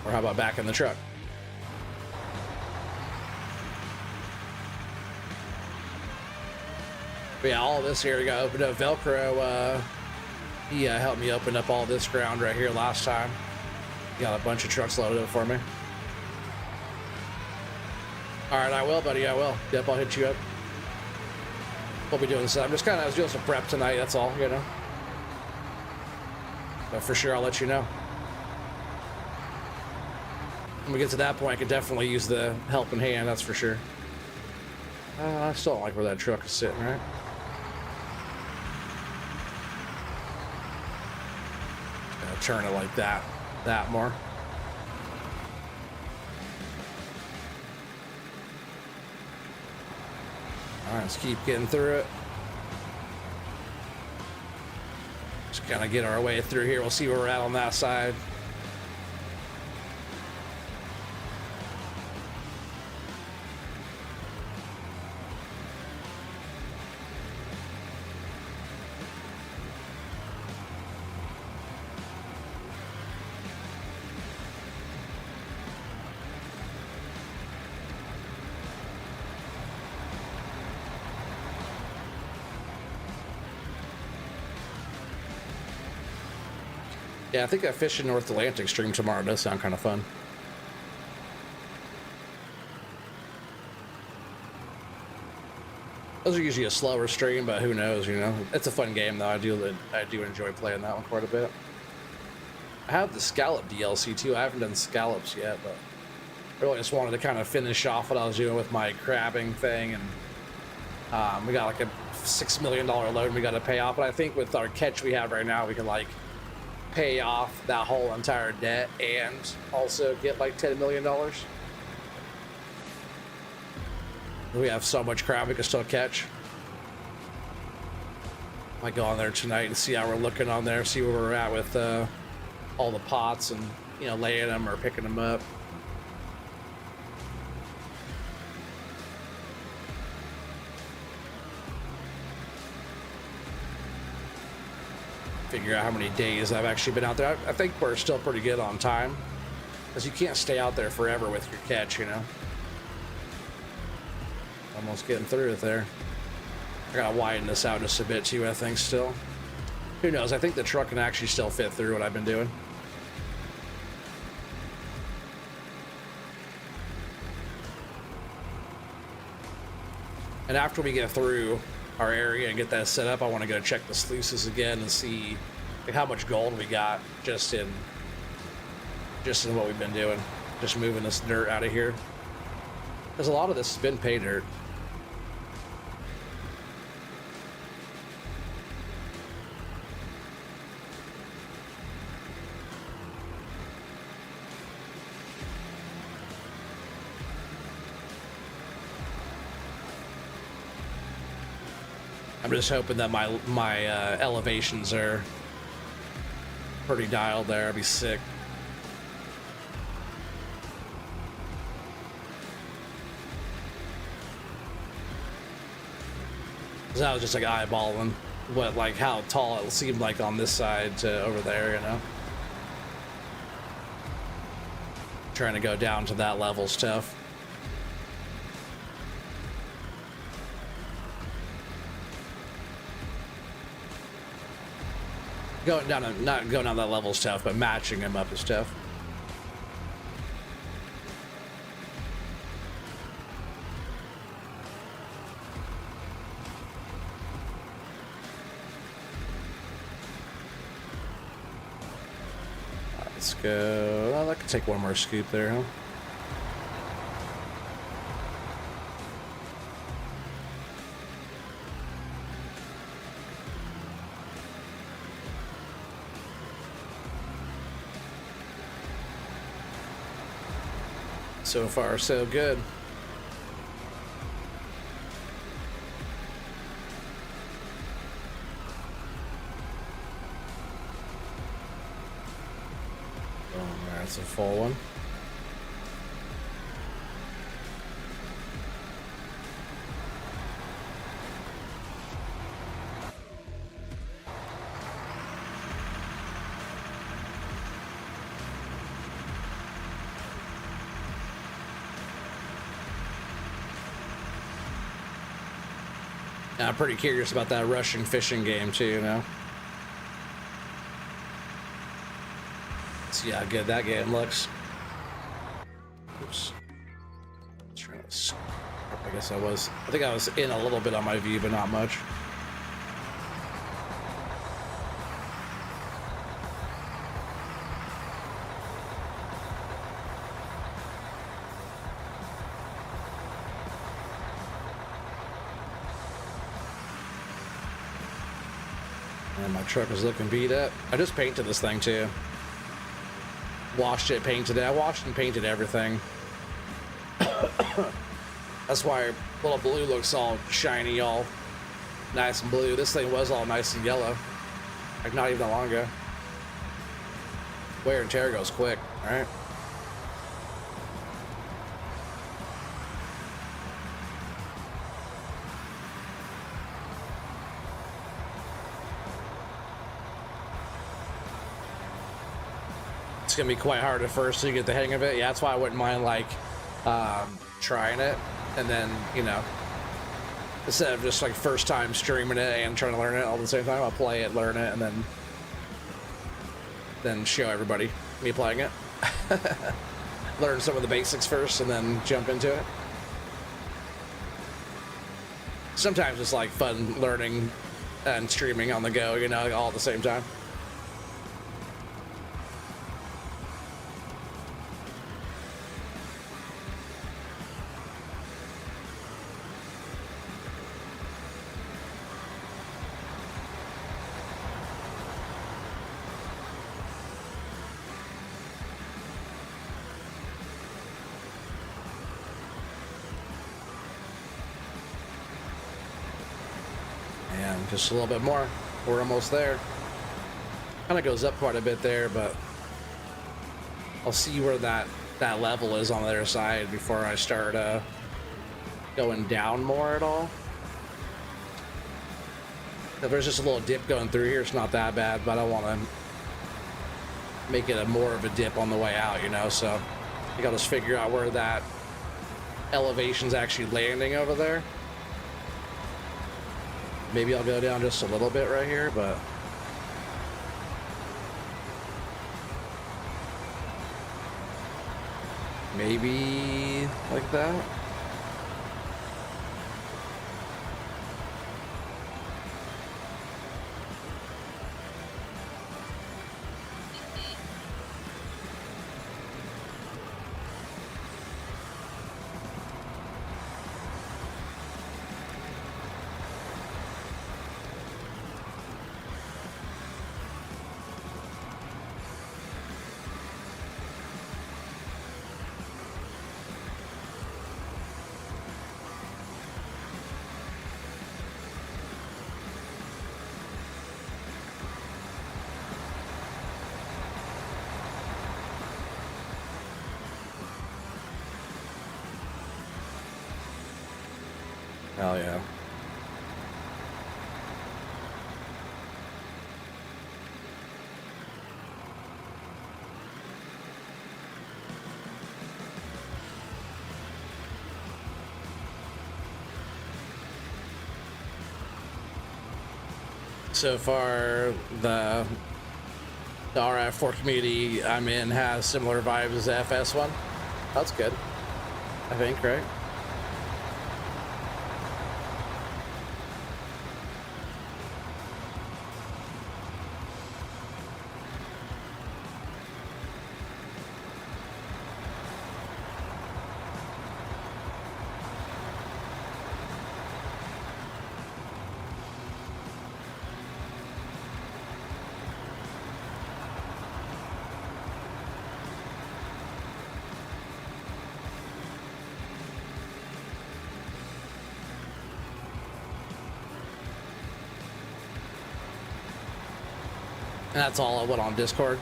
Or how about back in the truck? But yeah, all this here, we got opened up. Velcro, he helped me open up all this ground right here last time. He got a bunch of trucks loaded up for me. All right, I will, buddy, I will. Yep, I'll hit you up. We'll be doing this. I was doing some prep tonight, that's all, you know. But for sure, I'll let you know. When we get to that point, I could definitely use the helping hand, that's for sure. I still don't like where that truck is sitting, right? turn it like that more. All right, let's keep getting through it. Just kind of get our way through here. We'll see where we're at on that side. Yeah, I think that Fishing North Atlantic stream tomorrow does sound kind of fun. Those are usually a slower stream, but who knows, you know? It's a fun game, though. I do enjoy playing that one quite a bit. I have the Scallop DLC, too. I haven't done Scallops yet, but I really just wanted to kind of finish off what I was doing with my crabbing thing, and we got like a $6 million loan we got to pay off, but I think with our catch we have right now, we can, like, pay off that whole entire debt and also get like $10 million. We have so much crab we can still catch. Might go on there tonight and see how we're looking on there, see where we're at with all the pots and, you know, laying them or picking them up. Figure out how many days I've actually been out there. I think we're still pretty good on time, because you can't stay out there forever with your catch, you know. Almost getting through it there. I gotta widen this out just a bit too, I think, still. Who knows? I think the truck can actually still fit through what I've been doing. And after we get through our area and get that set up, I want to go check the sluices again and see how much gold we got just in what we've been doing, just moving this dirt out of here, because a lot of this has been pay dirt. I'm just hoping that my elevations are pretty dialed there. I'd be sick. Cause I was just like eyeballing how tall it seemed like on this side to over there, you know. Trying to go down to that level's tough. Going down, not going down that level is tough, but matching him up is tough. Let's go. Well, I could take one more scoop there, huh? So far, so good. Oh, that's a full one. I'm pretty curious about that Russian fishing game too, you know. See how good that game looks. Oops. I guess I think I was in a little bit on my view, but not much. And my truck is looking beat up. I just painted this thing too. Washed it, painted it. I washed and painted everything. That's why little blue looks all shiny, all nice and blue. This thing was all nice and yellow. Like not even that long ago. Wear and tear goes quick, right? It's gonna be quite hard at first to get the hang of it. Yeah, that's why I wouldn't mind like trying it, and then, you know, instead of just like first time streaming it and trying to learn it all at the same time, I'll play it, learn it, and then show everybody me playing it. Learn some of the basics first and then jump into it. Sometimes it's like fun learning and streaming on the go, you know, all at the same time. Just a little bit more. We're almost there. Kind of goes up quite a bit there, but I'll see where that level is on the other side before I start going down more at all. If there's just a little dip going through here, it's not that bad, but I want to make it more of a dip on the way out, you know, so I gotta just figure out where that elevation's actually landing over there. Maybe I'll go down just a little bit right here, but maybe like that. Hell yeah. So far, the RF4 community I'm in has similar vibes as the FS one. That's good, I think, right? And that's all I went on Discord.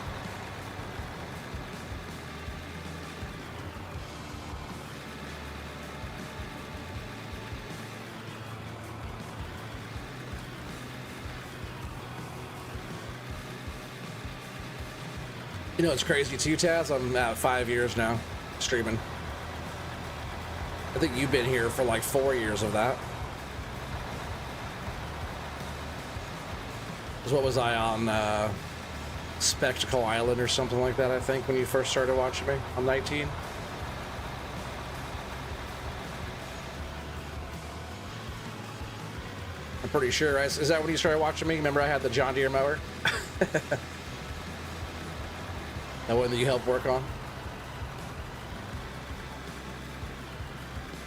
You know, it's crazy too, Taz. I'm at 5 years now streaming. I think you've been here for like 4 years of that. What was I on Spectacle Island or something like that, I think, when you first started watching me? I'm 19. I'm pretty sure. Is that when you started watching me? Remember I had the John Deere mower? That one that you helped work on?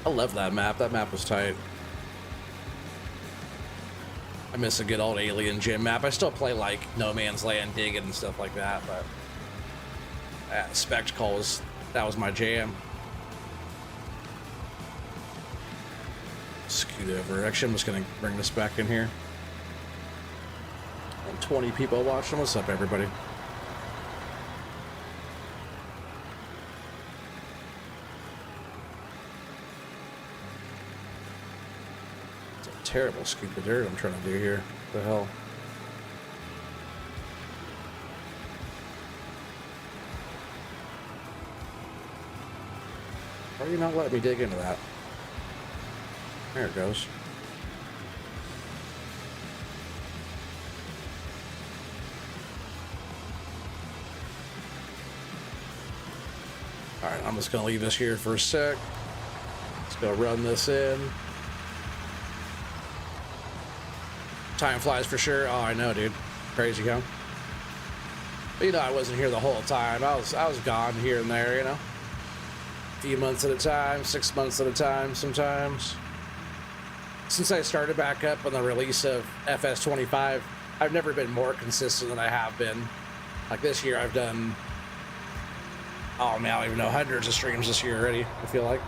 I love that map. That map was tight. I miss a good old Alien gym map. I still play like No Man's Land digging and stuff like that, but Spectacle that was my jam. Scoot over. Actually, I'm just gonna bring this back in here. And 20 people watching. What's up, everybody? Terrible scoop of dirt I'm trying to do here. What the hell? Why are you not letting me dig into that? There it goes. Alright, I'm just gonna leave this here for a sec. Let's go run this in. Time flies for sure. Oh, I know, dude. Crazy, huh? But, you know, I wasn't here the whole time. I was gone here and there, you know. A few months at a time, 6 months at a time sometimes. Since I started back up on the release of FS25, I've never been more consistent than I have been. Like this year, I've done, oh man, I don't even know, hundreds of streams this year already, I feel like.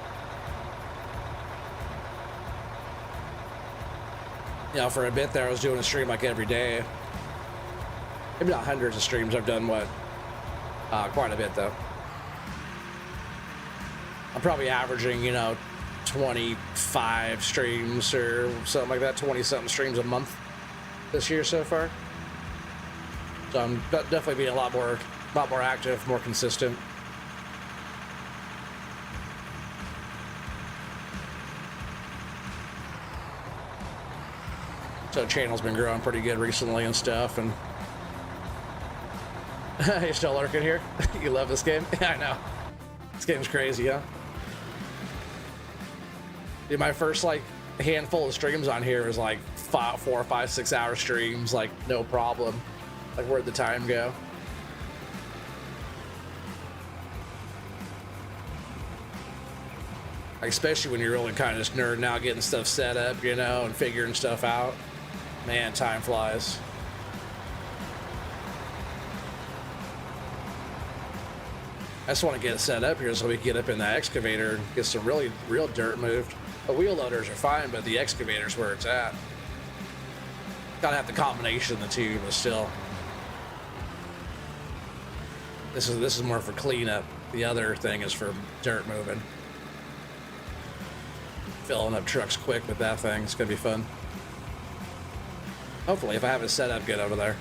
You know, for a bit there, I was doing a stream like every day. Maybe not hundreds of streams. I've done what? Quite a bit though. I'm probably averaging, you know, 25 streams or something like that, 20-something streams a month this year so far. So I'm definitely being a lot more active, more consistent. So the channel's been growing pretty good recently and stuff, and you're still lurking here? You love this game? Yeah, I know. This game's crazy, huh? Dude, my first like handful of streams on here was like 4, 5, 6 hour streams, like no problem. Like where'd the time go? Like, especially when you're really kind of just nerding out, getting stuff set up, you know, and figuring stuff out. Man, time flies. I just want to get it set up here so we can get up in the excavator and get some real dirt moved. The wheel loaders are fine, but the excavator's where it's at. Gotta have the combination of the two, but still. This is more for cleanup. The other thing is for dirt moving. Filling up trucks quick with that thing. It's gonna be fun. Hopefully, if I have it set up good over there.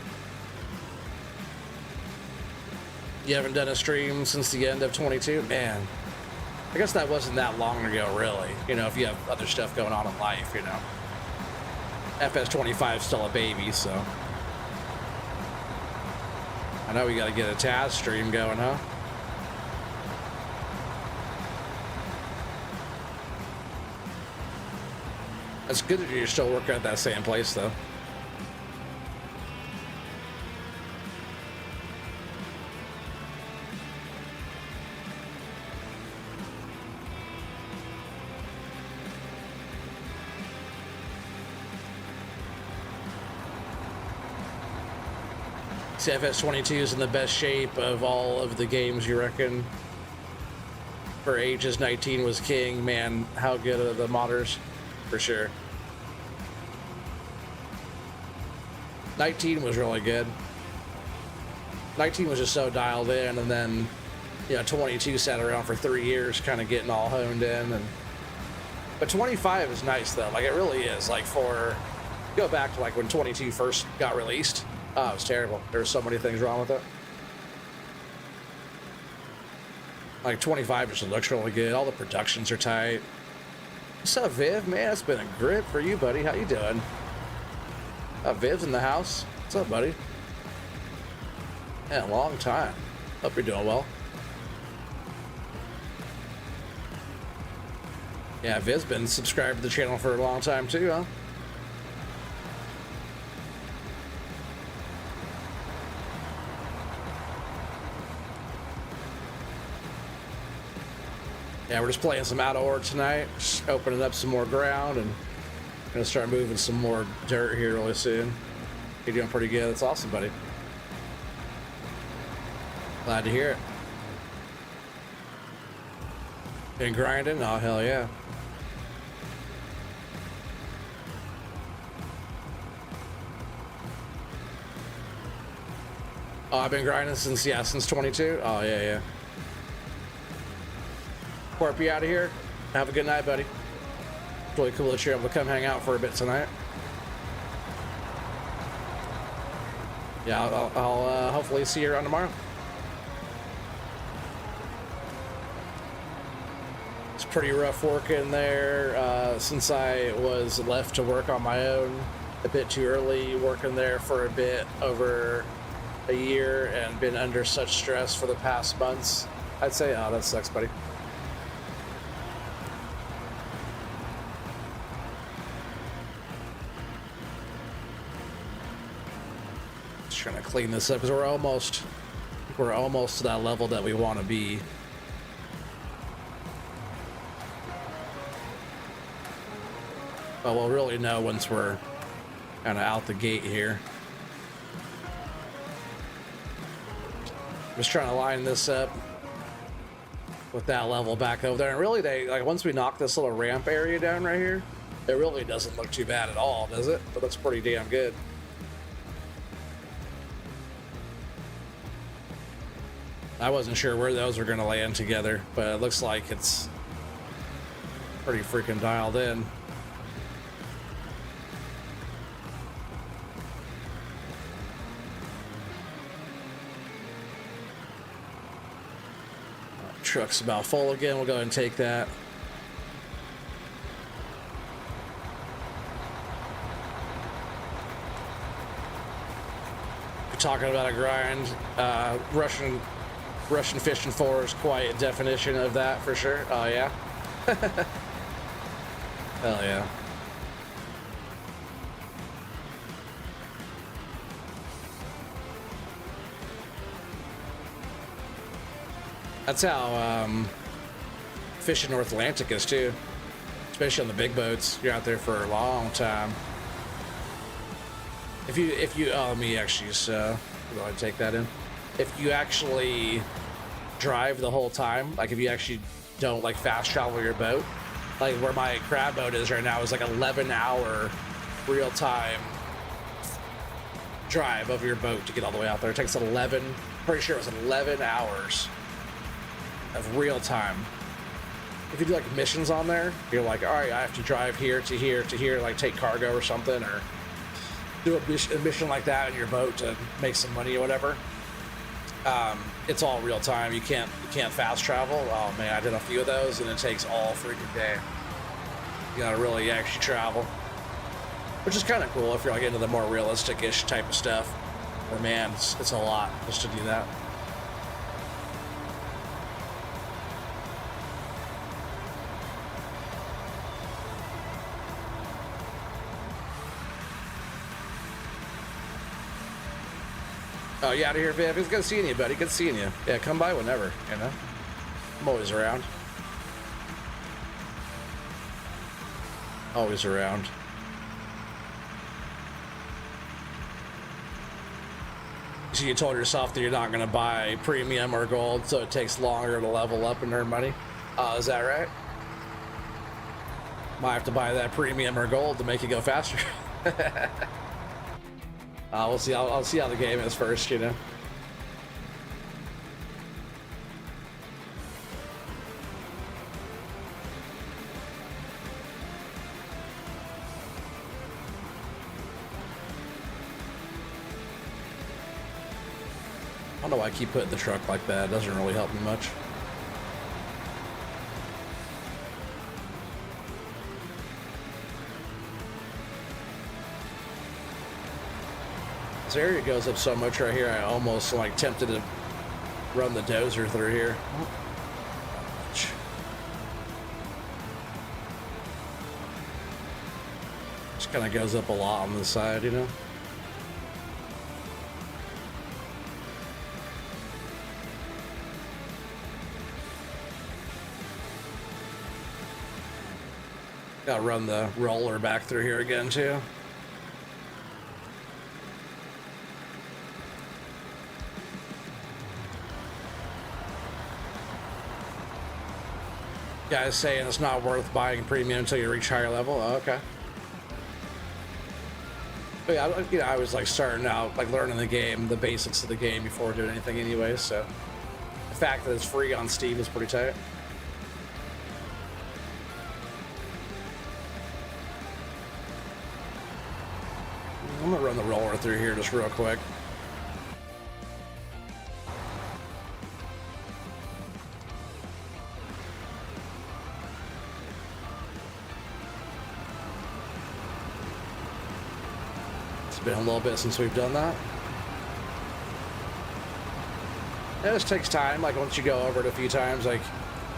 You haven't done a stream since the end of 22? Man, I guess that wasn't that long ago, really. You know, if you have other stuff going on in life, you know. FS25 is still a baby, so. I know we gotta get a Taz stream going, huh? That's good that you're still working at that same place, though. FS22 is in the best shape of all of the games, you reckon? For ages, 19 was king. Man, how good are the modders? For sure. 19 was really good. 19 was just so dialed in, and then, you know, 22 sat around for 3 years, kind of getting all honed in. But 25 is nice, though. Like, it really is. Like, go back to, like, when 22 first got released. Oh, it was terrible. There were so many things wrong with it. Like, 25 just looks really good. All the productions are tight. What's up, Viv? Man, it's been a grip for you, buddy. How you doing? Viv's in the house. What's up, buddy? Yeah, a long time. Hope you're doing well. Yeah, Viv's been subscribed to the channel for a long time, too, huh? Yeah, we're just playing some out of order tonight, just opening up some more ground and Gonna start moving some more dirt here really soon. You're doing pretty good. That's awesome, buddy. Glad to hear it. Been grinding? Oh, hell yeah. Oh, I've been grinding since 22. Oh, yeah, yeah. Corpy out of here. Have a good night, buddy. It's really cool that you're able to come hang out for a bit tonight. Yeah, I'll hopefully see you around tomorrow. It's pretty rough working there since I was left to work on my own a bit too early, working there for a bit over a year and been under such stress for the past months. I'd say, oh, that sucks, buddy. Just trying to clean this up because we're almost to that level that we want to be. But we'll really know once we're kind of out the gate here. Just trying to line this up with that level back over there. And really, once we knock this little ramp area down right here, it really doesn't look too bad at all, does it? It looks pretty damn good. I wasn't sure where those were going to land together, but it looks like it's pretty freaking dialed in. Truck's about full again. We'll go ahead and take that. We're talking about a grind. Russian Fishing 4 is quite a definition of that for sure. Oh yeah. Hell yeah. That's how fishing North Atlantic is too, especially on the big boats. You're out there for a long time. If you let me actually just go ahead and take that in. If you actually drive the whole time, like if you actually don't like fast travel your boat, like where my crab boat is right now is like 11-hour real time drive of your boat to get all the way out there. It takes 11, pretty sure it was 11 hours of real time. If you do like missions on there, you're like, all right, I have to drive here to here to here, like take cargo or something, or do a mission like that in your boat to make some money or whatever. It's all real time. You can't fast travel. Oh man, I did a few of those and it takes all freaking day. You gotta really actually travel, which is kind of cool if you're like into the more realistic-ish type of stuff. But man, it's a lot just to do that. Oh, you out of here, Viv? It's good seeing you, buddy. Good seeing you. Yeah, come by whenever, you know? I'm always around. Always around. So you told yourself that you're not going to buy premium or gold, so it takes longer to level up and earn money? Is that right? Might have to buy that premium or gold to make it go faster. We'll see. I'll see how the game is first, you know. I don't know why I keep putting the truck like that. It doesn't really help me much. This area goes up so much right here, I almost like tempted to run the dozer through here. Just kind of goes up a lot on the side, you know? Gotta run the roller back through here again too. Guys saying it's not worth buying premium until you reach higher level. Oh, okay. But yeah, you know, I was like starting out, like learning the game, the basics of the game before doing anything anyway. So the fact that it's free on Steam is pretty tight. I'm gonna run the roller through here just real quick. It's been a little bit since we've done that. It just takes time. Like once you go over it a few times, like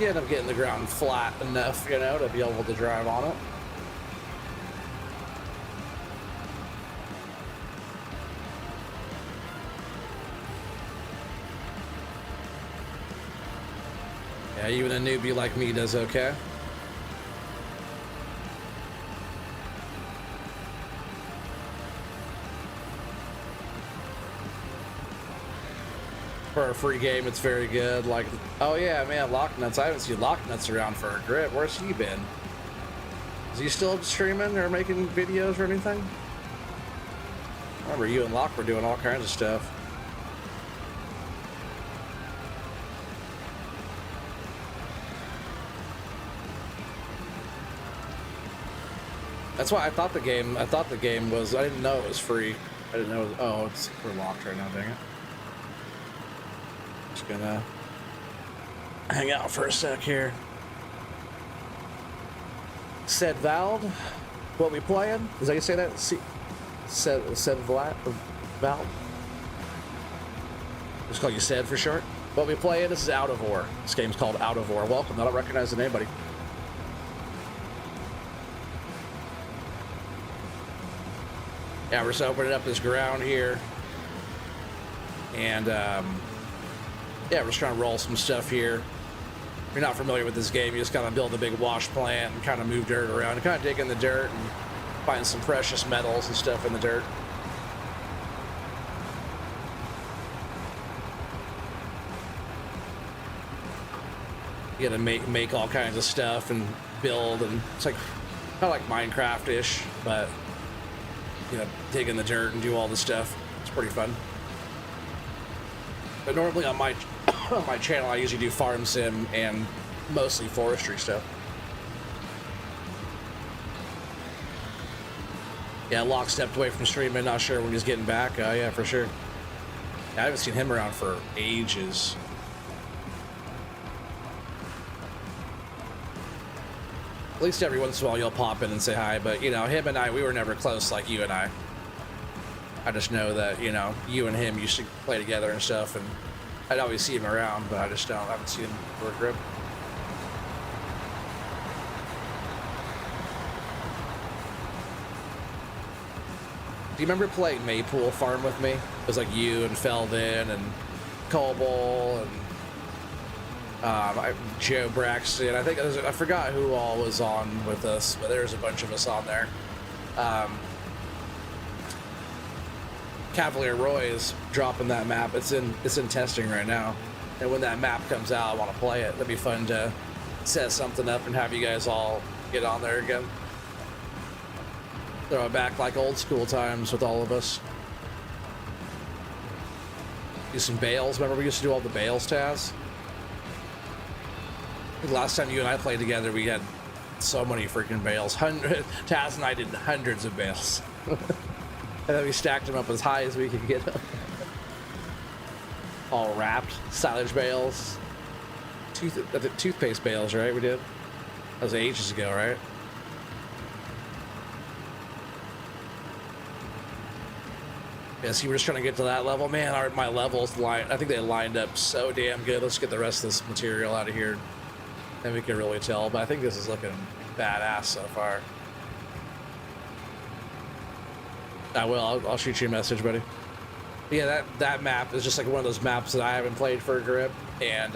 you end up getting the ground flat enough, you know, to be able to drive on it. Yeah, even a newbie like me does okay. For a free game, it's very good. Like, oh yeah, man, Locknuts. I haven't seen Locknuts around for a grip. Where's he been? Is he still streaming or making videos or anything? I remember you and Locke were doing all kinds of stuff. That's why I thought the game was, I didn't know it was free. I didn't know it was, oh, it's, we're locked right now, dang it. Just gonna hang out for a sec here. Said Vald, what we playing? Is that you say that? Said Vald? Just call you Said for short. What we playing? This is Out of War. This game's called Out of War. Welcome. I don't recognize the name, buddy. Yeah, we're just opening up this ground here. And, yeah, we're just trying to roll some stuff here. If you're not familiar with this game, you just kind of build a big wash plant and kind of move dirt around and kind of dig in the dirt and find some precious metals and stuff in the dirt. You gotta make all kinds of stuff and build, and it's like kind of like Minecraft-ish, but you know, dig in the dirt and do all this stuff. It's pretty fun. But normally on my on my channel, I usually do farm sim and mostly forestry stuff. Yeah, Locke stepped away from streaming. Not sure when he's getting back. Yeah, for sure. I haven't seen him around for ages. At least every once in a while you'll pop in and say hi, but you know, him and I, we were never close like you and I. I just know that, you know, you and him used to play together and stuff, and I'd always see him around, but I haven't seen him for a grip. Do you remember playing Maypool Farm with me? It was like you and Feldin and Cobble and Joe Braxton. I think I forgot who all was on with us, but there's a bunch of us on there. Cavalier Roy is dropping that map. It's in testing right now, and when that map comes out, I want to play it. That'd be fun to set something up and have you guys all get on there again. Throw it back like old school times with all of us. Do some bales. Remember we used to do all the bales, Taz? The last time you and I played together, we had so many freaking bales. Taz and I did hundreds of bales. And then we stacked them up as high as we could get them. All wrapped. Silage bales. Toothpaste bales, right? We did? That was ages ago, right? Yeah, see, we're just trying to get to that level. Man, my levels I think they lined up so damn good. Let's get the rest of this material out of here. Then we can really tell. But I think this is looking badass so far. I will. I'll shoot you a message, buddy. Yeah, that map is just like one of those maps that I haven't played for a grip. And,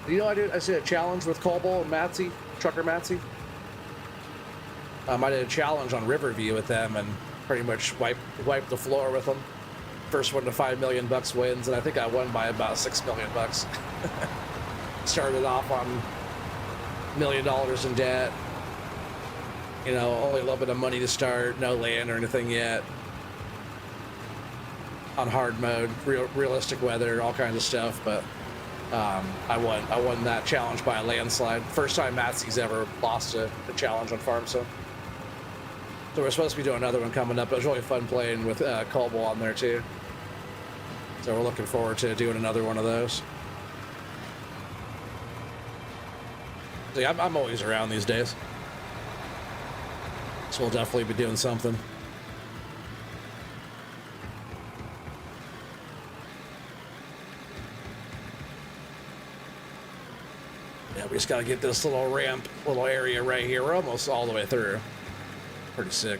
you know, I did a challenge with Colbo and Matsy, Trucker Matsy. I did a challenge on Riverview with them and pretty much wiped the floor with them. First one to 5 million bucks wins, and I think I won by about 6 million bucks. Started off on $1 million in debt. You know, only a little bit of money to start, no land or anything yet. On hard mode, realistic weather, all kinds of stuff, but I won that challenge by a landslide. First time Matsy's ever lost a challenge on Farm Sim. So we're supposed to be doing another one coming up. It was really fun playing with Colbo on there too. So we're looking forward to doing another one of those. See, I'm always around these days. So we'll definitely be doing something. Yeah, we just gotta get this little ramp, little area right here. We're almost all the way through. Pretty sick.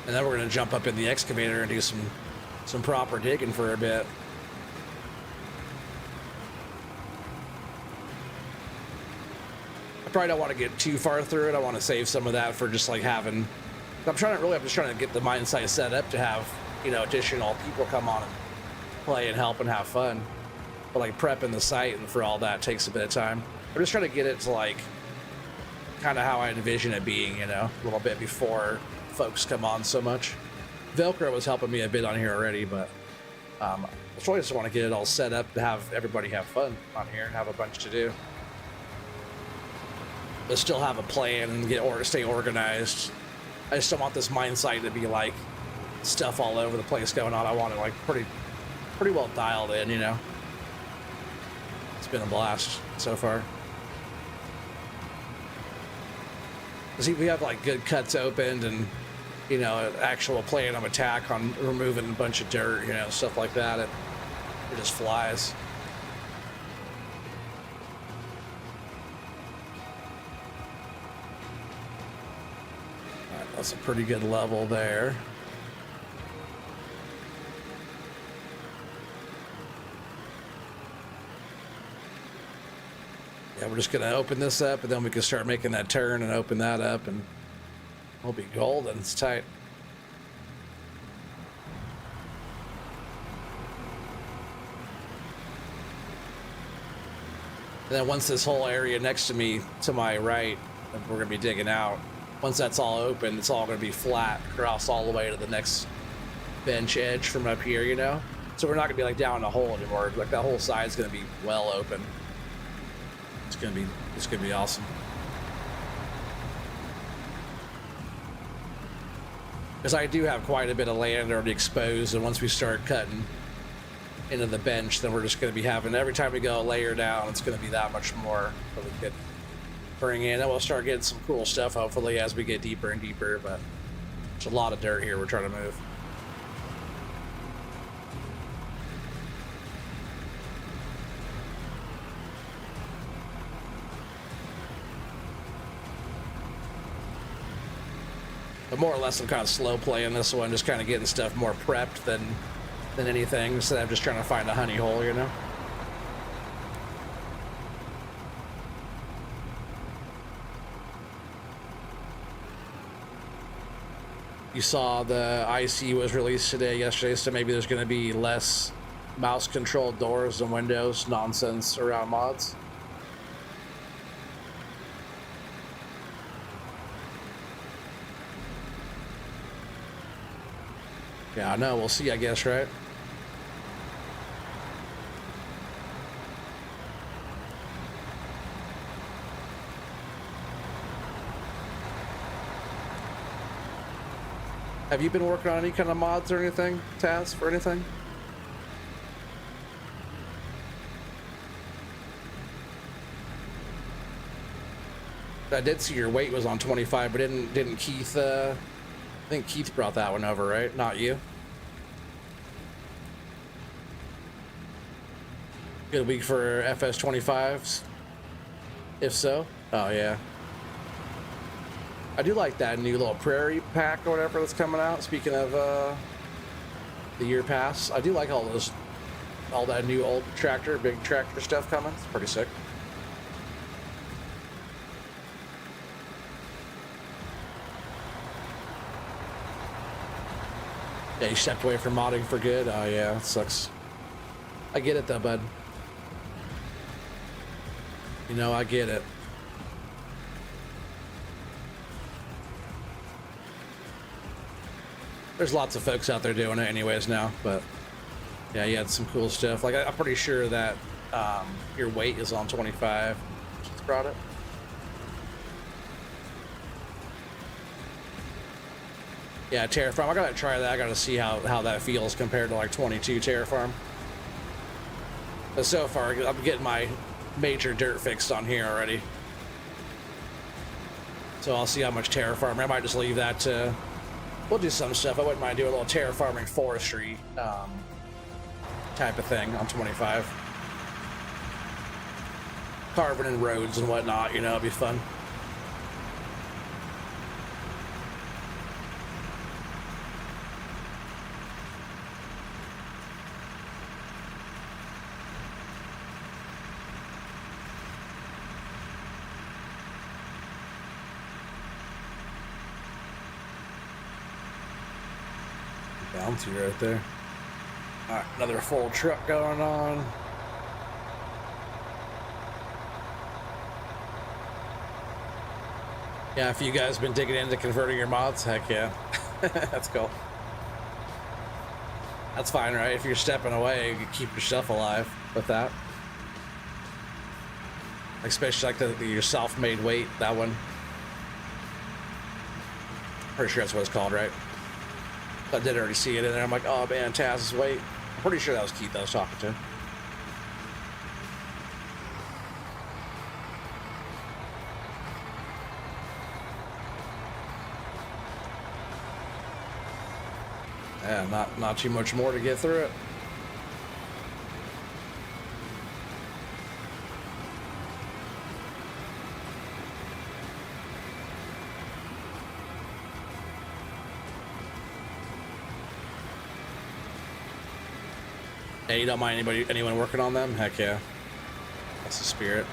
And then we're gonna jump up in the excavator and do some proper digging for a bit. I probably don't want to get too far through it. I want to save some of that for just like having. I'm just trying to get the mine site set up to have, you know, additional people come on and play and help and have fun. But like prepping the site and for all that takes a bit of time. I'm just trying to get it to like kind of how I envision it being, you know, a little bit before folks come on so much. Velcro was helping me a bit on here already, but I really just want to get it all set up to have everybody have fun on here and have a bunch to do. But still have a plan and stay organized. I just don't want this mine site to be like stuff all over the place going on. I want it like pretty well dialed in, you know. It's been a blast so far. See, we have like good cuts opened and, you know, an actual plan of attack on removing a bunch of dirt, you know, stuff like that. It just flies. That's a pretty good level there. Yeah, we're just gonna open this up and then we can start making that turn and open that up and we'll be golden. It's tight. And then once this whole area next to me, to my right, we're gonna be digging out. Once that's all open, it's all going to be flat across all the way to the next bench edge from up here, you know? So we're not going to be like down in a hole anymore. Like that whole side's going to be well open. It's going to be awesome. Because I do have quite a bit of land already exposed, and once we start cutting into the bench, then we're just going to be having, every time we go a layer down, it's going to be that much more that we could bring in. Then we'll start getting some cool stuff hopefully as we get deeper and deeper, but there's a lot of dirt here we're trying to move. But more or less I'm kind of slow playing this one, just kind of getting stuff more prepped than anything, instead of just trying to find a honey hole, you know? You saw the IC was released yesterday, so maybe there's going to be less mouse-controlled doors and windows nonsense around mods. Yeah, I know. We'll see, I guess, right? Have you been working on any kind of mods or anything, Taz, or anything? I did see your weight was on 25, but didn't Keith, I think Keith brought that one over, right? Not you? Good week for FS25s? If so? Oh, yeah. I do like that new little prairie pack or whatever that's coming out. Speaking of the year pass, I do like all those all that new old tractor, big tractor stuff coming. It's pretty sick. Yeah, you stepped away from modding for good. Oh yeah, it sucks. I get it though, bud. You know, I get it. There's lots of folks out there doing it anyways now, but yeah, you had some cool stuff. Like, I'm pretty sure that your weight is on 25. Just brought it. Yeah, Terraform. I gotta try that. I gotta see how that feels compared to like 22 Terraform. But so far, I'm getting my major dirt fixed on here already. So I'll see how much terraforming. I might just leave that to... We'll do some stuff. I wouldn't mind doing a little terraforming forestry type of thing on 25. Carving in roads and whatnot, you know, it'd be fun. Bounty right there. All right, another full truck going on. Yeah, if you guys been digging into converting your mods, heck yeah. That's cool. That's fine, right? If you're stepping away, you keep your stuff alive with that. Especially like your self-made weight, that one. Pretty sure that's what it's called, right? I did already see it in there. I'm like, oh man, Taz's weight. I'm pretty sure that was Keith I was talking to. Yeah, not too much more to get through it. Yeah, you don't mind anyone working on them? Heck yeah. That's the spirit.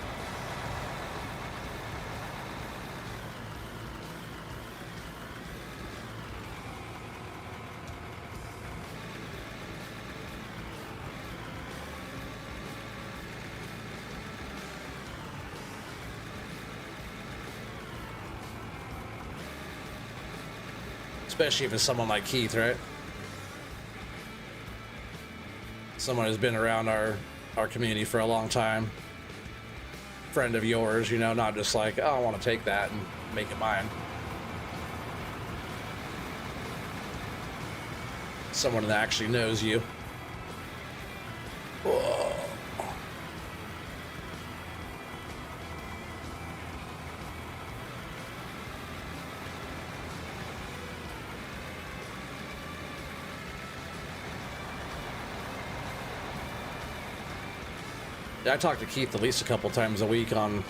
Especially if it's someone like Keith, right? Someone who's been around our community for a long time. Friend of yours, you know, not just like, oh, I want to take that and make it mine. Someone that actually knows you. Whoa. Yeah, I talk to Keith at least a couple times a week on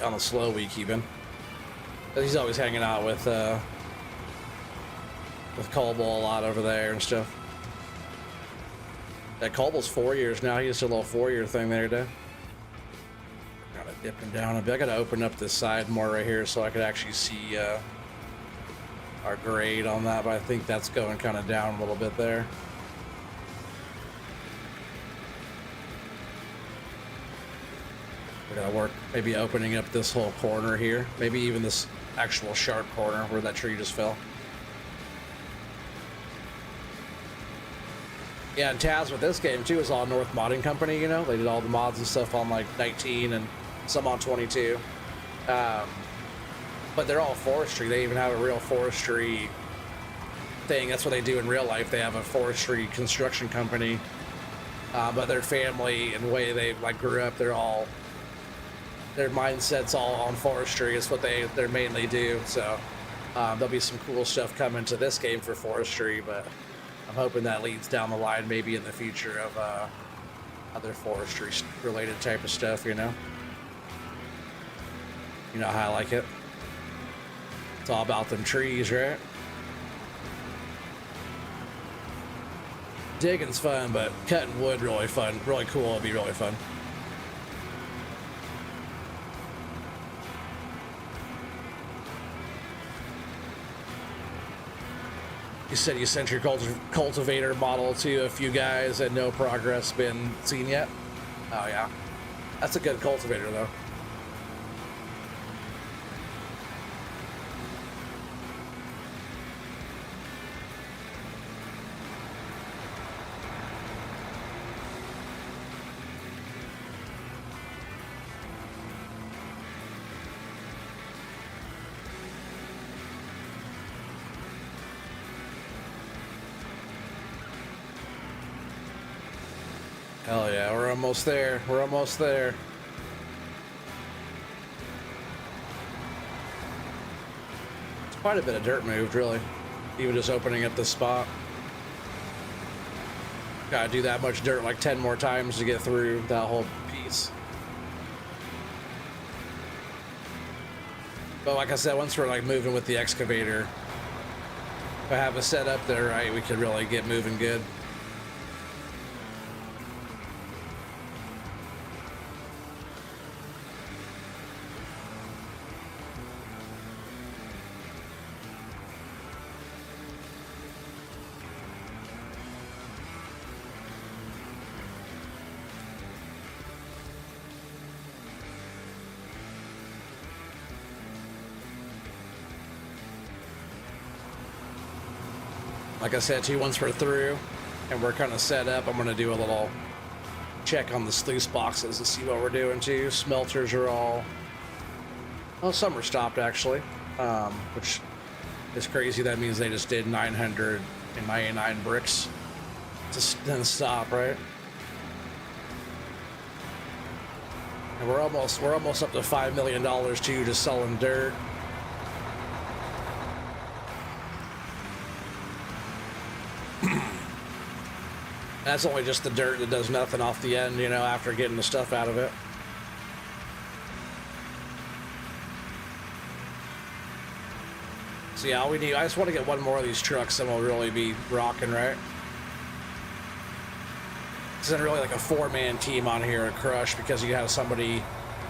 a slow week even. He's always hanging out with Colbull a lot over there and stuff. That Colbull's 4 years now. He just did a little 4-year thing there today. Kind of dipping down a bit. I gotta open up this side more right here so I could actually see our grade on that, but I think that's going kind of down a little bit there. We're gonna work maybe opening up this whole corner here, maybe even this actual sharp corner where that tree just fell. Yeah, and Taz with this game too is all North Modding Company, you know? They did all the mods and stuff on like 19 and some on 22. But they're all forestry. They even have a real forestry thing. That's what they do in real life. They have a forestry construction company. But their family and the way they like grew up, their mindset's all on forestry. It's what they mainly do. So there'll be some cool stuff coming to this game for forestry, but I'm hoping that leads down the line maybe in the future of other forestry related type of stuff, you know? You know how I like it. It's all about them trees, right? Digging's fun, but cutting wood really fun, really cool. It'd be really fun. You said you sent your cultivator model to a few guys and no progress been seen yet? Oh yeah, that's a good cultivator though. Hell yeah, we're almost there. We're almost there. It's quite a bit of dirt moved, really. Even just opening up this spot. Gotta do that much dirt like 10 more times to get through that whole piece. But like I said, once we're like moving with the excavator, if I have a setup there right, we could really get moving good. Like I said, once we're through and we're kind of set up, I'm going to do a little check on the sluice boxes to see what we're doing too. Smelters are all, well, some are stopped actually, which is crazy. That means they just did 999 bricks to then stop, right? And we're almost up to $5 million too, just selling dirt. That's only just the dirt that does nothing off the end, you know, after getting the stuff out of it. So yeah, all we need, I just want to get one more of these trucks and we'll really be rocking, right? It's not really like a four-man team on here at Crush because you have somebody, you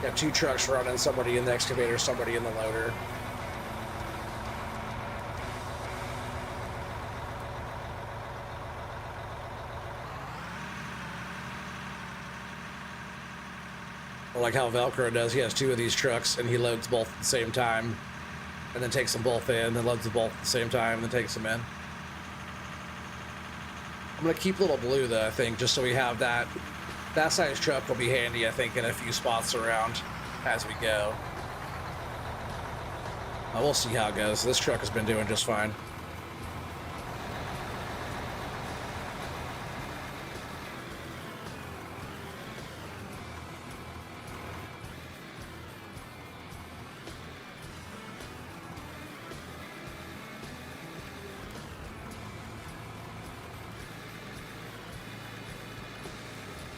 got two trucks running, somebody in the excavator, somebody in the loader. Like how Velcro does, he has two of these trucks and he loads both at the same time and then takes them both in, then loads them both at the same time and then takes them in. I'm gonna keep Little Blue though, I think, just so we have that size truck will be handy, I think, in a few spots around as we go. We'll see how it goes. This truck has been doing just fine.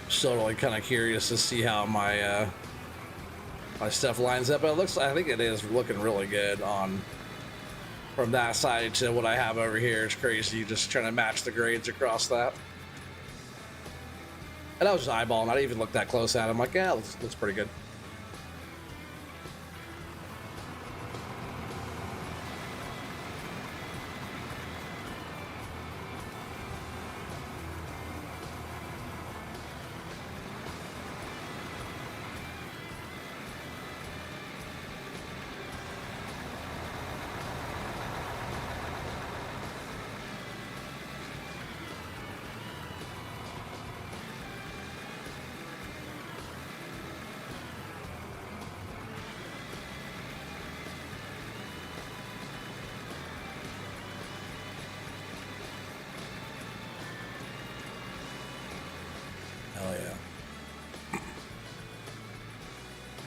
Still really kind of curious to see how my my stuff lines up, but it looks, I think it is looking really good on from that side to what I have over here. It's crazy just trying to match the grades across that. And I was just eyeballing, I didn't even look that close at it. I'm like, yeah, looks pretty good.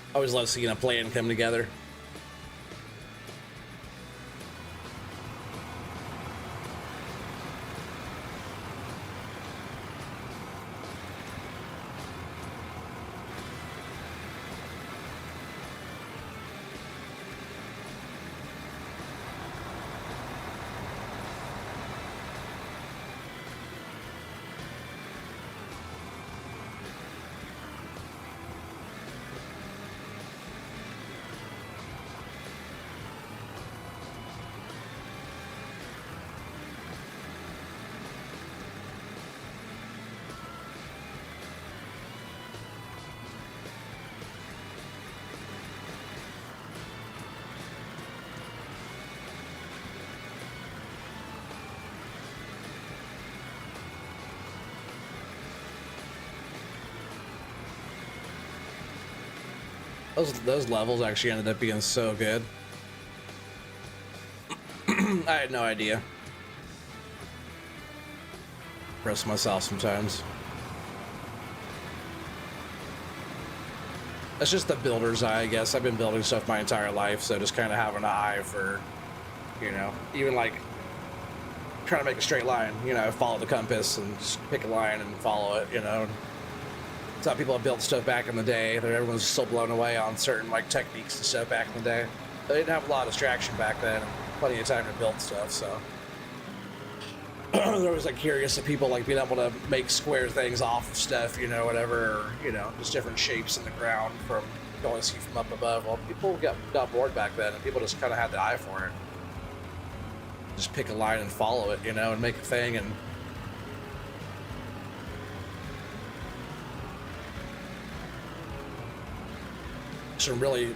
I always love seeing a plan come together. Those levels actually ended up being so good. I had no idea. Impress myself sometimes. That's just the builder's eye, I guess. I've been building stuff my entire life, so just kind of having an eye for, you know, even like trying to make a straight line, you know, follow the compass and just pick a line and follow it, you know. It's how people have built stuff back in the day. Everyone's still blown away on certain like techniques and stuff back in the day. They didn't have a lot of distraction back then, and plenty of time to build stuff, so. They're always like curious at people like being able to make square things off of stuff, you know, whatever, or, you know, just different shapes in the ground from you can only see from up above. Well, people got bored back then, and people just kind of had the eye for it. Just pick a line and follow it, you know, and make a thing. And some really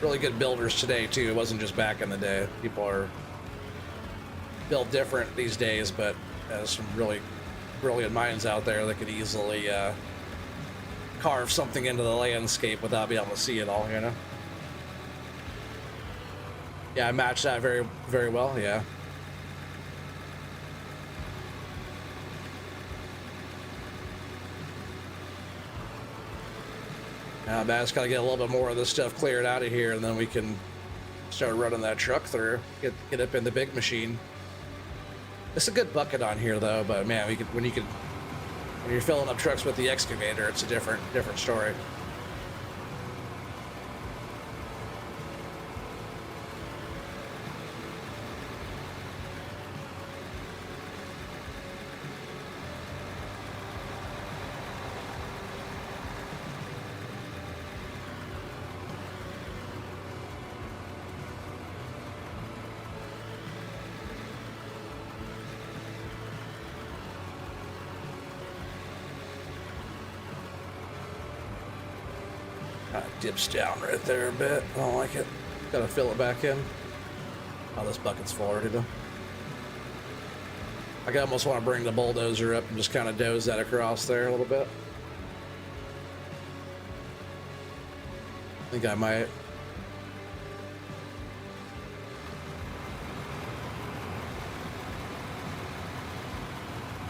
good builders today too. It wasn't just back in the day. People are built different these days, but there's some really brilliant minds out there that could easily carve something into the landscape without being able to see it all, you know. Yeah, I matched that very, very well, yeah. Now, I just gotta get a little bit more of this stuff cleared out of here, and then we can start running that truck through, get up in the big machine. It's a good bucket on here, though, but man, when you're filling up trucks with the excavator, it's a different story. Dips down right there a bit. I don't like it. Gotta fill it back in. Oh, this bucket's full already though. I almost want to bring the bulldozer up and just kind of doze that across there a little bit. I think I might.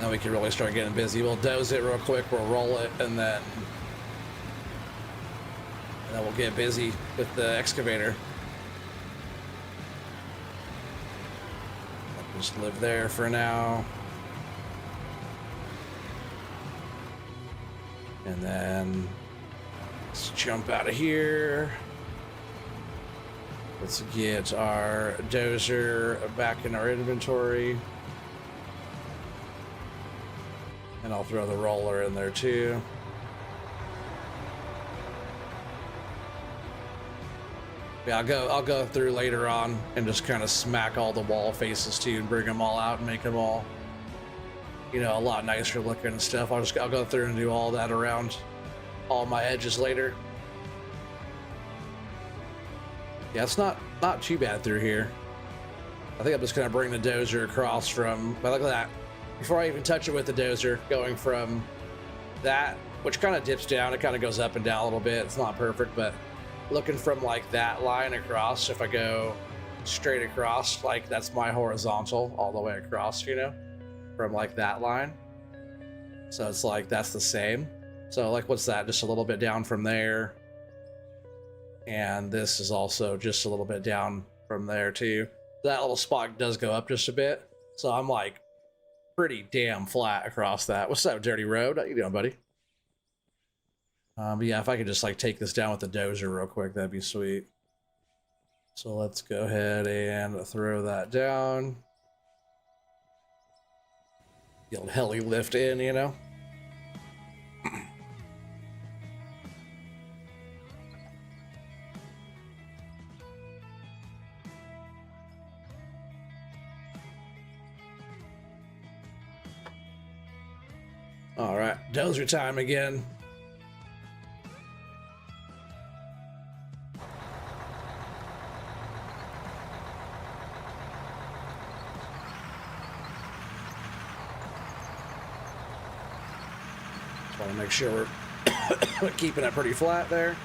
Now we can really start getting busy. We'll doze it real quick, we'll roll it, and then we'll get busy with the excavator. I'll just live there for now. And then let's jump out of here. Let's get our dozer back in our inventory. And I'll throw the roller in there too. Yeah, I'll go through later on and just kind of smack all the wall faces too and bring them all out and make them all, you know, a lot nicer looking and stuff. I'll go through and do all that around all my edges later. Yeah, it's not too bad through here. I think I'm just gonna bring the dozer across from, but look at that. Before I even touch it with the dozer, going from that, which kind of dips down, it kind of goes up and down a little bit. It's not perfect, but looking from like that line across, if I go straight across, like that's my horizontal all the way across, you know, from like that line. So it's like that's the same. So like what's that, just a little bit down from there, and this is also just a little bit down from there too. That little spot does go up just a bit, so I'm like pretty damn flat across that. What's up, Dirty Road? How you doing, buddy? But yeah, if I could just like take this down with the dozer real quick, that'd be sweet. So let's go ahead and throw that down. The old heli lift in, you know. All right, dozer time again. Just want to make sure we're Keeping it pretty flat there.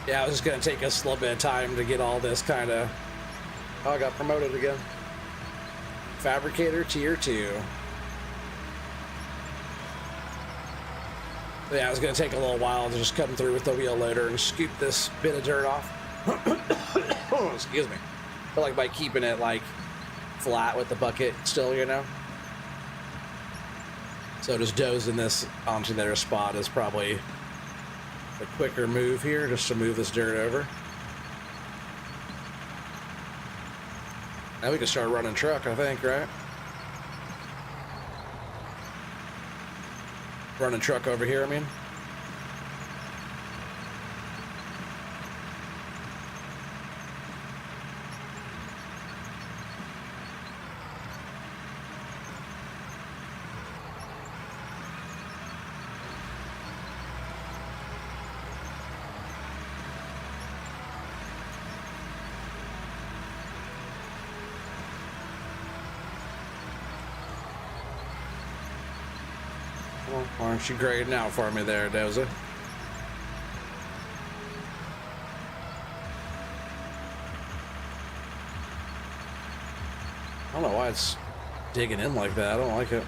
Yeah, I was just gonna take us a little bit of time to get all this kind of... Oh, I got promoted again. Fabricator tier 2. Yeah, it was gonna take a little while to just come through with the wheel loader and scoop this bit of dirt off. Oh, excuse me. But like by keeping it like flat with the bucket still, you know. So just dozing this onto their spot is probably a quicker move here, just to move this dirt over. Now we can start running truck, I think, right? Running truck over here, I mean. Well, why aren't you grading out for me there, Doza? I don't know why it's digging in like that. I don't like it.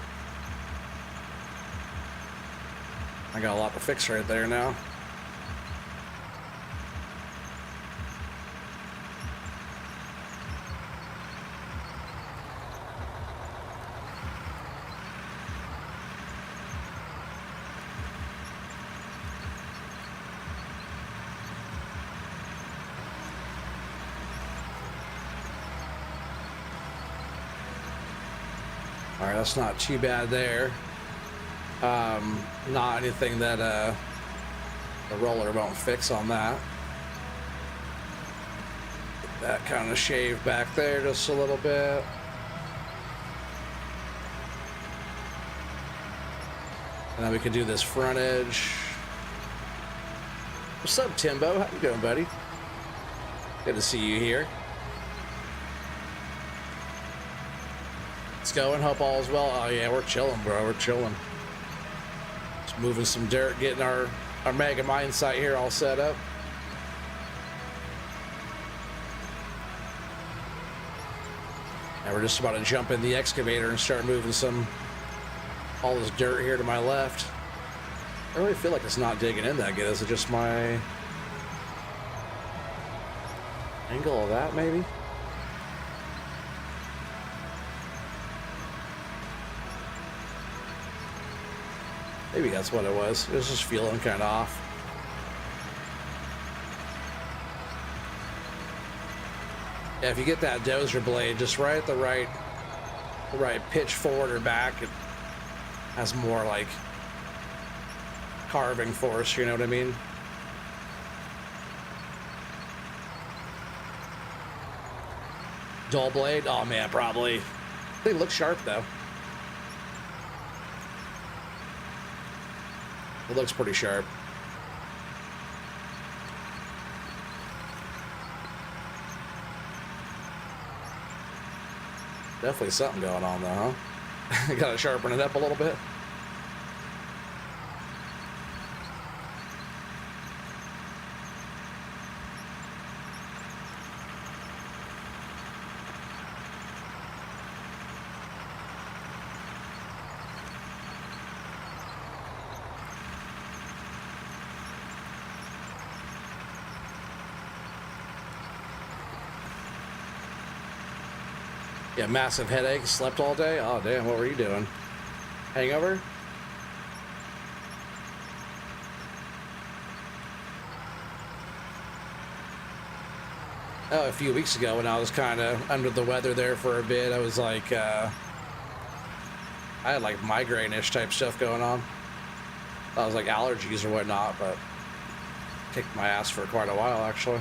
I got a lot to fix right there now. All right, that's not too bad there. Not anything that the roller won't fix on that. Get that kind of shaved back there just a little bit. And then we can do this front edge. What's up, Timbo? How you doing, buddy? Good to see you here. It's going. Hope all is well. Oh yeah, we're chilling, bro. We're chilling. Just moving some dirt, getting our mega mine site here all set up. And we're just about to jump in the excavator and start moving all this dirt here to my left. I really feel like it's not digging in that good. Is it just my angle of that, maybe? Maybe that's what it was. It was just feeling kind of off. Yeah, if you get that dozer blade just right at the right pitch forward or back, it has more like carving force, you know what I mean? Dull blade? Oh man, probably. They look sharp though. It looks pretty sharp. Definitely something going on though, huh? Gotta sharpen it up a little bit. Yeah, massive headache. Slept all day. Oh, damn. What were you doing? Hangover? Oh, a few weeks ago when I was kind of under the weather there for a bit, I was like, I had like migraine-ish type stuff going on. That was like allergies or whatnot, but kicked my ass for quite a while, actually.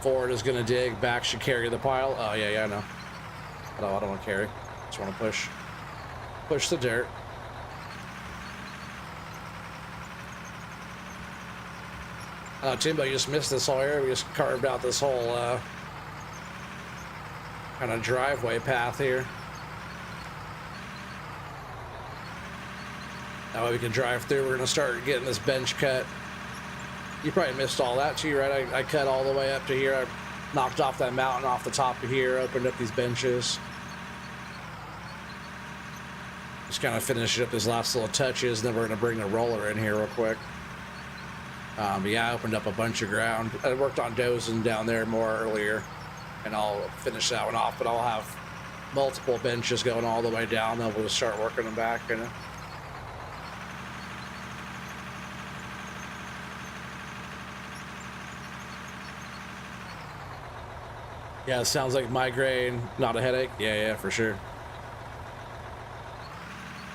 Forward is going to dig, back should carry the pile. Oh, yeah, I know. No, I don't want to carry. Just want to push the dirt. Timbo, you just missed this whole area. We just carved out this whole kind of driveway path here. That way we can drive through. We're gonna start getting this bench cut. You probably missed all that too, right? I cut all the way up to here. I knocked off that mountain off the top of here, opened up these benches. Just kind of finishing up these last little touches, and then we're gonna bring the roller in here real quick. But yeah, I opened up a bunch of ground. I worked on dozing down there more earlier, and I'll finish that one off, but I'll have multiple benches going all the way down. Then we'll just start working them back, you know. Yeah, it sounds like migraine, not a headache. Yeah, for sure.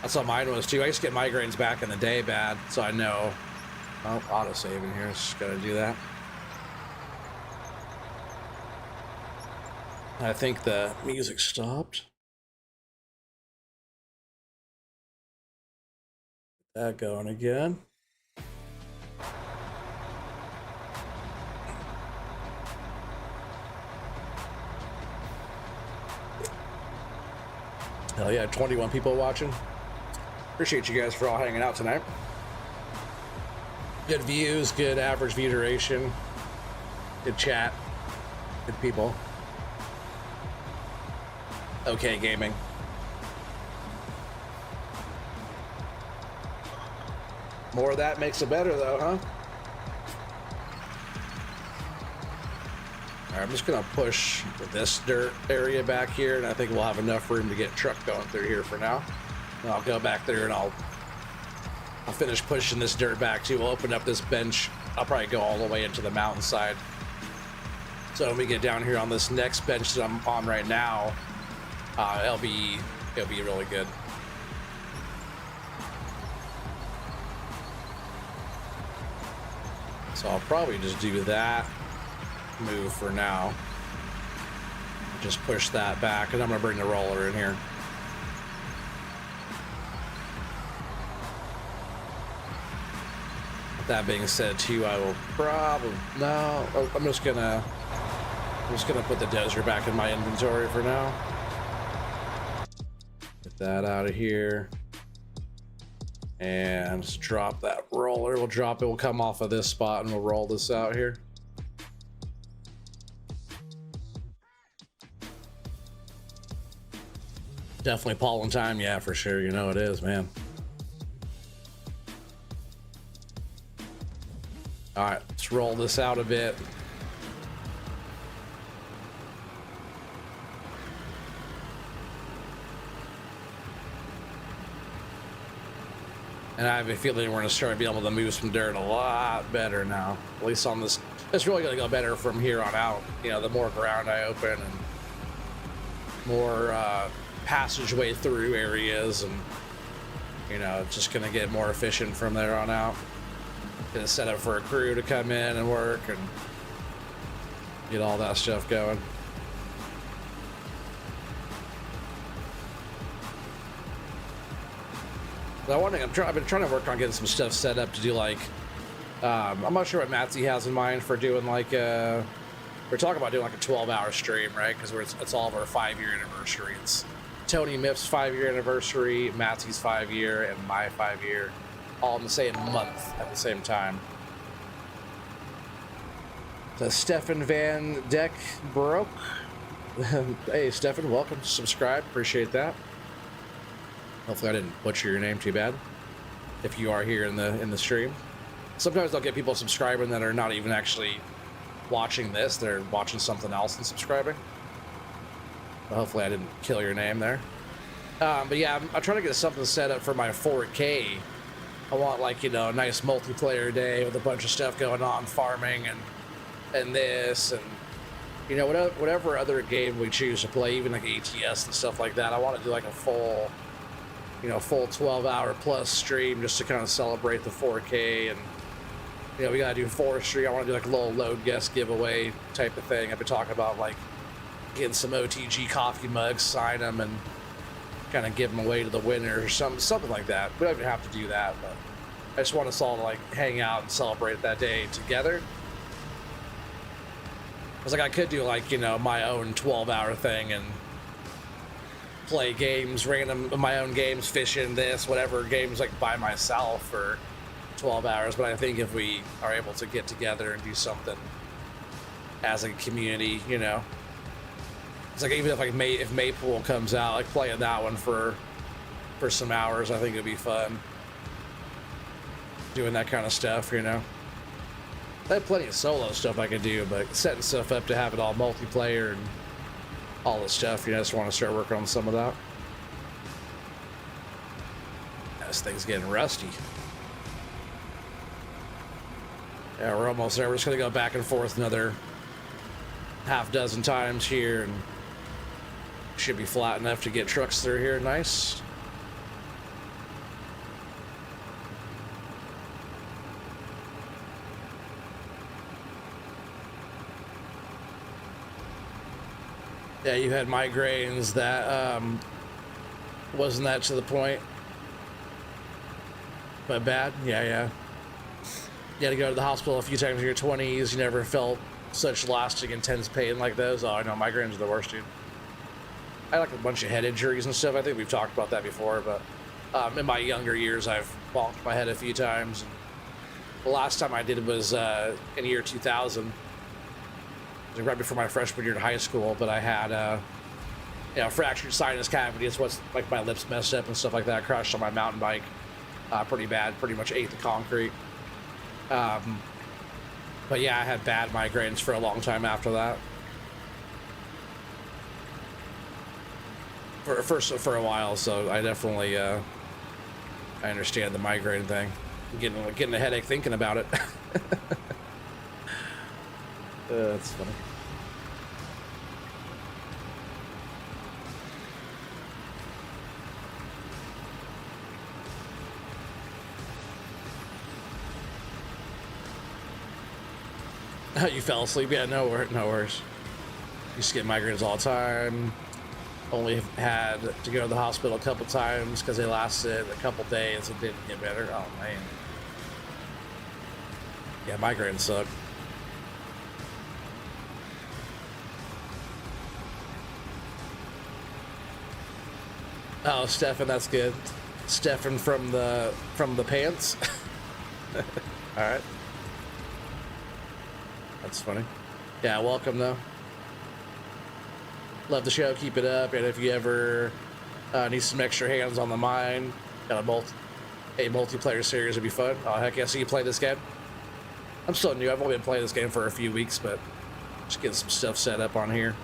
That's how mine was too. I used to get migraines back in the day bad, so I know. Oh, auto-save in here, just gotta do that. I think the music stopped. Get that going again. Hell yeah, 21 people watching. Appreciate you guys for all hanging out tonight. Good views, good average view duration, good chat, good people. Okay, gaming. More of that makes it better though, huh? All right, I'm just gonna push this dirt area back here, and I think we'll have enough room to get truck going through here for now. And I'll go back there and I'll finish pushing this dirt back too. We'll open up this bench. I'll probably go all the way into the mountainside. So when we get down here on this next bench that I'm on right now, it'll be really good. So I'll probably just do that move for now. Just push that back, and I'm gonna bring the roller in here. That being said too, I will probably I'm just gonna put the dozer back in my inventory for now. Get that out of here and just drop that roller. We'll drop it, we'll come off of this spot and we'll roll this out here. Definitely pollen time, yeah, for sure. You know it is, man. All right, let's roll this out a bit. And I have a feeling we're going to start being able to move some dirt a lot better now. At least on this. It's really going to go better from here on out. You know, the more ground I open and more passageway through areas, and you know, it's just going to get more efficient from there on out. Gonna set up for a crew to come in and work and get all that stuff going. Now, one thing I've been trying to work on getting some stuff set up to do, like I'm not sure what Matsy has in mind for doing, like we're talking about doing like a 12-hour stream, right? Because it's all of our 5-year anniversary. It's Tony Miff's 5-year anniversary, Matsy's 5-year, and my 5-year. All in the same month at the same time. So Stefan Van Deck Broke. Hey Stefan, welcome. Subscribe, appreciate that. Hopefully I didn't butcher your name too bad. If you are here in the stream. Sometimes I'll get people subscribing that are not even actually watching this. They're watching something else and subscribing. But hopefully I didn't kill your name there. But yeah, I'm trying to get something set up for my 4K. I want, like, you know, a nice multiplayer day with a bunch of stuff going on, farming and this, and you know, whatever other game we choose to play, even like ATS and stuff like that. I want to do like a full 12-hour plus stream just to kind of celebrate the 4K. And you know, we gotta do forestry. I want to do like a little load guest giveaway type of thing. I've been talking about like getting some OTG coffee mugs, sign them, and kind of give them away to the winner or something like that. We don't even have to do that, but I just want us all to like hang out and celebrate that day together. was like, I could do like, you know, my own 12-hour thing and play games, my own games, fishing, this, whatever games, like by myself for 12 hours. But I think if we are able to get together and do something as a community, you know, it's like, even if like if Maypool comes out, like playing that one for some hours, I think it'd be fun doing that kind of stuff, you know. I have plenty of solo stuff I could do, but setting stuff up to have it all multiplayer and all this stuff, you know, I just want to start working on some of that. This thing's getting rusty. Yeah, we're almost there. We're just going to go back and forth another half dozen times here, and should be flat enough to get trucks through here. Nice. Yeah, you had migraines. That wasn't that to the point, but bad. Yeah. You had to go to the hospital a few times in your 20s. You never felt such lasting, intense pain like those. Oh, I know, migraines are the worst, dude. I had like a bunch of head injuries and stuff. I think we've talked about that before, but in my younger years, I've bonked my head a few times. And the last time I did it was in the year 2000. Right before my freshman year in high school, but I had you know, fractured sinus cavity. It's what's like my lips messed up and stuff like that. I crashed on my mountain bike pretty bad, pretty much ate the concrete. But yeah, I had bad migraines for a long time after that. For a while, so I definitely I understand the migraine thing. I'm getting a headache thinking about it. That's funny. You fell asleep? Yeah, no worries. Used to get migraines all the time. Only had to go to the hospital a couple times because they lasted a couple days and didn't get better. Oh man. Yeah, migraines suck. Oh, Stefan, that's good. Stefan from the pants. All right. That's funny. Yeah, welcome though. Love the show. Keep it up. And if you ever need some extra hands on the mine, got a multiplayer series would be fun. Oh heck yeah! So you play this game? I'm still new. I've only been playing this game for a few weeks, but just getting some stuff set up on here.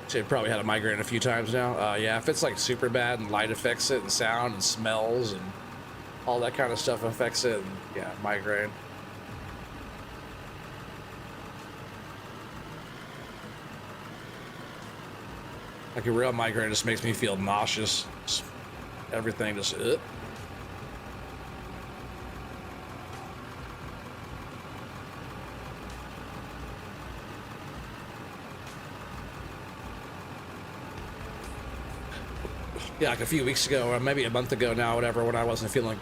So probably had a migraine a few times now. Yeah, if it's like super bad and light affects it and sound and smells and all that kind of stuff affects it, and yeah, migraine. Like a real migraine just makes me feel nauseous. Just everything just Yeah, like a few weeks ago, or maybe a month ago now, whatever, when I wasn't feeling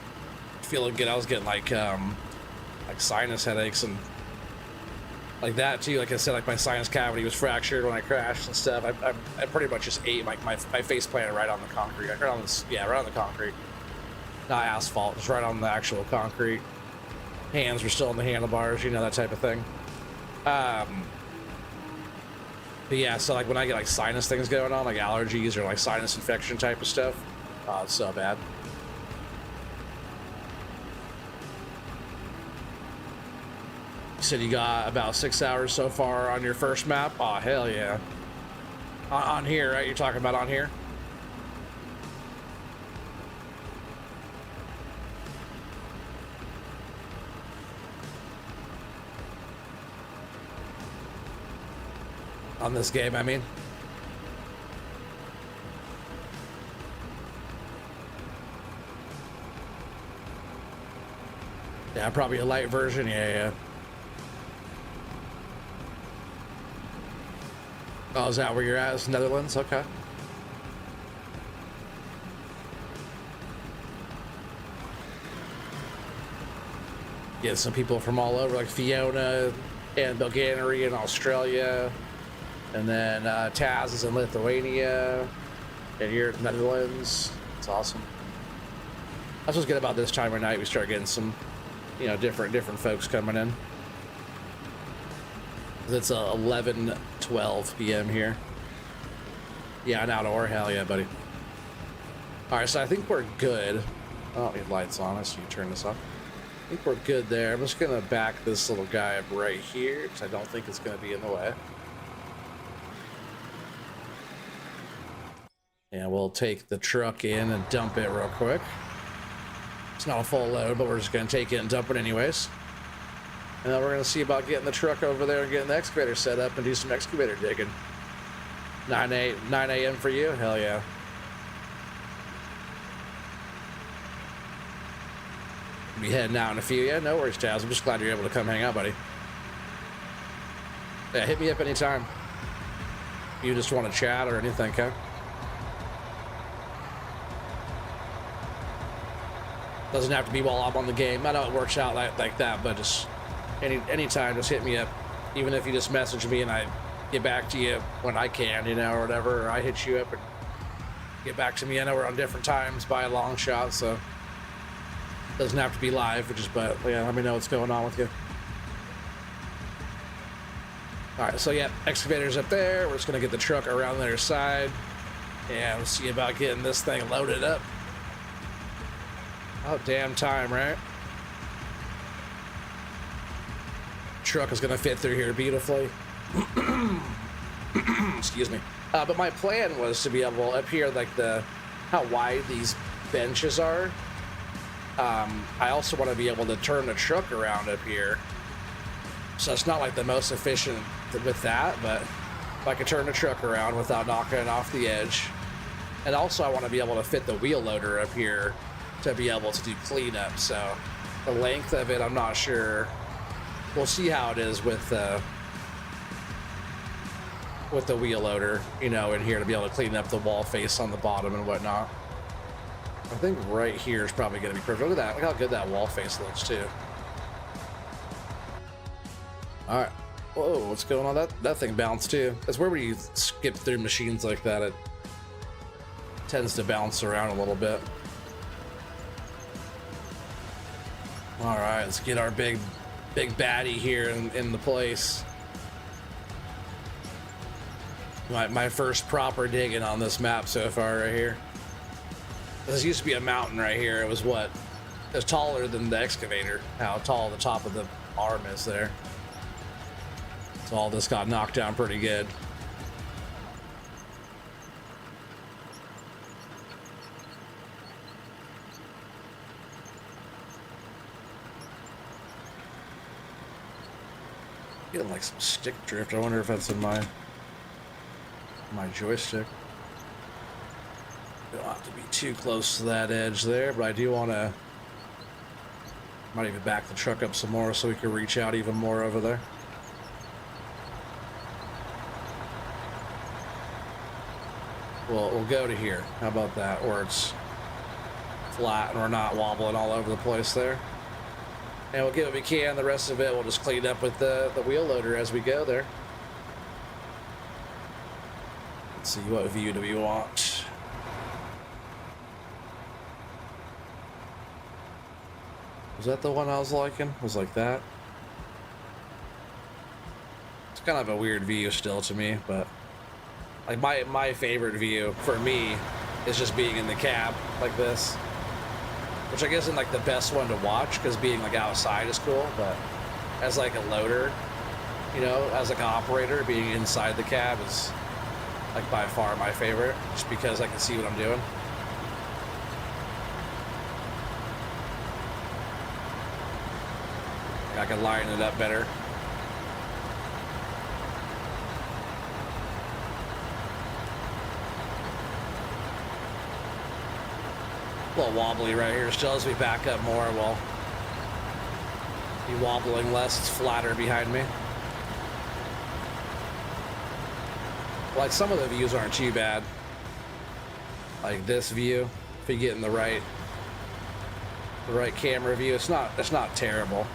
good, I was getting like sinus headaches and like that too. Like I said, like my sinus cavity was fractured when I crashed and stuff. I pretty much just ate my face planted right on the concrete. Right on the concrete, not asphalt, just right on the actual concrete. Hands were still on the handlebars, you know, that type of thing. But yeah, so like when I get like sinus things going on, like allergies or like sinus infection type of stuff, it's so bad. You said you got about 6 hours so far on your first map? Oh, hell yeah. On here, right? You're talking about on here? On this game, I mean. Yeah, probably a light version. Yeah. Oh, is that where you're at? It's Netherlands? Okay. Get some people from all over, like Fiona and Bulgaria in Australia, and then Taz is in Lithuania, and here in the Netherlands. It's awesome. That's what's good about this time of night. We start getting some, you know, different folks coming in. It's 11:12 p.m. here. Yeah, an outdoor. Hell yeah, buddy. All right, so I think we're good. I don't need lights on us. So you turn this off. I think we're good there. I'm just gonna back this little guy up right here because I don't think it's gonna be in the way. And we'll take the truck in and dump it real quick. It's not a full load, but we're just gonna take it and dump it anyways. And then we're gonna see about getting the truck over there and getting the excavator set up and do some excavator digging. 9 a.m. for you? Hell yeah. Be heading out in a few. Yeah, no worries, Taz. I'm just glad you're able to come hang out, buddy. Yeah, hit me up anytime. You just want to chat or anything, okay? Doesn't have to be while I'm on the game. I know it works out like that, but just anytime, just hit me up. Even if you just message me and I get back to you when I can, you know, or whatever, or I hit you up and get back to me. I know we're on different times by a long shot, so doesn't have to be live, but yeah, let me know what's going on with you. All right, so yeah, excavator's up there. We're just gonna get the truck around the other side and see about getting this thing loaded up. Oh, damn time, right? Truck is gonna fit through here beautifully. Excuse me. But my plan was to be able up here, like how wide these benches are. I also want to be able to turn the truck around up here. So it's not like the most efficient with that, but if I could turn the truck around without knocking it off the edge. And also I want to be able to fit the wheel loader up here to be able to do cleanup. So the length of it, I'm not sure. We'll see how it is with the wheel loader, you know, in here to be able to clean up the wall face on the bottom and whatnot. I think right here is probably going to be perfect. Look at that. Look how good that wall face looks too. All right. Whoa, what's going on? That thing bounced too. That's where you skip through machines like that. It tends to bounce around a little bit. All right, let's get our big baddie here in the place. My first proper digging on this map so far right here. This used to be a mountain right here. It was what? It was taller than the excavator. How tall the top of the arm is there. So all this got knocked down pretty good. Getting like some stick drift. I wonder if that's in my joystick. Don't have to be too close to that edge there, but I do want to. Might even back the truck up some more so we can reach out even more over there. Well, we'll go to here. How about that? Where it's flat and we're not wobbling all over the place there. And we'll get what we can. The rest of it we'll just clean up with the wheel loader as we go there. Let's see, what view do we want? Was that the one I was liking? Was like that? It's kind of a weird view still to me, but like my favorite view for me is just being in the cab like this, which I guess isn't like the best one to watch because being like outside is cool, but as like a loader, you know, as like an operator, being inside the cab is like by far my favorite, just because I can see what I'm doing. I can line it up better. A little wobbly right here still. As we back up more, we'll be wobbling less. It's flatter behind me. Like some of the views aren't too bad. Like this view, if you get in the right camera view, it's not terrible.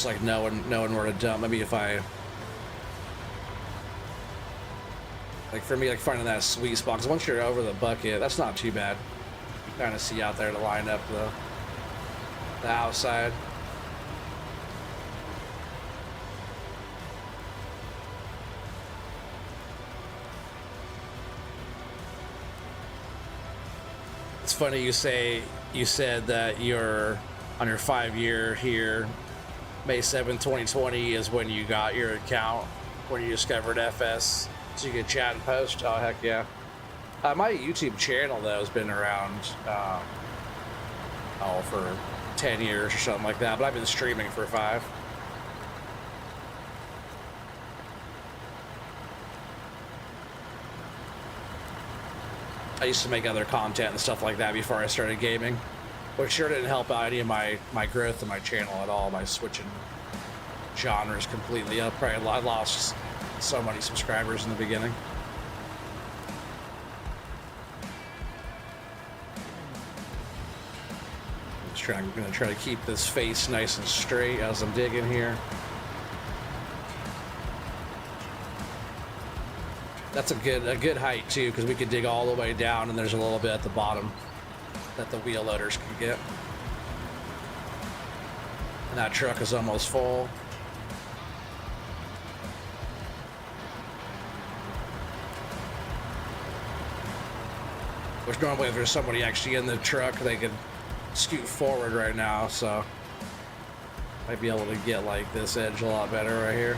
just like knowing where to dump. Maybe if I, like for me, like finding that sweet spot, because once you're over the bucket, that's not too bad. You kind of see out there to line up the outside. It's funny you said that you're on your 5-year here. May 7, 2020 is when you got your account, when you discovered FS, so you could chat and post. Oh, heck yeah. My YouTube channel, though, has been around, for 10 years or something like that, but I've been streaming for 5. I used to make other content and stuff like that before I started gaming, which sure didn't help out any of my growth in my channel at all by switching genres completely up. Probably I lost so many subscribers in the beginning. I'm gonna try to keep this face nice and straight as I'm digging here. That's a good height too, because we could dig all the way down, and there's a little bit at the bottom that the wheel loaders can get. And that truck is almost full. Which normally if there's somebody actually in the truck, they could scoot forward right now, so might be able to get like this edge a lot better right here.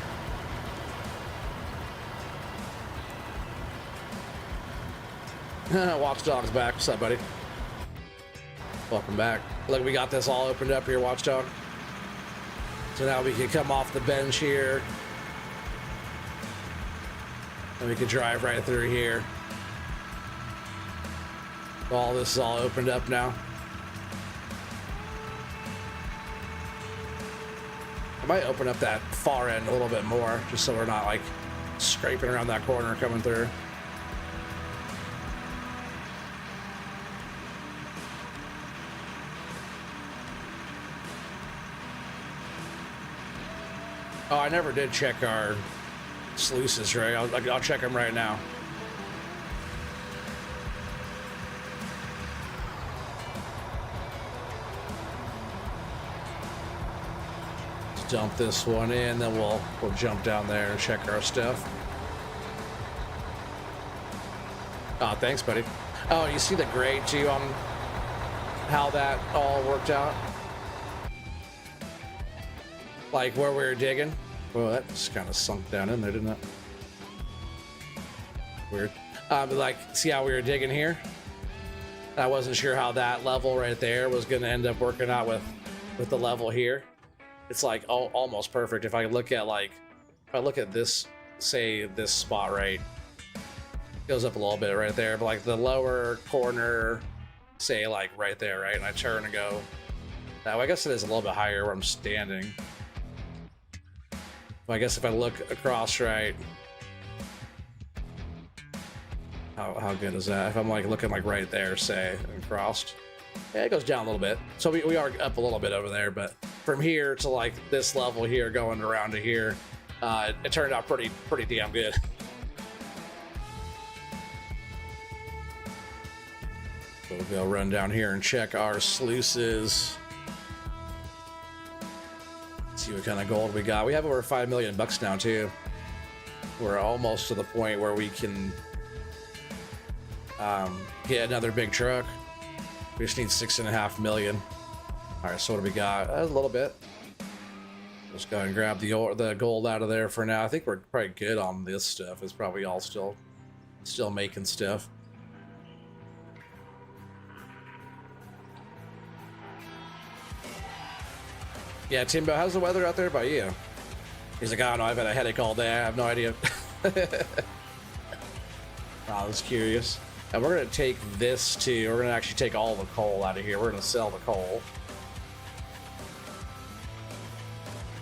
Watchdog's back. What's up, buddy? Welcome back. Look, we got this all opened up here, Watchdog. So now we can come off the bench here, and we can drive right through here. All this is all opened up now. I might open up that far end a little bit more, just so we're not like scraping around that corner coming through. Oh, I never did check our sluices, right? I'll check them right now. Let's dump this one in, then we'll jump down there and check our stuff. Oh, thanks, buddy. Oh, you see the grade too on how that all worked out? Like where we were digging. Well, that just kind of sunk down in there, didn't it? Weird. But like, see how we were digging here? I wasn't sure how that level right there was going to end up working out with the level here. It's like almost perfect. If I look at this, say this spot right, goes up a little bit right there, but like the lower corner, say like right there, right? And I turn and go that way. I guess it is a little bit higher where I'm standing. I guess if I look across, right, how good is that? If I'm like looking like right there, say, and crossed, yeah, it goes down a little bit. So we are up a little bit over there, but from here to like this level here, going around to here, it turned out pretty damn good. So we'll go run down here and check our sluices. See what kind of gold we got. We have over $5 million now too. We're almost to the point where we can get another big truck. We just need 6.5 million. All right, so what do we got? A little bit. Let's go ahead and grab the gold out of there for now. I think we're probably good on this stuff. It's probably all still making stuff. Yeah, Timbo, how's the weather out there by you? He's like, I don't know, I've had a headache all day. I have no idea. I was curious. And we're going to take this too. We're going to actually take all the coal out of here. We're going to sell the coal.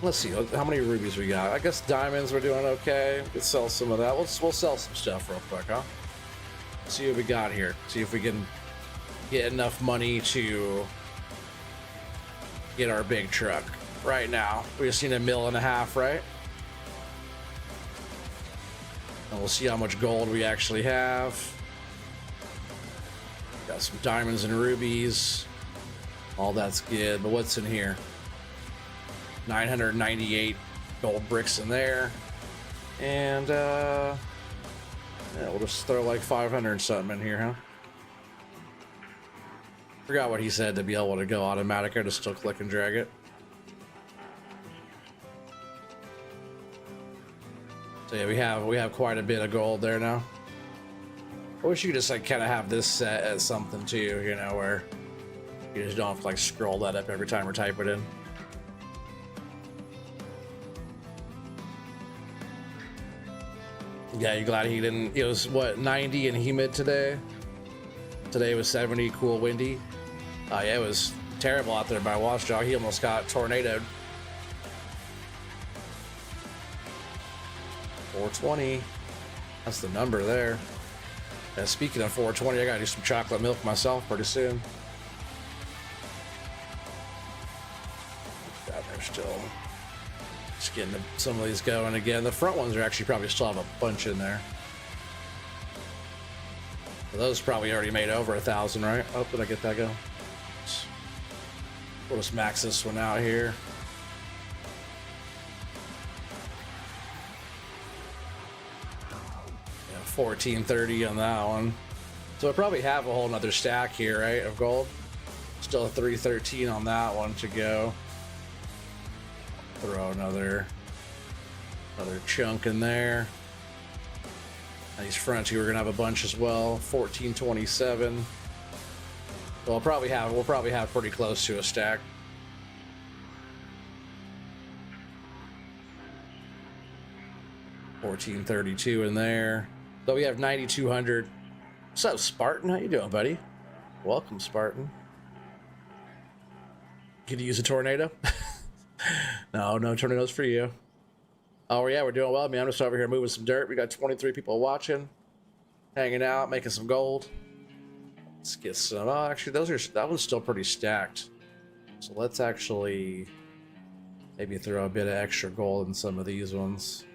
Let's see, how many rubies we got? I guess diamonds we're doing okay. Let's sell some of that. We'll sell some stuff real quick, huh? See what we got here. See if we can get enough money to get our big truck. right now. We just need $1.5 million, right? And we'll see how much gold we actually have. Got some diamonds and rubies. All that's good. But what's in here? 998 gold bricks in there. And yeah, we'll just throw like 500 something in here, huh? Forgot what he said to be able to go automatic. I just still click and drag it. So yeah, we have quite a bit of gold there now. I wish you could just like kind of have this set as something too, you know, where you just don't have to like scroll that up every time or type it in. Yeah, you glad he didn't? It was what, 90 in humid today. Today was 70, cool, windy. Yeah, it was terrible out there by Watchdog. He almost got tornadoed. 420. That's the number there. Yeah, speaking of 420, I gotta do some chocolate milk myself pretty soon. God, they're still just getting some of these going again. The front ones are actually probably still have a bunch in there. Those probably already made over 1,000, right? Oh, did I get that going? We'll just max this one out here. Yeah, 1430 on that one. So I probably have a whole nother stack here, right, of gold. Still 313 on that one to go. Throw another chunk in there. And these fronts here, we're gonna have a bunch as well. 1427. We'll probably have pretty close to a stack. 1432 in there. So we have 9200. What's up, Spartan? How you doing, buddy? Welcome, Spartan. Could you use a tornado? No tornadoes for you. Oh yeah, we're doing well, man. I'm just over here moving some dirt. We got 23 people watching, hanging out, making some gold. Let's get some. Oh, actually, that one's still pretty stacked. So let's actually maybe throw a bit of extra gold in some of these ones.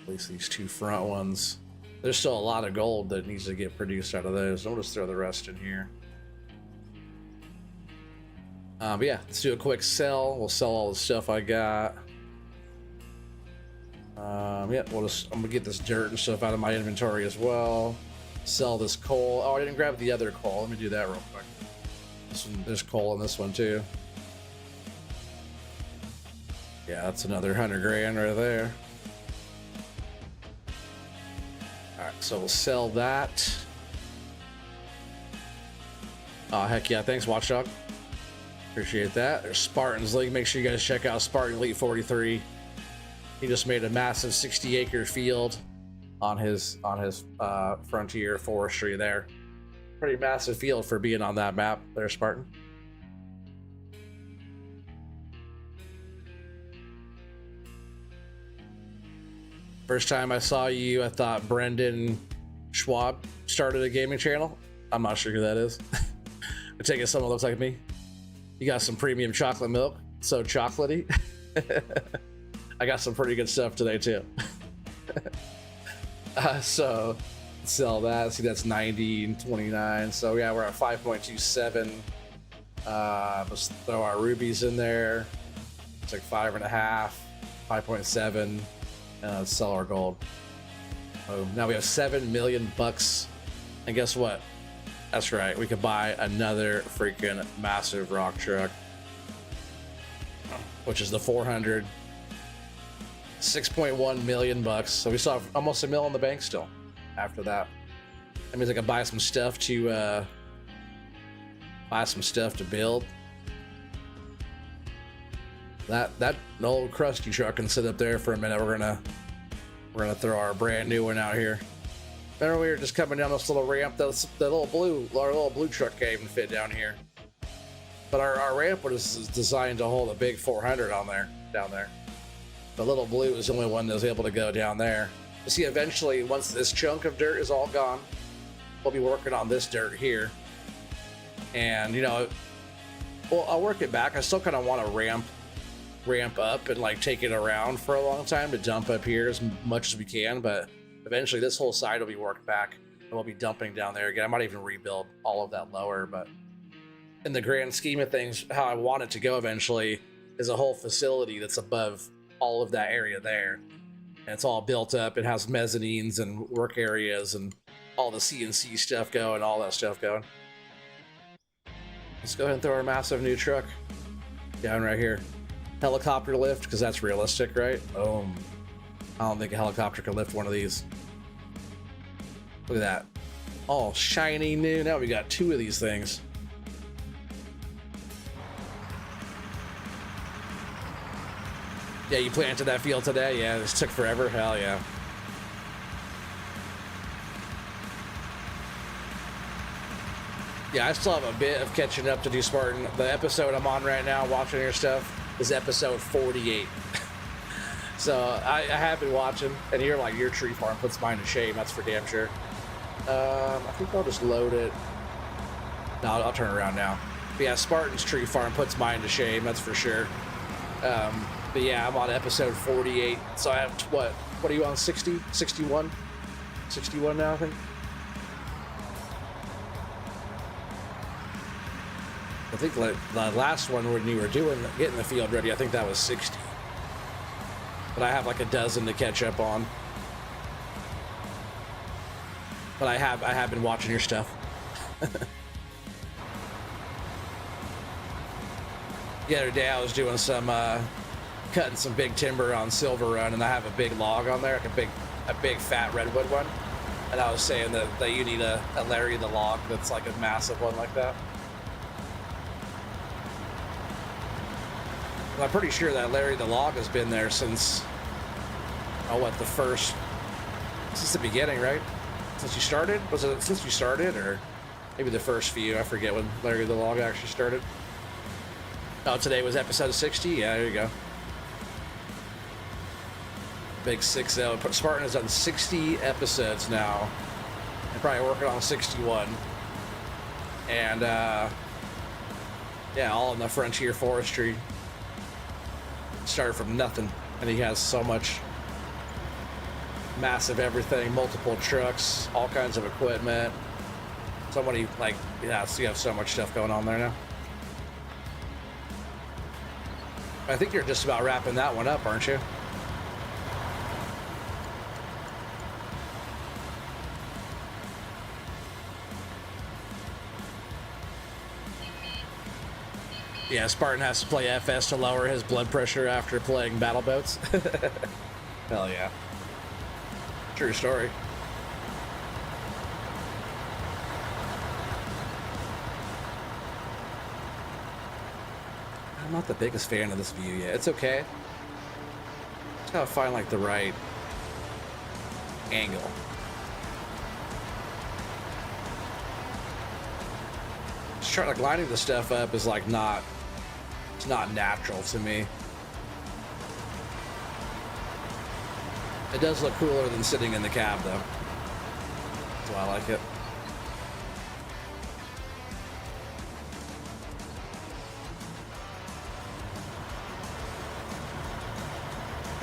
At least these two front ones. There's still a lot of gold that needs to get produced out of those. So we'll just throw the rest in here. But yeah, let's do a quick sell. We'll sell all the stuff I got. Yeah, I'm gonna get this dirt and stuff out of my inventory as well. Sell this coal. Oh, I didn't grab the other coal. Let me do that real quick. There's coal in this one too. Yeah, that's another 100 grand right there. All right, so we'll sell that. Oh, heck yeah. Thanks, Watchdog. Appreciate that. There's Spartan's League. Make sure you guys check out Spartan Elite 43. He just made a massive 60-acre field on his frontier forestry there. Pretty massive field for being on that map there, Spartan. First time I saw you, I thought Brendan Schwab started a gaming channel. I'm not sure who that is. I take it someone looks like me. You got some premium chocolate milk, so chocolatey. I got some pretty good stuff today too. So sell that. See, that's 90 and 29. So yeah, we're at 5.27. Let's throw our rubies in there. It's like 5.5, 5.7, and let's sell our gold. Oh, now we have $7 million bucks, and guess what? That's right. We could buy another freaking massive rock truck, which is the 400. 6.1 million bucks. So we still have almost $1 million in the bank still after that. That means I can buy some stuff to build. That old crusty truck can sit up there for a minute. We're gonna throw our brand new one out here. Remember we were just coming down this little ramp. Our little blue truck can't even fit down here. But our ramp was designed to hold a big 400 down there. The little blue is the only one that was able to go down there. You see, eventually, once this chunk of dirt is all gone, we'll be working on this dirt here. And, you know, Well, I'll work it back. I still kind of want to ramp up and like take it around for a long time to dump up here as much as we can, but eventually this whole side will be worked back and we'll be dumping down there again. I might even rebuild all of that lower, but in the grand scheme of things, how I want it to go eventually is a whole facility that's above all of that area there. And it's all built up. It has mezzanines and work areas and all the CNC stuff going, all that stuff going. Let's go ahead and throw our massive new truck down right here. Helicopter lift, because that's realistic, right? I don't think a helicopter can lift one of these. Look at that. All shiny new. Now we got 2 of these things. Yeah, you planted that field today? Yeah, this took forever. Hell yeah. Yeah, I still have a bit of catching up to do, Spartan. The episode I'm on right now, watching your stuff, is episode 48. So I have been watching, and you're like, your tree farm puts mine to shame. That's for damn sure. I think I'll just load it. No, I'll turn around now. But yeah, Spartan's tree farm puts mine to shame. That's for sure. But yeah, I'm on episode 48. So I have, what are you on, 60? 61? 61 now, I think. I think like the last one when you were getting the field ready, I think that was 60. But I have like a dozen to catch up on. But I have been watching your stuff. The other day I was doing some cutting some big timber on Silver Run, and I have a big log on there, like a big fat redwood one. And I was saying that you need a Larry the log that's like a massive one like that. And I'm pretty sure that Larry the log has been there since since the beginning, right? Since you started? Was it since you started, or maybe the first few? I forget when Larry the log actually started. Oh, today was episode 60? Yeah, there you go. Big 6-0. Spartan has done 60 episodes now. I'm probably working on 61. And, yeah, all in the Frontier Forestry. Started from nothing. And he has so much massive everything, multiple trucks, all kinds of equipment. Somebody, like, yeah, so you have so much stuff going on there now. I think you're just about wrapping that one up, aren't you? Yeah, Spartan has to play FS to lower his blood pressure after playing battle boats. Hell yeah. True story. I'm not the biggest fan of this view yet. It's okay. Just gotta find like the right angle. Just trying like lining the stuff up is like it's not natural to me. It does look cooler than sitting in the cab though. That's why I like it.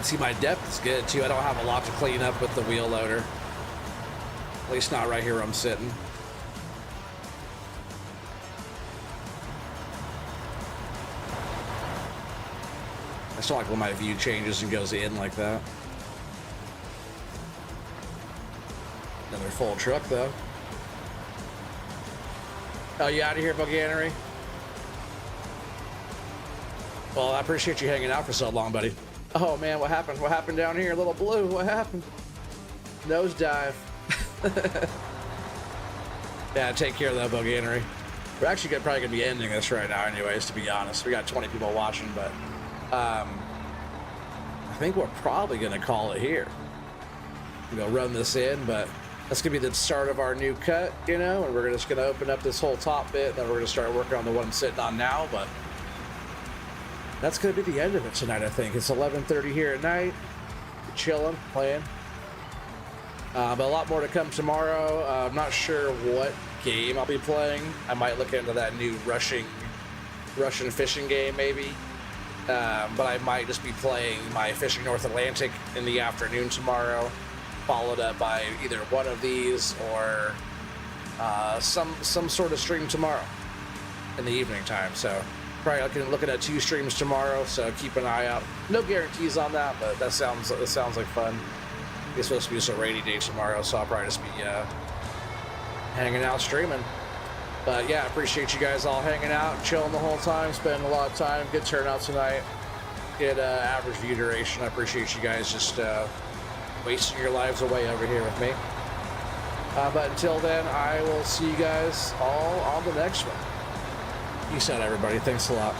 See, my depth is good too. I don't have a lot to clean up with the wheel loader. At least not right here where I'm sitting. I still like when my view changes and goes in like that. Another full truck though. Oh, you out of here, Boganery? Well, I appreciate you hanging out for so long, buddy. Oh man, what happened? What happened down here? Little Blue, what happened? Nosedive. Yeah, take care of that Boganery. We're actually probably gonna be ending this right now anyways, to be honest. We got 20 people watching, but I think we're probably gonna call it here. We're gonna run this in, but that's gonna be the start of our new cut, you know, and we're just gonna open up this whole top bit, and then we're gonna start working on the one I'm sitting on now, but that's going to be the end of it tonight, I think. It's 11:30 here at night. We're chilling, playing. But a lot more to come tomorrow. I'm not sure what game I'll be playing. I might look into that new rushing Russian fishing game maybe. But I might just be playing my Fishing North Atlantic in the afternoon tomorrow, followed up by either one of these or some sort of stream tomorrow in the evening time. So probably looking at 2 streams tomorrow. So keep an eye out. No guarantees on that, but that sounds like fun. It's supposed to be a rainy day tomorrow, so I'll probably just be hanging out streaming. But yeah, appreciate you guys all hanging out, chilling the whole time, spending a lot of time. Good turnout tonight. Good average view duration. I appreciate you guys just wasting your lives away over here with me. But until then, I will see you guys all on the next one. Peace out, everybody. Thanks a lot.